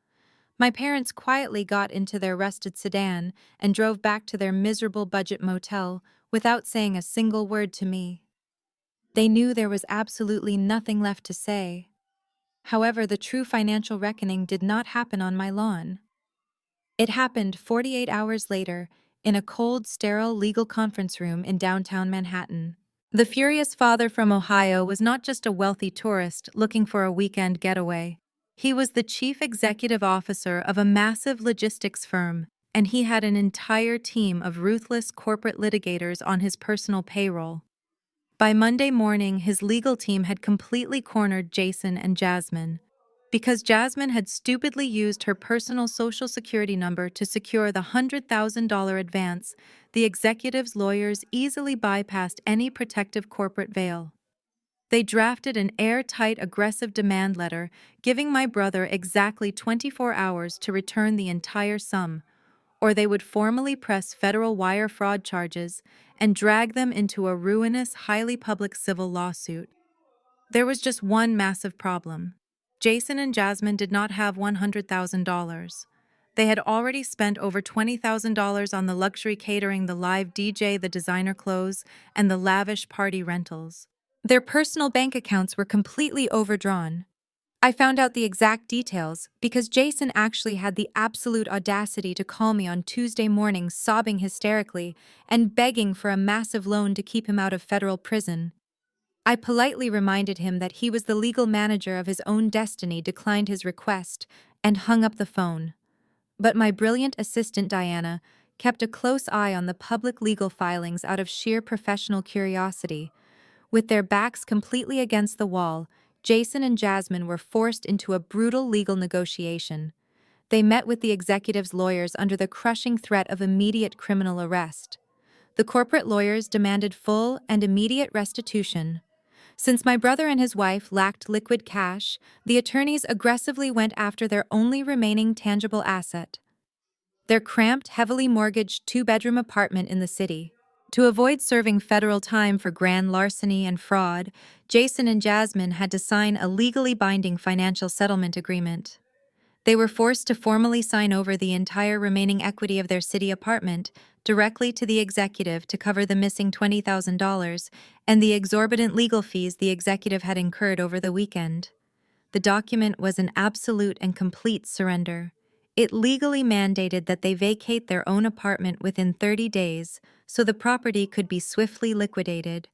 My parents quietly got into their rusted sedan and drove back to their miserable budget motel without saying a single word to me. They knew there was absolutely nothing left to say. However, the true financial reckoning did not happen on my lawn. It happened 48 hours later in a cold, sterile legal conference room in downtown Manhattan. The furious father from Ohio was not just a wealthy tourist looking for a weekend getaway. He was the chief executive officer of a massive logistics firm, and he had an entire team of ruthless corporate litigators on his personal payroll. By Monday morning, his legal team had completely cornered Jason and Jasmine. Because Jasmine had stupidly used her personal social security number to secure the $100,000 advance, the executive's lawyers easily bypassed any protective corporate veil. They drafted an airtight, aggressive demand letter, giving my brother exactly 24 hours to return the entire sum, or they would formally press federal wire fraud charges and drag them into a ruinous, highly public civil lawsuit. There was just one massive problem. Jason and Jasmine did not have $100,000. They had already spent over $20,000 on the luxury catering, the live DJ, the designer clothes, and the lavish party rentals. Their personal bank accounts were completely overdrawn. I found out the exact details because Jason actually had the absolute audacity to call me on Tuesday morning, sobbing hysterically and begging for a massive loan to keep him out of federal prison. I politely reminded him that he was the legal manager of his own destiny, declined his request, and hung up the phone. But my brilliant assistant Diana kept a close eye on the public legal filings out of sheer professional curiosity. With their backs completely against the wall, Jason and Jasmine were forced into a brutal legal negotiation. They met with the executive's lawyers under the crushing threat of immediate criminal arrest. The corporate lawyers demanded full and immediate restitution. Since my brother and his wife lacked liquid cash, the attorneys aggressively went after their only remaining tangible asset, their cramped, heavily mortgaged two-bedroom apartment in the city. To avoid serving federal time for grand larceny and fraud, Jason and Jasmine had to sign a legally binding financial settlement agreement. They were forced to formally sign over the entire remaining equity of their city apartment directly to the executive to cover the missing $20,000 and the exorbitant legal fees the executive had incurred over the weekend. The document was an absolute and complete surrender. It legally mandated that they vacate their own apartment within 30 days so the property could be swiftly liquidated.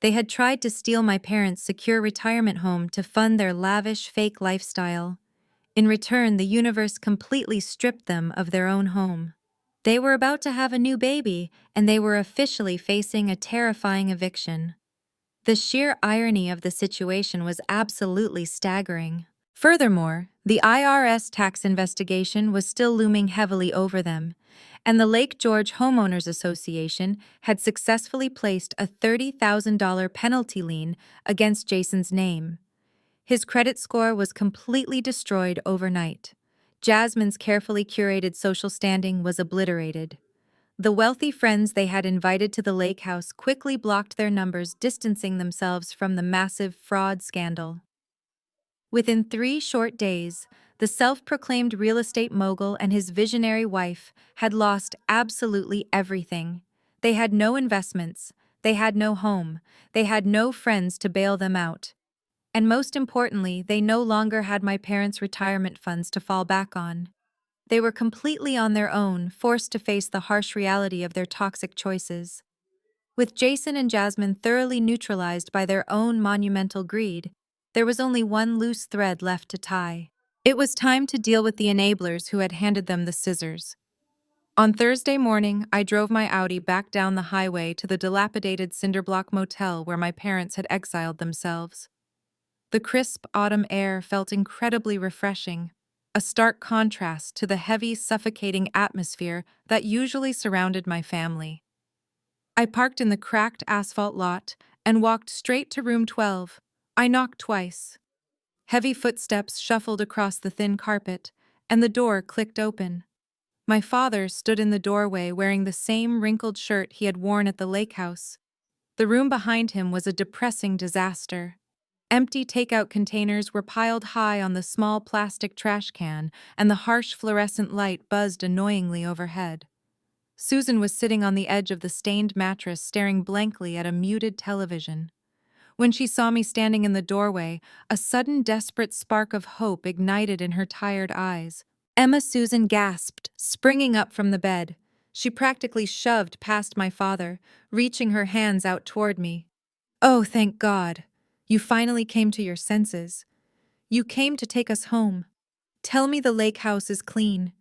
They had tried to steal my parents' secure retirement home to fund their lavish, fake lifestyle. In return, the universe completely stripped them of their own home. They were about to have a new baby, and they were officially facing a terrifying eviction. The sheer irony of the situation was absolutely staggering. Furthermore, the IRS tax investigation was still looming heavily over them, and the Lake George Homeowners Association had successfully placed a $30,000 penalty lien against Jason's name. His credit score was completely destroyed overnight. Jasmine's carefully curated social standing was obliterated. The wealthy friends they had invited to the lake house quickly blocked their numbers, distancing themselves from the massive fraud scandal. Within 3 short days, The self-proclaimed real estate mogul and his visionary wife had lost absolutely everything. They had no investments, they had no home, they had no friends to bail them out. And most importantly, they no longer had my parents' retirement funds to fall back on. They were completely on their own, forced to face the harsh reality of their toxic choices. With Jason and Jasmine thoroughly neutralized by their own monumental greed, there was only one loose thread left to tie. It was time to deal with the enablers who had handed them the scissors. On Thursday morning, I drove my Audi back down the highway to the dilapidated cinderblock motel where my parents had exiled themselves. The crisp autumn air felt incredibly refreshing, a stark contrast to the heavy, suffocating atmosphere that usually surrounded my family. I parked in the cracked asphalt lot and walked straight to room 12. I knocked twice. Heavy footsteps shuffled across the thin carpet, and the door clicked open. My father stood in the doorway wearing the same wrinkled shirt he had worn at the lake house. The room behind him was a depressing disaster. Empty takeout containers were piled high on the small plastic trash can, and the harsh fluorescent light buzzed annoyingly overhead. Susan was sitting on the edge of the stained mattress staring blankly at a muted television. When she saw me standing in the doorway, a sudden desperate spark of hope ignited in her tired eyes. Emma Susan gasped, springing up from the bed. She practically shoved past my father, reaching her hands out toward me. "Oh, thank God. You finally came to your senses. You came to take us home. Tell me the lake house is clean.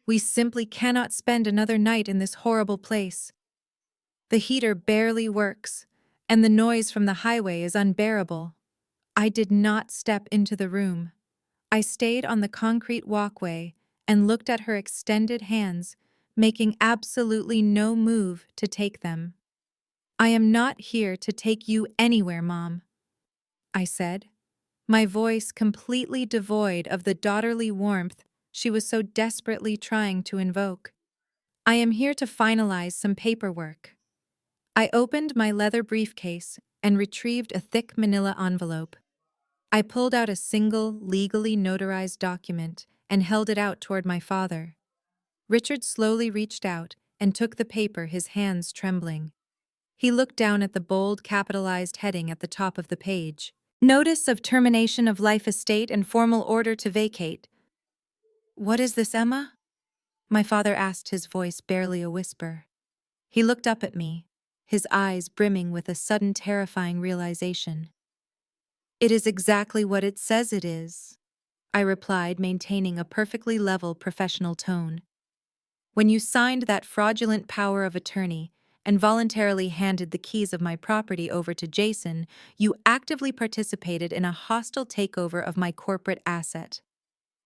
We simply cannot spend another night in this horrible place. The heater barely works, and the noise from the highway is unbearable." I did not step into the room. I stayed on the concrete walkway and looked at her extended hands, making absolutely no move to take them. "I am not here to take you anywhere, Mom," I said, my voice completely devoid of the daughterly warmth she was so desperately trying to invoke. "I am here to finalize some paperwork." I opened my leather briefcase and retrieved a thick manila envelope. I pulled out a single, legally notarized document and held it out toward my father. Richard slowly reached out and took the paper, his hands trembling. He looked down at the bold, capitalized heading at the top of the page. "Notice of termination of life estate and formal order to vacate." "What is this, Emma?" my father asked, his voice barely a whisper. He looked up at me, his eyes brimming with a sudden terrifying realization. "It is exactly what it says it is," I replied, maintaining a perfectly level professional tone. "When you signed that fraudulent power of attorney and voluntarily handed the keys of my property over to Jason, you actively participated in a hostile takeover of my corporate asset.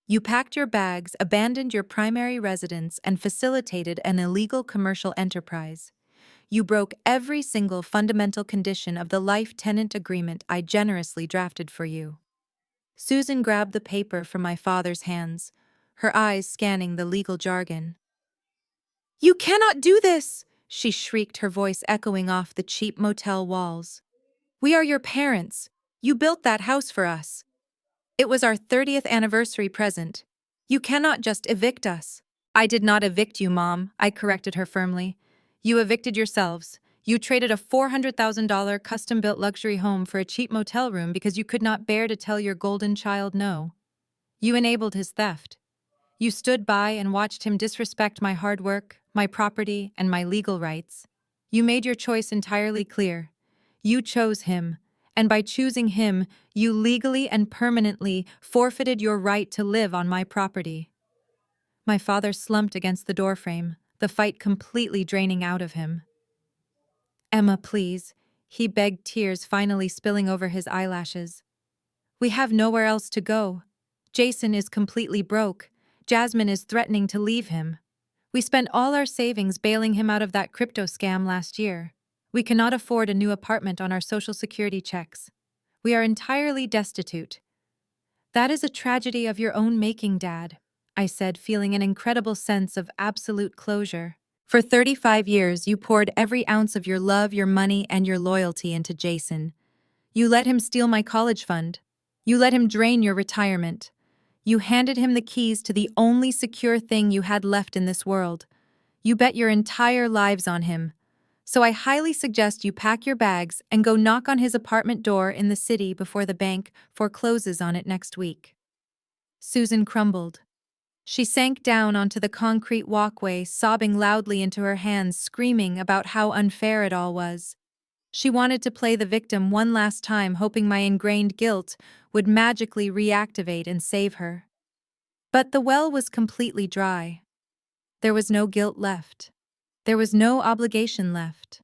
You packed your bags, abandoned your primary residence, and facilitated an illegal commercial enterprise. You broke every single fundamental condition of the life-tenant agreement I generously drafted for you." Susan grabbed the paper from my father's hands, her eyes scanning the legal jargon. "You cannot do this!" she shrieked, her voice echoing off the cheap motel walls. "We are your parents. You built that house for us. It was our 30th anniversary present. You cannot just evict us." "I did not evict you, Mom," I corrected her firmly. "You evicted yourselves. You traded a $400,000 custom-built luxury home for a cheap motel room because you could not bear to tell your golden child no. You enabled his theft. You stood by and watched him disrespect my hard work, my property, and my legal rights. You made your choice entirely clear. You chose him, and by choosing him, you legally and permanently forfeited your right to live on my property." My father slumped against the doorframe, the fight completely draining out of him. "Emma, please," he begged, tears finally spilling over his eyelashes. "We have nowhere else to go. Jason is completely broke. Jasmine is threatening to leave him. We spent all our savings bailing him out of that crypto scam last year. We cannot afford a new apartment on our Social Security checks. We are entirely destitute." "That is a tragedy of your own making, Dad," I said, feeling an incredible sense of absolute closure. "For 35 years, you poured every ounce of your love, your money, and your loyalty into Jason. You let him steal my college fund. You let him drain your retirement. You handed him the keys to the only secure thing you had left in this world. You bet your entire lives on him. So I highly suggest you pack your bags and go knock on his apartment door in the city before the bank forecloses on it next week." Susan crumbled. She sank down onto the concrete walkway, sobbing loudly into her hands, screaming about how unfair it all was. She wanted to play the victim one last time, hoping my ingrained guilt would magically reactivate and save her. But the well was completely dry. There was no guilt left. There was no obligation left.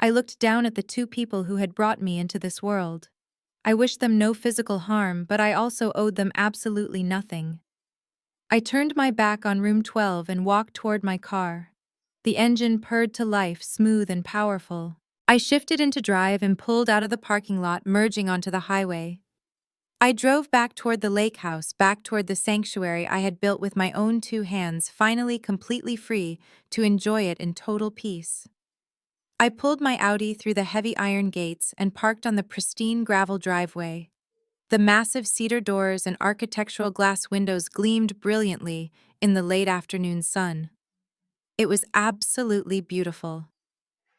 I looked down at the two people who had brought me into this world. I wished them no physical harm, but I also owed them absolutely nothing. I turned my back on room 12 and walked toward my car. The engine purred to life, smooth and powerful. I shifted into drive and pulled out of the parking lot, merging onto the highway. I drove back toward the lake house, back toward the sanctuary I had built with my own two hands, finally completely free to enjoy it in total peace. I pulled my Audi through the heavy iron gates and parked on the pristine gravel driveway. The massive cedar doors and architectural glass windows gleamed brilliantly in the late afternoon sun. It was absolutely beautiful.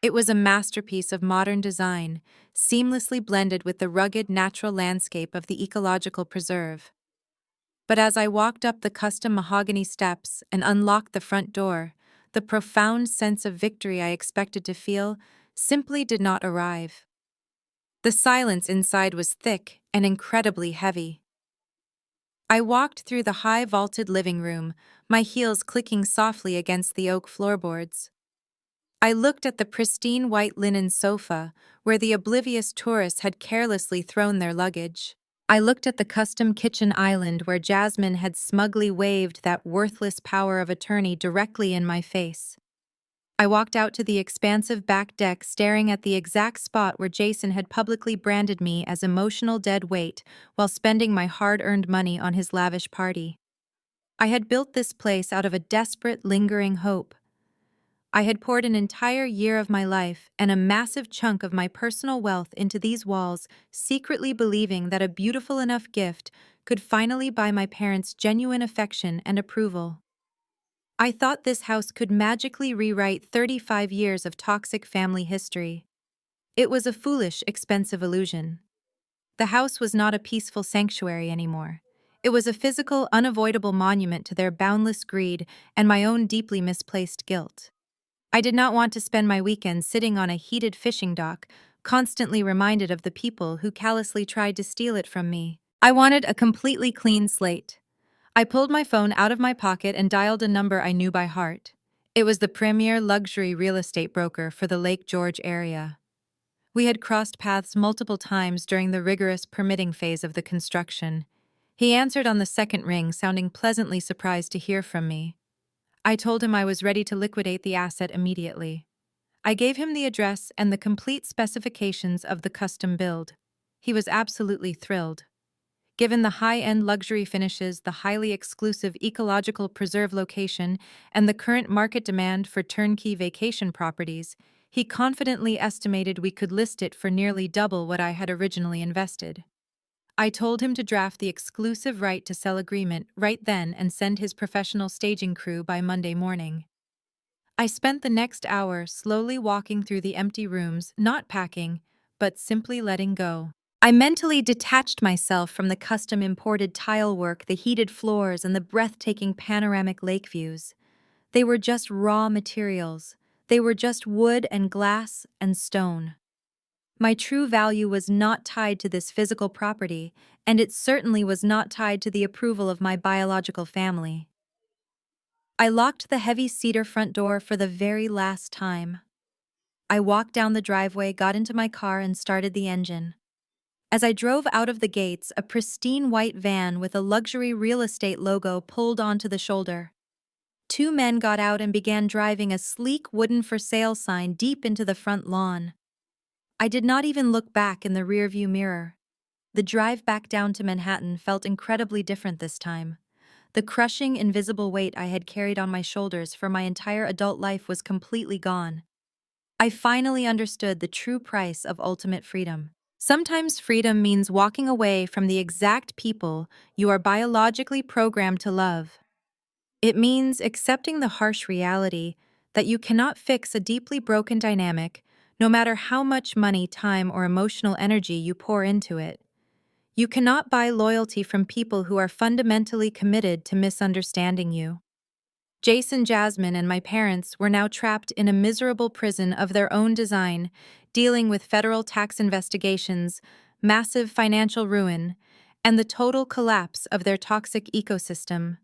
It was a masterpiece of modern design, seamlessly blended with the rugged natural landscape of the ecological preserve. But as I walked up the custom mahogany steps and unlocked the front door, the profound sense of victory I expected to feel simply did not arrive. The silence inside was thick and incredibly heavy. I walked through the high vaulted living room, my heels clicking softly against the oak floorboards. I looked at the pristine white linen sofa, where the oblivious tourists had carelessly thrown their luggage. I looked at the custom kitchen island where Jasmine had smugly waved that worthless power of attorney directly in my face. I walked out to the expansive back deck, staring at the exact spot where Jason had publicly branded me as emotional dead weight while spending my hard-earned money on his lavish party. I had built this place out of a desperate, lingering hope. I had poured an entire year of my life and a massive chunk of my personal wealth into these walls, secretly believing that a beautiful enough gift could finally buy my parents genuine affection and approval. I thought this house could magically rewrite 35 years of toxic family history. It was a foolish, expensive illusion. The house was not a peaceful sanctuary anymore. It was a physical, unavoidable monument to their boundless greed and my own deeply misplaced guilt. I did not want to spend my weekends sitting on a heated fishing dock, constantly reminded of the people who callously tried to steal it from me. I wanted a completely clean slate. I pulled my phone out of my pocket and dialed a number I knew by heart. It was the premier luxury real estate broker for the Lake George area. We had crossed paths multiple times during the rigorous permitting phase of the construction. He answered on the second ring, sounding pleasantly surprised to hear from me. I told him I was ready to liquidate the asset immediately. I gave him the address and the complete specifications of the custom build. He was absolutely thrilled. Given the high-end luxury finishes, the highly exclusive ecological preserve location, and the current market demand for turnkey vacation properties, he confidently estimated we could list it for nearly double what I had originally invested. I told him to draft the exclusive right to sell agreement right then and send his professional staging crew by Monday morning. I spent the next hour slowly walking through the empty rooms, not packing, but simply letting go. I mentally detached myself from the custom-imported tile work, the heated floors, and the breathtaking panoramic lake views. They were just raw materials. They were just wood and glass and stone. My true value was not tied to this physical property, and it certainly was not tied to the approval of my biological family. I locked the heavy cedar front door for the very last time. I walked down the driveway, got into my car, and started the engine. As I drove out of the gates, a pristine white van with a luxury real estate logo pulled onto the shoulder. Two men got out and began driving a sleek wooden for sale sign deep into the front lawn. I did not even look back in the rearview mirror. The drive back down to Manhattan felt incredibly different this time. The crushing, invisible weight I had carried on my shoulders for my entire adult life was completely gone. I finally understood the true price of ultimate freedom. Sometimes freedom means walking away from the exact people you are biologically programmed to love. It means accepting the harsh reality that you cannot fix a deeply broken dynamic, no matter how much money, time, or emotional energy you pour into it. You cannot buy loyalty from people who are fundamentally committed to misunderstanding you. Jason, Jasmine, and my parents were now trapped in a miserable prison of their own design, dealing with federal tax investigations, massive financial ruin, and the total collapse of their toxic ecosystem.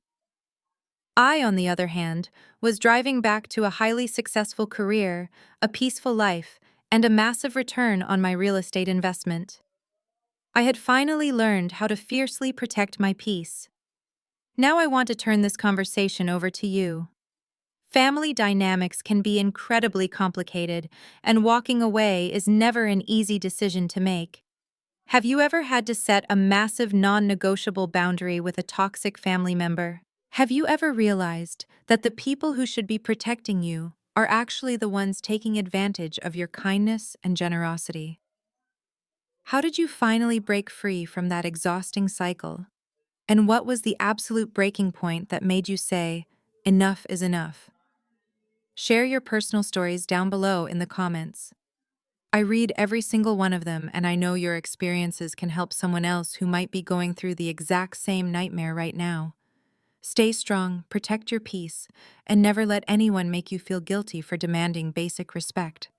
I, on the other hand, was driving back to a highly successful career, a peaceful life, and a massive return on my real estate investment. I had finally learned how to fiercely protect my peace. Now I want to turn this conversation over to you. Family dynamics can be incredibly complicated, and walking away is never an easy decision to make. Have you ever had to set a massive non-negotiable boundary with a toxic family member? Have you ever realized that the people who should be protecting you are actually the ones taking advantage of your kindness and generosity? How did you finally break free from that exhausting cycle? And what was the absolute breaking point that made you say, "Enough is enough"? Share your personal stories down below in the comments. I read every single one of them, and I know your experiences can help someone else who might be going through the exact same nightmare right now. Stay strong, protect your peace, and never let anyone make you feel guilty for demanding basic respect.